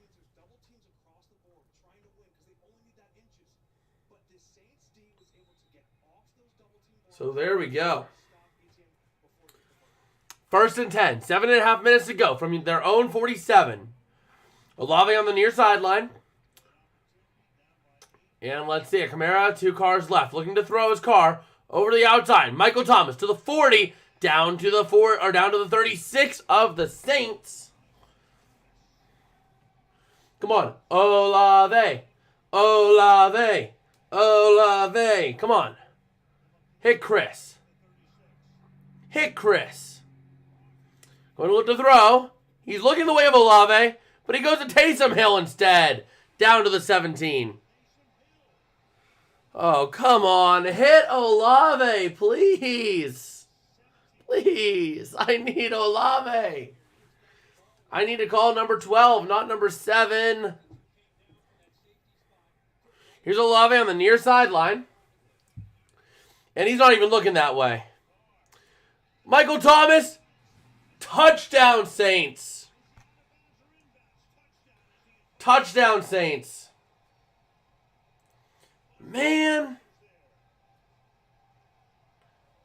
B: means there's double teams across the board trying to win because they only need that inches. But the Saints D was able to get off those double team blocks.
A: So there we go.
B: Stop ETN before they convert.
A: First and 10. 7.5 minutes to go from their own 47. Olave on the near sideline. And let's see it. Kamara, 2 cars left. Looking to throw his car over to the outside. Michael Thomas to the 40. Down to the 36 of the Saints. Come on. Olave. Olave. Olave. Come on. Hit Chris. Hit Chris. Going to look to throw. He's looking the way of Olave, but he goes to Taysom Hill instead. Down to the 17. Oh, come on. Hit Olave, please. Please. I need Olave. I need to call number 12, not number 7. Here's Olave on the near sideline. And he's not even looking that way. Michael Thomas. Touchdown, Saints. Touchdown, Saints. Man.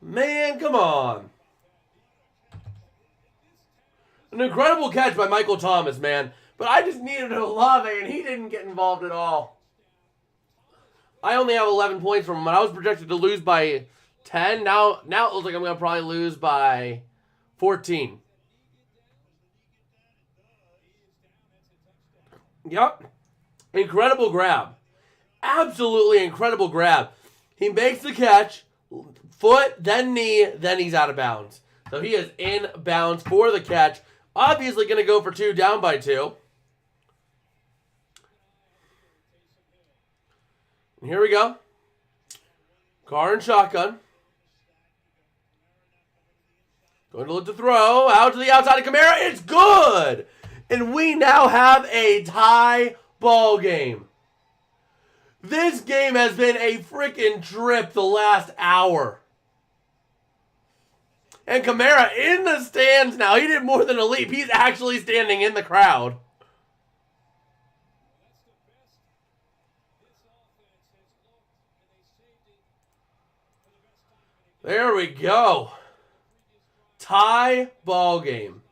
A: Man, come on. An incredible catch by Michael Thomas, man. But I just needed Olave, and he didn't get involved at all. I only have 11 points from him, and I was projected to lose by 10. Now it looks like I'm going to probably lose by 14. Yep. Incredible grab. Absolutely incredible grab. He makes the catch. Foot, then knee, then he's out of bounds. So he is in bounds for the catch. Obviously going to go for 2, down by 2. And here we go. Car and shotgun. Going to look to throw. Out to the outside of Kamara. It's good. And we now have a tie ball game. This game has been a freaking trip the last hour. And Kamara in the stands now. He did more than a leap. He's actually standing in the crowd. There we go. Tie ball game.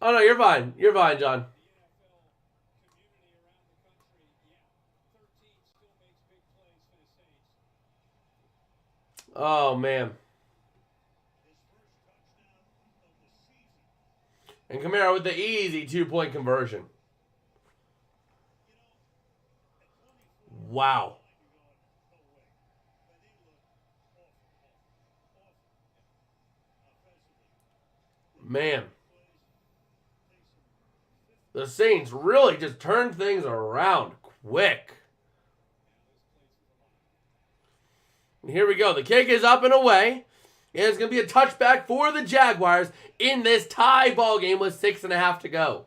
A: Oh, no, you're fine. You're fine, John. Oh, man. And Kamara with the easy 2-point conversion. Wow. Man. The Saints really just turned things around quick. And here we go. The kick is up and away. And it's going to be a touchback for the Jaguars in this tie ball game with 6.5 to go.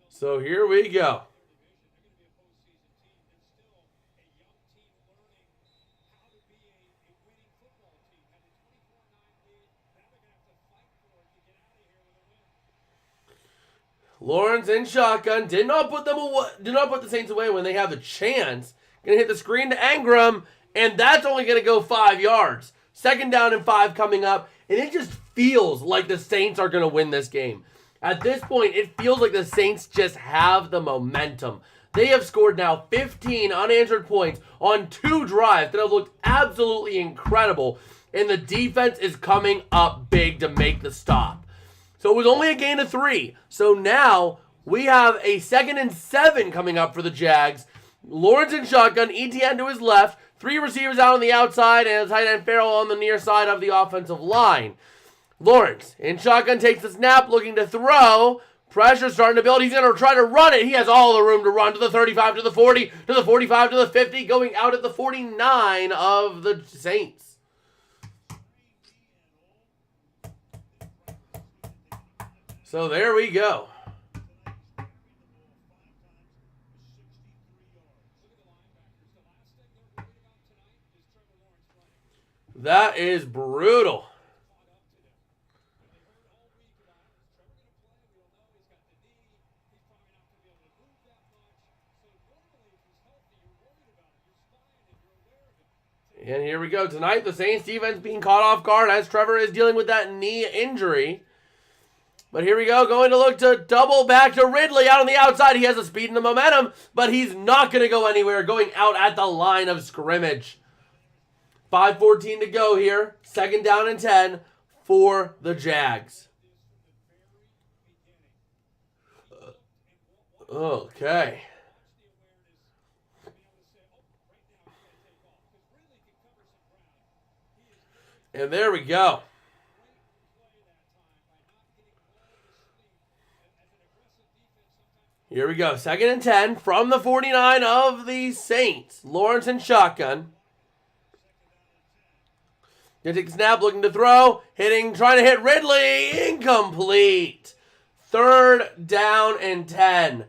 A: So here we go. Lawrence in shotgun did not put the Saints away when they have a chance. Gonna hit the screen to Engram, and that's only gonna go 5 yards. 2nd down and 5 coming up, and it just feels like the Saints are gonna win this game. At this point, it feels like the Saints just have the momentum. They have scored now 15 unanswered points on 2 drives that have looked absolutely incredible, and the defense is coming up big to make the stop. So it was only a gain of 3. So now we have a 2nd and 7 coming up for the Jags. Lawrence in shotgun, ETN to his left, 3 receivers out on the outside, and a tight end Farrell on the near side of the offensive line. Lawrence in shotgun takes the snap, looking to throw. Pressure starting to build. He's going to try to run it. He has all the room to run to the 35, to the 40, to the 45, to the 50, going out at the 49 of the Saints. So there we go. That is brutal. And here we go. Tonight, the Saints defense being caught off guard as Trevor is dealing with that knee injury. But here we go. Going to look to double back to Ridley out on the outside. He has the speed and the momentum, but he's not going to go anywhere. Going out at the line of scrimmage. 5:14 to go here. 2nd down and 10 for the Jags. Okay. And there we go. Here we go. 2nd and 10 from the 49 of the Saints. Lawrence in shotgun. Gonna take a snap, looking to throw. Trying to hit Ridley. Incomplete. 3rd down and 10.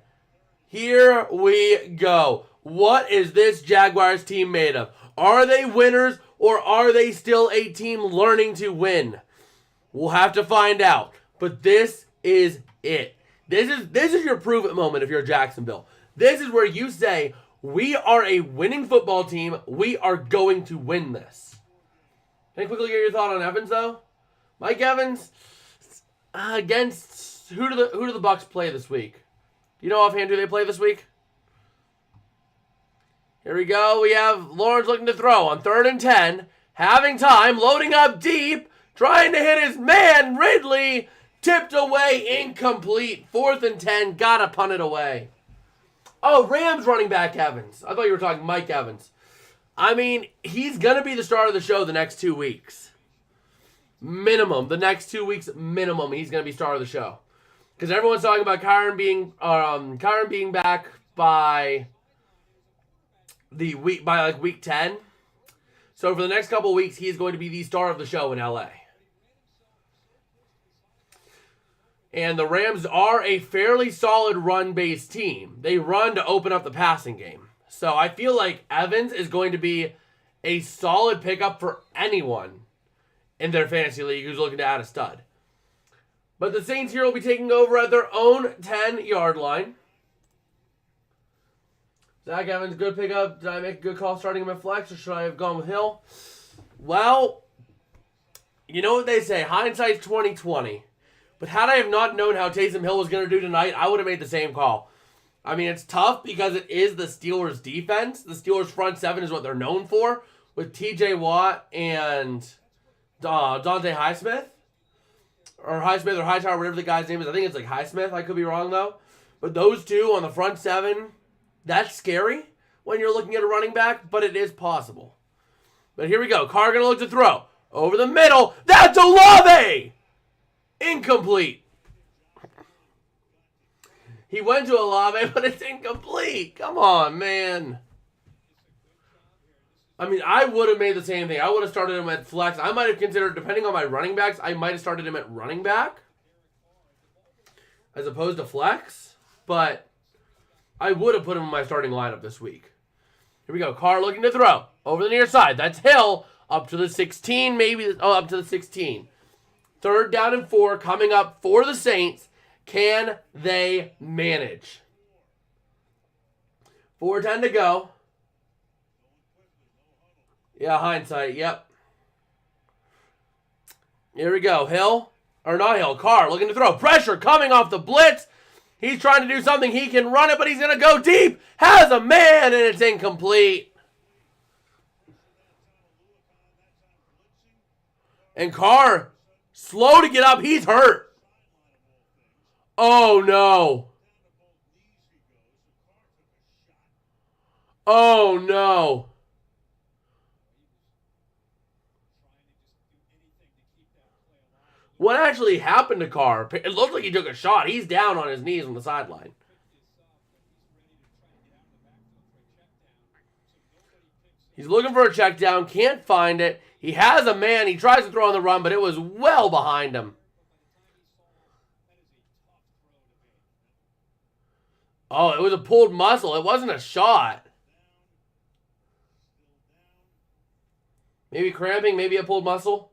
A: Here we go. What is this Jaguars team made of? Are they winners or are they still a team learning to win? We'll have to find out. But this is it. This is your prove it moment if you're Jacksonville. This is where you say, we are a winning football team. We are going to win this. Can I quickly get your thought on Evans, though? Mike Evans, against who do the Bucs play this week? You know offhand who they play this week? Here we go. We have Lawrence looking to throw on 3rd and 10. Having time, loading up deep, trying to hit his man, Ridley. Tipped away, incomplete. 4th and 10, gotta punt it away. Oh, Rams running back Evans. I thought you were talking Mike Evans. I mean, he's going to be the star of the show the next 2 weeks. Minimum. The next 2 weeks, minimum, he's going to be star of the show. Because everyone's talking about Kyron being back by week 10. So for the next couple of weeks, he's going to be the star of the show in LA. And the Rams are a fairly solid run-based team. They run to open up the passing game. So I feel like Evans is going to be a solid pickup for anyone in their fantasy league who's looking to add a stud. But the Saints here will be taking over at their own 10-yard line. Zach Evans, good pickup. Did I make a good call starting him at flex, or should I have gone with Hill? Well, you know what they say, hindsight's 20/20. But had I have not known how Taysom Hill was going to do tonight, I would have made the same call. I mean, it's tough because it is the Steelers' defense. The Steelers' front seven is what they're known for, with T.J. Watt and Dante Highsmith. Or Highsmith or Hightower, whatever the guy's name is. I think it's like Highsmith. I could be wrong, though. But those two on the front seven, that's scary when you're looking at a running back, but it is possible. But here we go. Carr going to look to throw. Over the middle. That's Olave! Incomplete. He went to Olave, but it's incomplete. Come on, man. I mean, I would have made the same thing. I would have started him at flex. I might have considered, depending on my running backs, I might have started him at running back as opposed to flex. But I would have put him in my starting lineup this week. Here we go. Carr looking to throw. Over the near side. That's Hill. Up to the 16, maybe. Oh, up to the 16. 3rd down and 4 coming up for the Saints. Can they manage? 4:10 to go. Yeah, hindsight, yep. Here we go. Carr looking to throw. Pressure coming off the blitz. He's trying to do something. He can run it, but he's going to go deep. Has a man, and it's incomplete. And Carr, slow to get up. He's hurt. Oh, no. Oh, no. What actually happened to Carr? It looked like he took a shot. He's down on his knees on the sideline. He's looking for a check down. Can't find it. He has a man. He tries to throw on the run, but it was well behind him. Oh, it was a pulled muscle. It wasn't a shot. Maybe cramping, maybe a pulled muscle.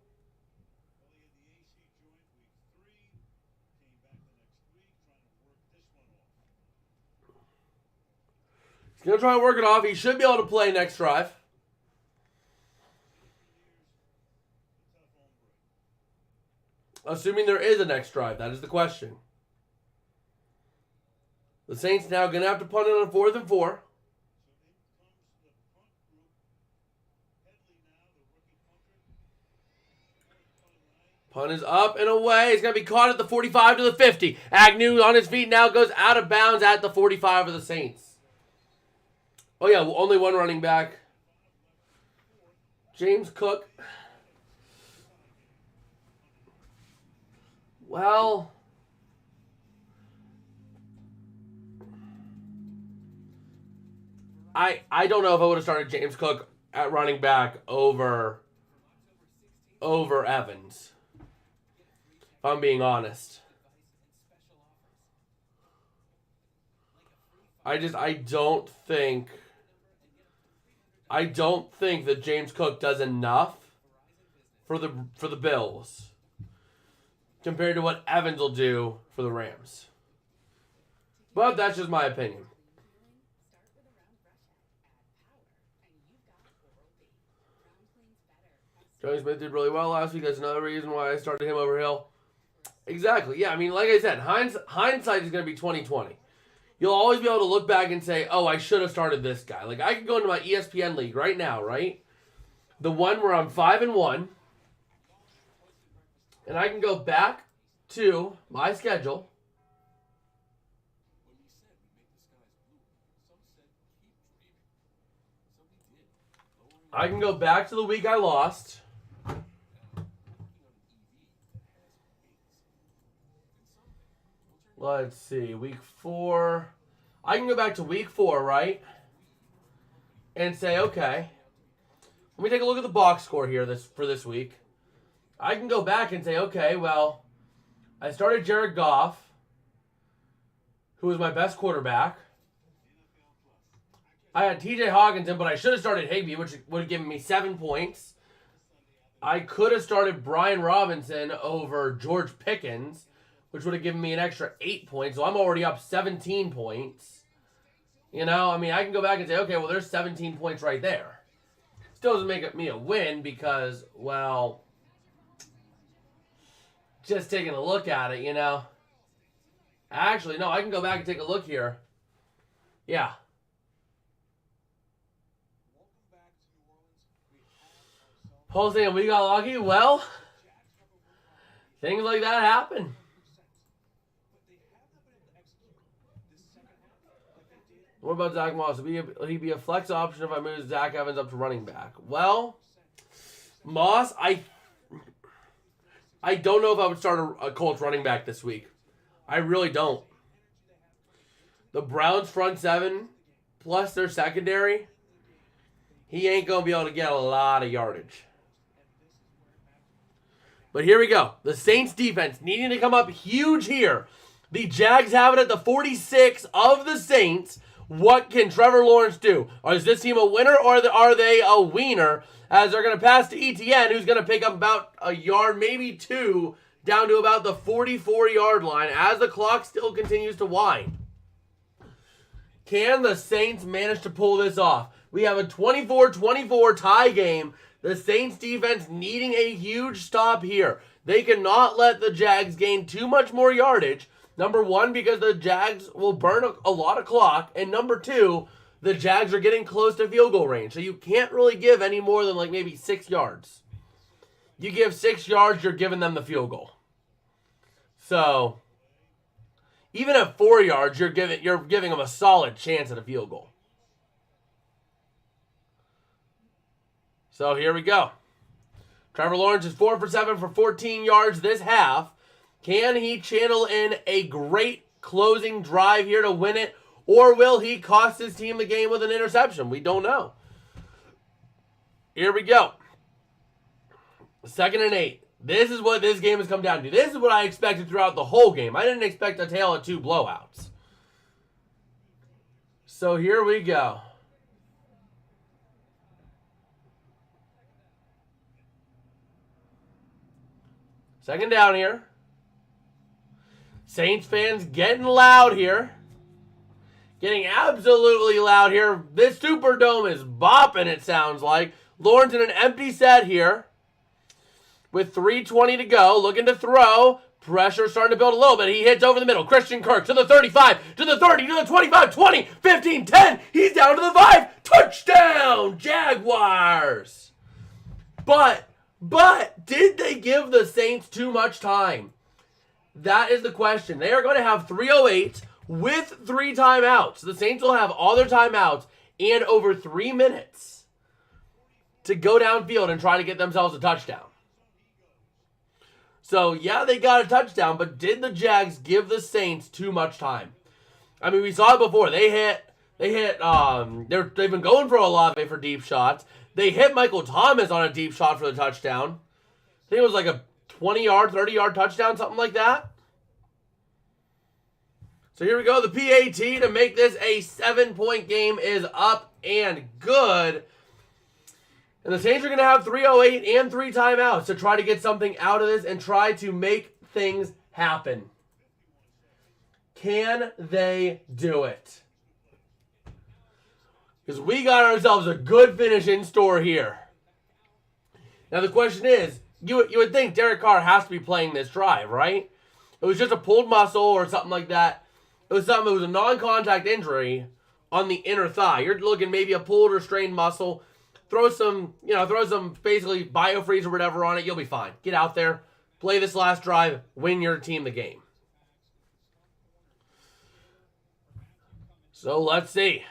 A: He's going to try and work it off. He should be able to play next drive. Assuming there is a next drive. That is the question. The Saints now going to have to punt it on 4th and 4. Punt is up and away. He's going to be caught at the 45 to the 50. Agnew on his feet now goes out of bounds at the 45 of the Saints. Oh, yeah, only one running back. James Cook. Well, I don't know if I would have started James Cook at running back over Evans. If I'm being honest. I don't think that James Cook does enough for the Bills compared to what Evans will do for the Rams. But that's just my opinion. Joey Smith did really well last week. That's another reason why I started him over Hill. Exactly. Yeah, I mean, like I said, hindsight is going to be 20/20. You'll always be able to look back and say, oh, I should have started this guy. Like, I could go into my ESPN league right now, right? The one where I'm 5-1. And I can go back to my schedule. I can go back to the week I lost. Let's see, week 4. I can go back to week 4, right? And say, okay, let me take a look at the box score here for this week. I can go back and say, okay, well, I started Jared Goff, who was my best quarterback. I had TJ Hawkinson, but I should have started Higbee, which would have given me 7 points. I could have started Brian Robinson over George Pickens, which would have given me an extra 8 points. So I'm already up 17 points. You know, I mean, I can go back and say, okay, well, there's 17 points right there. Still doesn't make me a win because, well, just taking a look at it, you know. Actually, no, I can go back and take a look here. Yeah. Paul saying we got lucky. Well, things like that happen. What about Zach Moss? Will he be a flex option if I move Zach Evans up to running back? Well, Moss, I don't know if I would start a Colts running back this week. I really don't. The Browns front 7 plus their secondary, he ain't going to be able to get a lot of yardage. But here we go. The Saints defense needing to come up huge here. The Jags have it at the 46 of the Saints. What can Trevor Lawrence do? Is this team a winner or are they a wiener? As they're going to pass to Etienne, who's going to pick up about a yard, maybe 2, down to about the 44-yard line as the clock still continues to wind. Can the Saints manage to pull this off? We have a 24-24 tie game. The Saints defense needing a huge stop here. They cannot let the Jags gain too much more yardage. Number 1, because the Jags will burn a lot of clock. And number 2, the Jags are getting close to field goal range. So you can't really give any more than like maybe 6 yards. You give 6 yards, you're giving them the field goal. So even at 4 yards, you're giving them a solid chance at a field goal. So here we go. Trevor Lawrence is 4 for 7 for 14 yards this half. Can he channel in a great closing drive here to win it? Or will he cost his team the game with an interception? We don't know. Here we go. 2nd and 8. This is what this game has come down to. This is what I expected throughout the whole game. I didn't expect a tale of 2 blowouts. So here we go. Second down here. Saints fans getting loud here. Getting absolutely loud here. This Superdome is bopping, it sounds like. Lawrence in an empty set here. With 3:20 to go. Looking to throw. Pressure starting to build a little bit. He hits over the middle. Christian Kirk to the 35, to the 30, to the 25, 20, 15, 10. He's down to the 5. Touchdown, Jaguars. But did they give the Saints too much time? That is the question. They are going to have 3:08 with 3 timeouts. The Saints will have all their timeouts and over 3 minutes to go downfield and try to get themselves a touchdown. So, yeah, they got a touchdown, but did the Jags give the Saints too much time? I mean, we saw it before. They've been going for Olave for deep shots. They hit Michael Thomas on a deep shot for the touchdown. I think it was like a 20-yard, 30-yard touchdown, something like that. So here we go. The PAT to make this a 7-point game is up and good. And the Saints are going to have 3:08 and 3 timeouts to try to get something out of this and try to make things happen. Can they do it? Because we got ourselves a good finish in store here. Now the question is, you would think Derek Carr has to be playing this drive, right? It was just a pulled muscle or something like that. It was a non-contact injury on the inner thigh. You're looking maybe a pulled or strained muscle. Throw some basically biofreeze or whatever on it. You'll be fine. Get out there, play this last drive, win your team the game. So let's see.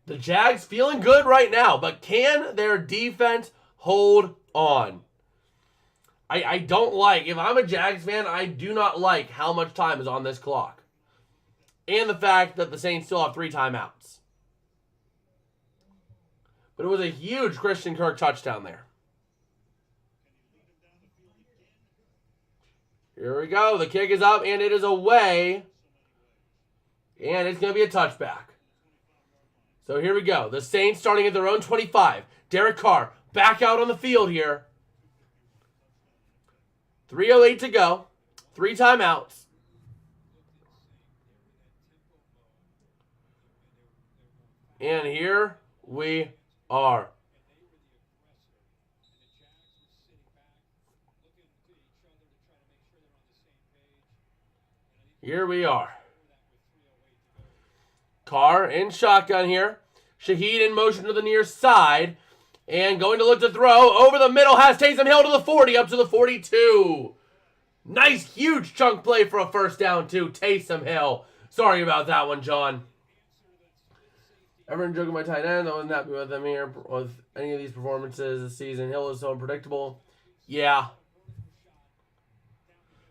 A: The Jags feeling good right now, but can their defense hold on? I don't like, if I'm a Jags fan, I do not like how much time is on this clock. And the fact that the Saints still have 3 timeouts. But it was a huge Christian Kirk touchdown there. Here we go. The kick is up, and it is away. And it's going to be a touchback. So here we go. The Saints starting at their own 25. Derek Carr back out on the field here. 3:08 to go. 3 timeouts. And here we are. Here we are. Carr in shotgun here. Shaheed in motion to the near side. And going to look to throw. Over the middle has Taysom Hill to the 40, up to the 42. Nice, huge chunk play for a first down, too. Taysom Hill. Sorry about that one, John. Everyone joking my tight end. I wasn't happy with them here with any of these performances this season. Hill is so unpredictable. Yeah.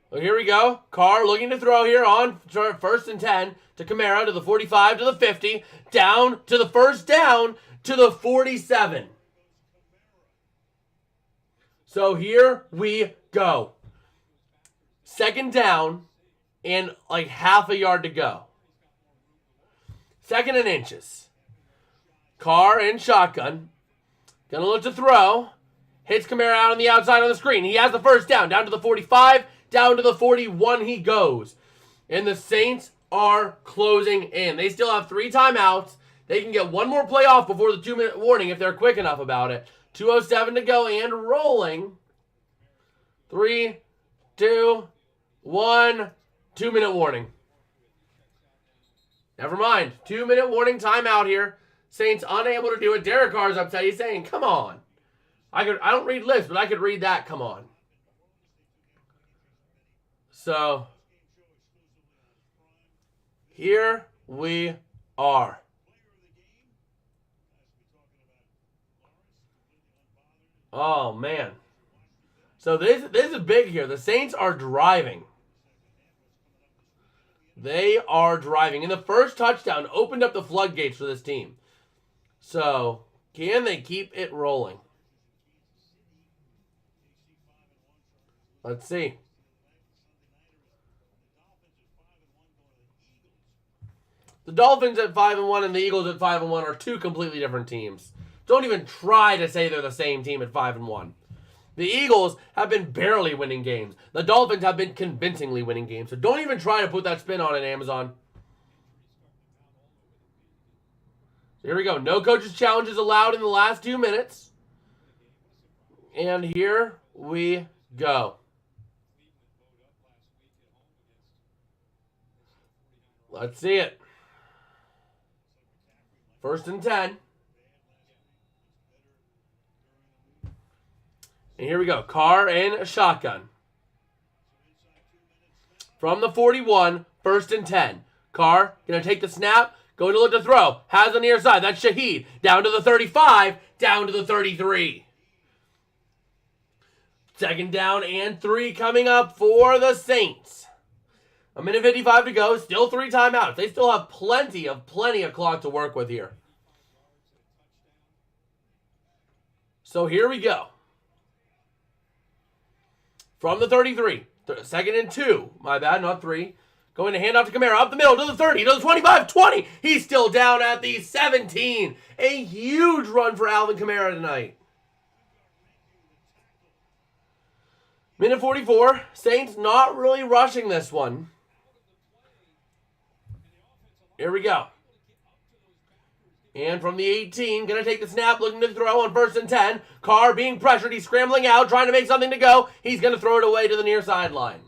A: Well, here we go. Carr looking to throw here on 1st and 10 to Kamara to the 45 to the 50. Down to the first down to the 47. So here we go. 2nd down and like half a yard to go. 2nd and inches. Carr in shotgun. Gonna look to throw. Hits Kamara out on the outside on the screen. He has the first down. Down to the 45. Down to the 41 he goes. And the Saints are closing in. They still have 3 timeouts. They can get one more play off before the 2-minute warning if they're quick enough about it. 2:07 to go and rolling. 3, 2, 1. 2-minute warning. Never mind. 2-minute warning timeout here. Saints unable to do it. Derek Carr's upset. He's saying, come on. I don't read lips, but I could read that. Come on. So, here we are. Oh, man. So this is big here. The Saints are driving. They are driving. And the first touchdown opened up the floodgates for this team. So, can they keep it rolling? Let's see. The Dolphins at 5-1 and the Eagles at 5-1 are two completely different teams. Don't even try to say they're the same team at 5-1. The Eagles have been barely winning games. The Dolphins have been convincingly winning games. So don't even try to put that spin on it, Amazon. So here we go. No coaches challenges allowed in the last 2 minutes. And here we go. Let's see it. 1st and 10. And here we go. Carr and a shotgun. From the 41, 1st and 10. Carr going to take the snap. Going to look to throw. Has on the near side. That's Shaheed. Down to the 35. Down to the 33. 2nd down and 3 coming up for the Saints. 1:55 to go. Still 3 timeouts. They still have plenty of clock to work with here. So here we go. From the 33. 2nd and 2. My bad, not 3. Going to hand off to Kamara. Up the middle to the 30. To the 25. 20. He's still down at the 17. A huge run for Alvin Kamara tonight. 1:44. Saints not really rushing this one. Here we go. And from the 18, going to take the snap, looking to throw on 1st and 10. Carr being pressured. He's scrambling out, trying to make something to go. He's going to throw it away to the near sideline.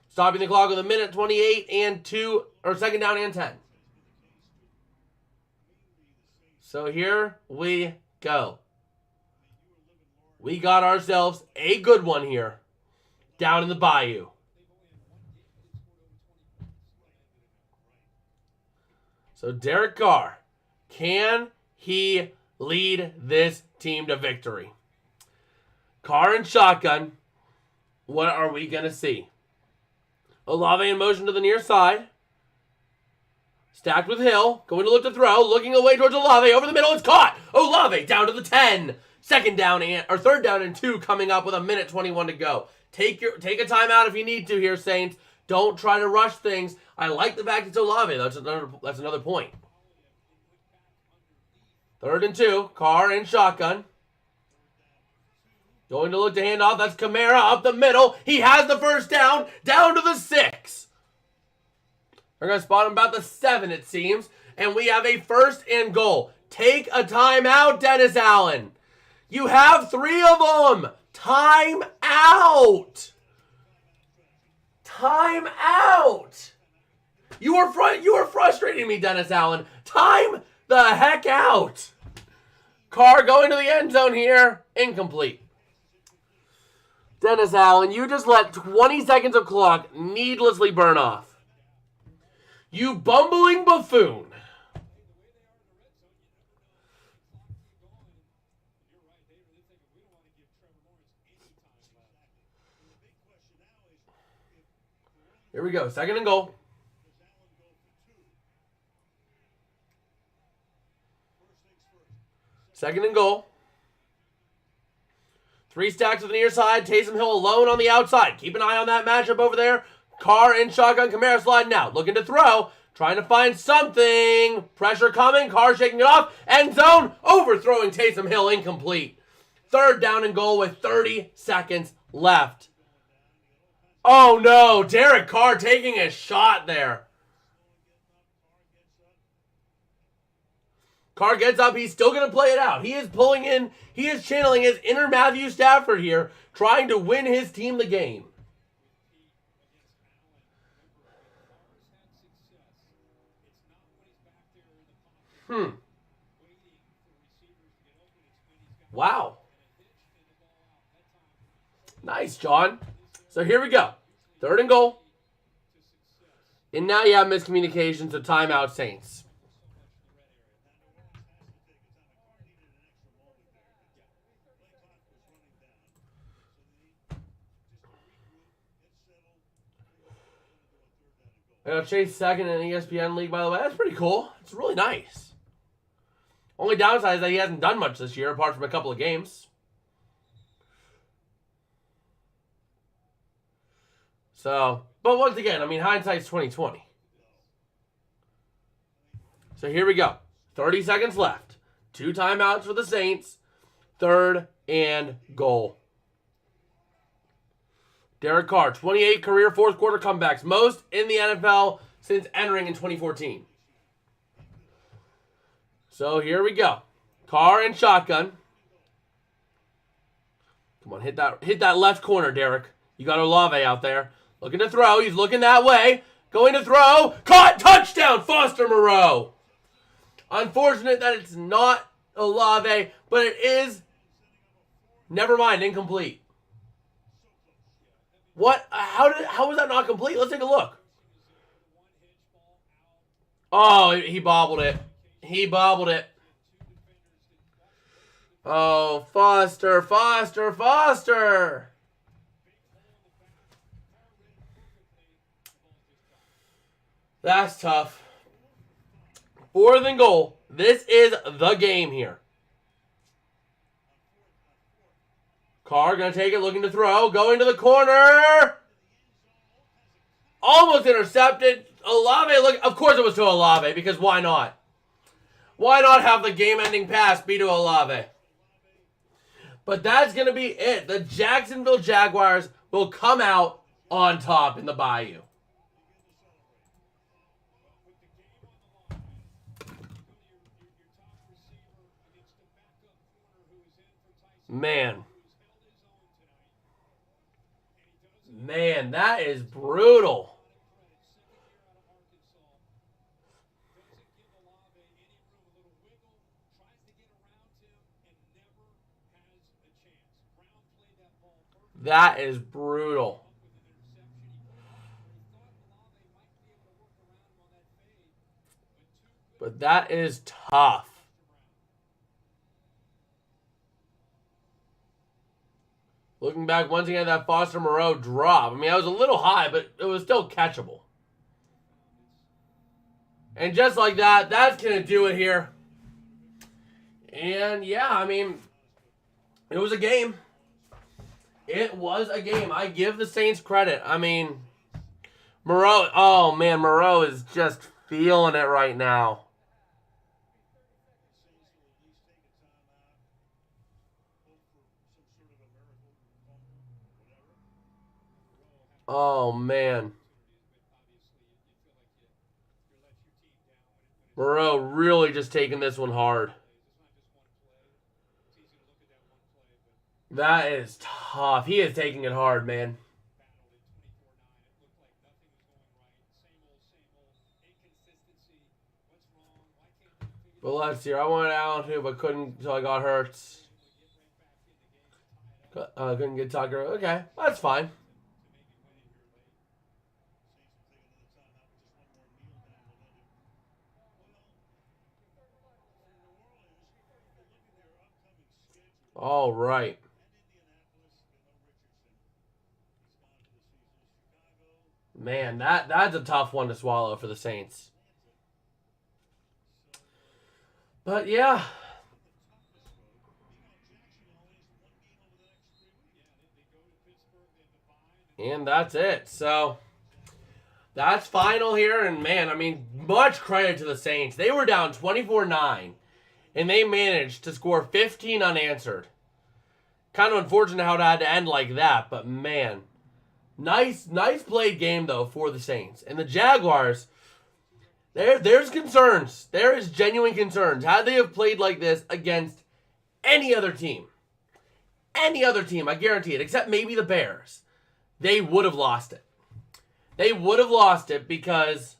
A: Stopping the clock with 1:28 and 2, or 2nd down and 10. So here we go. We got ourselves a good one here. Down in the bayou. So Derek Carr, can he lead this team to victory? Carr and shotgun. What are we going to see? Olave in motion to the near side. Stacked with Hill. Going to look to throw. Looking away towards Olave. Over the middle. It's caught. Olave down to the 10. 3rd down and 2 coming up with 1:21 to go. Take a timeout if you need to here, Saints. Don't try to rush things. I like the fact it's Olave. That's another point. 3rd and 2. Carr and shotgun. Going to look to hand off. That's Kamara up the middle. He has the 1st down. Down to the 6. They're going to spot him about the 7, it seems. And we have a 1st and goal. Take a timeout, Dennis Allen. You have 3 of them. Time out. Time out. You are frustrating me, Dennis Allen. Time the heck out. Carr going to the end zone here. Incomplete. Dennis Allen, you just let 20 seconds of clock needlessly burn off. You bumbling buffoon. Here we go. 2nd and goal. 2nd and goal. 3 stacks to the near side. Taysom Hill alone on the outside. Keep an eye on that matchup over there. Carr in shotgun. Kamara sliding out. Looking to throw. Trying to find something. Pressure coming. Carr shaking it off. End zone. Overthrowing Taysom Hill. Incomplete. 3rd down and goal with 30 seconds left. Oh no. Derek Carr taking a shot there. Carr gets up. He's still going to play it out. He is pulling in. He is channeling his inner Matthew Stafford here, trying to win his team the game. Wow. Nice, John. So here we go. 3rd and goal. And now you have miscommunication, so timeout, Saints. I got Chase second in the ESPN league, by the way. That's pretty cool. It's really nice. Only downside is that he hasn't done much this year, apart from a couple of games. So, but once again, I mean, hindsight's 2020. So here we go. 30 seconds left. 2 timeouts for the Saints. 3rd and goal. Derek Carr, 28 career fourth quarter comebacks, most in the NFL since entering in 2014. So here we go. Carr and shotgun. Come on, hit that left corner, Derek. You got Olave out there. Looking to throw. He's looking that way. Going to throw. Caught. Touchdown, Foster Moreau. Unfortunate that it's not Olave, but it is. Never mind, incomplete. What? How was that not complete? Let's take a look. Oh, he bobbled it. He bobbled it. Oh, Foster. That's tough. 4th and goal. This is the game here. Carr going to take it, looking to throw. Going to the corner. Almost intercepted. Olave, look. Of course it was to Olave, because why not? Why not have the game-ending pass be to Olave? But that's going to be it. The Jacksonville Jaguars will come out on top in the Bayou. Man, that is brutal. That is brutal. But that is tough. Looking back, once again, that Foster Moreau drop. I mean, I was a little high, but it was still catchable. And just like that, that's going to do it here. And, yeah, I mean, it was a game. It was a game. I give the Saints credit. I mean, Moreau, oh, man, Moreau is just feeling it right now. Oh, man. Moreau really just taking this one hard. That is tough. He is taking it hard, man. But let's see. I wanted Allen too, but couldn't until I got Hurts. Couldn't get Tucker. Okay, that's fine. All right. Man, that's a tough one to swallow for the Saints. But yeah. And that's it. So that's final here. And man, I mean, much credit to the Saints. They were down 24-9. And they managed to score 15 unanswered. Kind of unfortunate how it had to end like that. But man, nice played game, though, for the Saints. And the Jaguars, there's concerns. There is genuine concerns. Had they have played like this against any other team, I guarantee it, except maybe the Bears, they would have lost it. They would have lost it because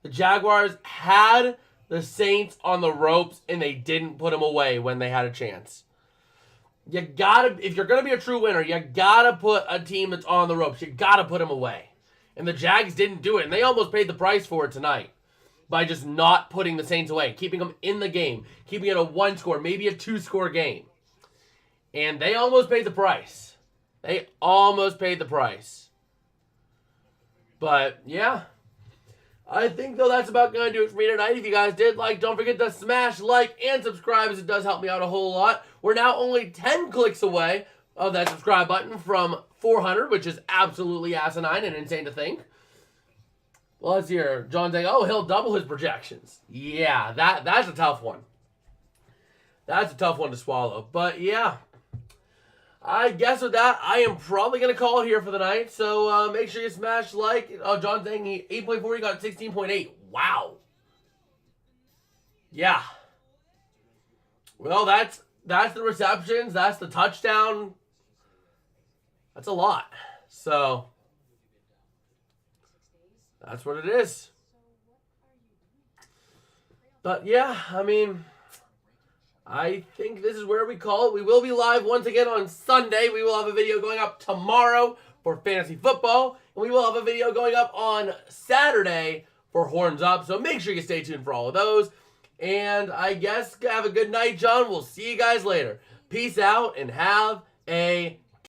A: the Jaguars had the Saints on the ropes and they didn't put them away when they had a chance. You gotta, if you're gonna be a true winner, you gotta put a team that's on the ropes. You gotta put them away. And the Jags didn't do it, and they almost paid the price for it tonight by just not putting the Saints away, keeping them in the game, keeping it a 1-score, maybe a 2-score game. And they almost paid the price. They almost paid the price. But, yeah. I think, though, that's about going to do it for me tonight. If you guys did like, don't forget to smash like and subscribe, as it does help me out a whole lot. We're now only 10 clicks away of that subscribe button from 400, which is absolutely asinine and insane to think. Well, let's hear John saying, oh, he'll double his projections. Yeah, that's a tough one. That's a tough one to swallow. But, yeah, I guess with that, I am probably going to call it here for the night. So make sure you smash like. Oh, John saying 8.4, he got 16.8. Wow. Yeah. Well, that's the receptions. That's the touchdown. That's a lot. So that's what it is. But yeah, I mean, I think this is where we call it. We will be live once again on Sunday. We will have a video going up tomorrow for fantasy football. And we will have a video going up on Saturday for Horns Up. So make sure you stay tuned for all of those. And I guess have a good night, John. We'll see you guys later. Peace out and have a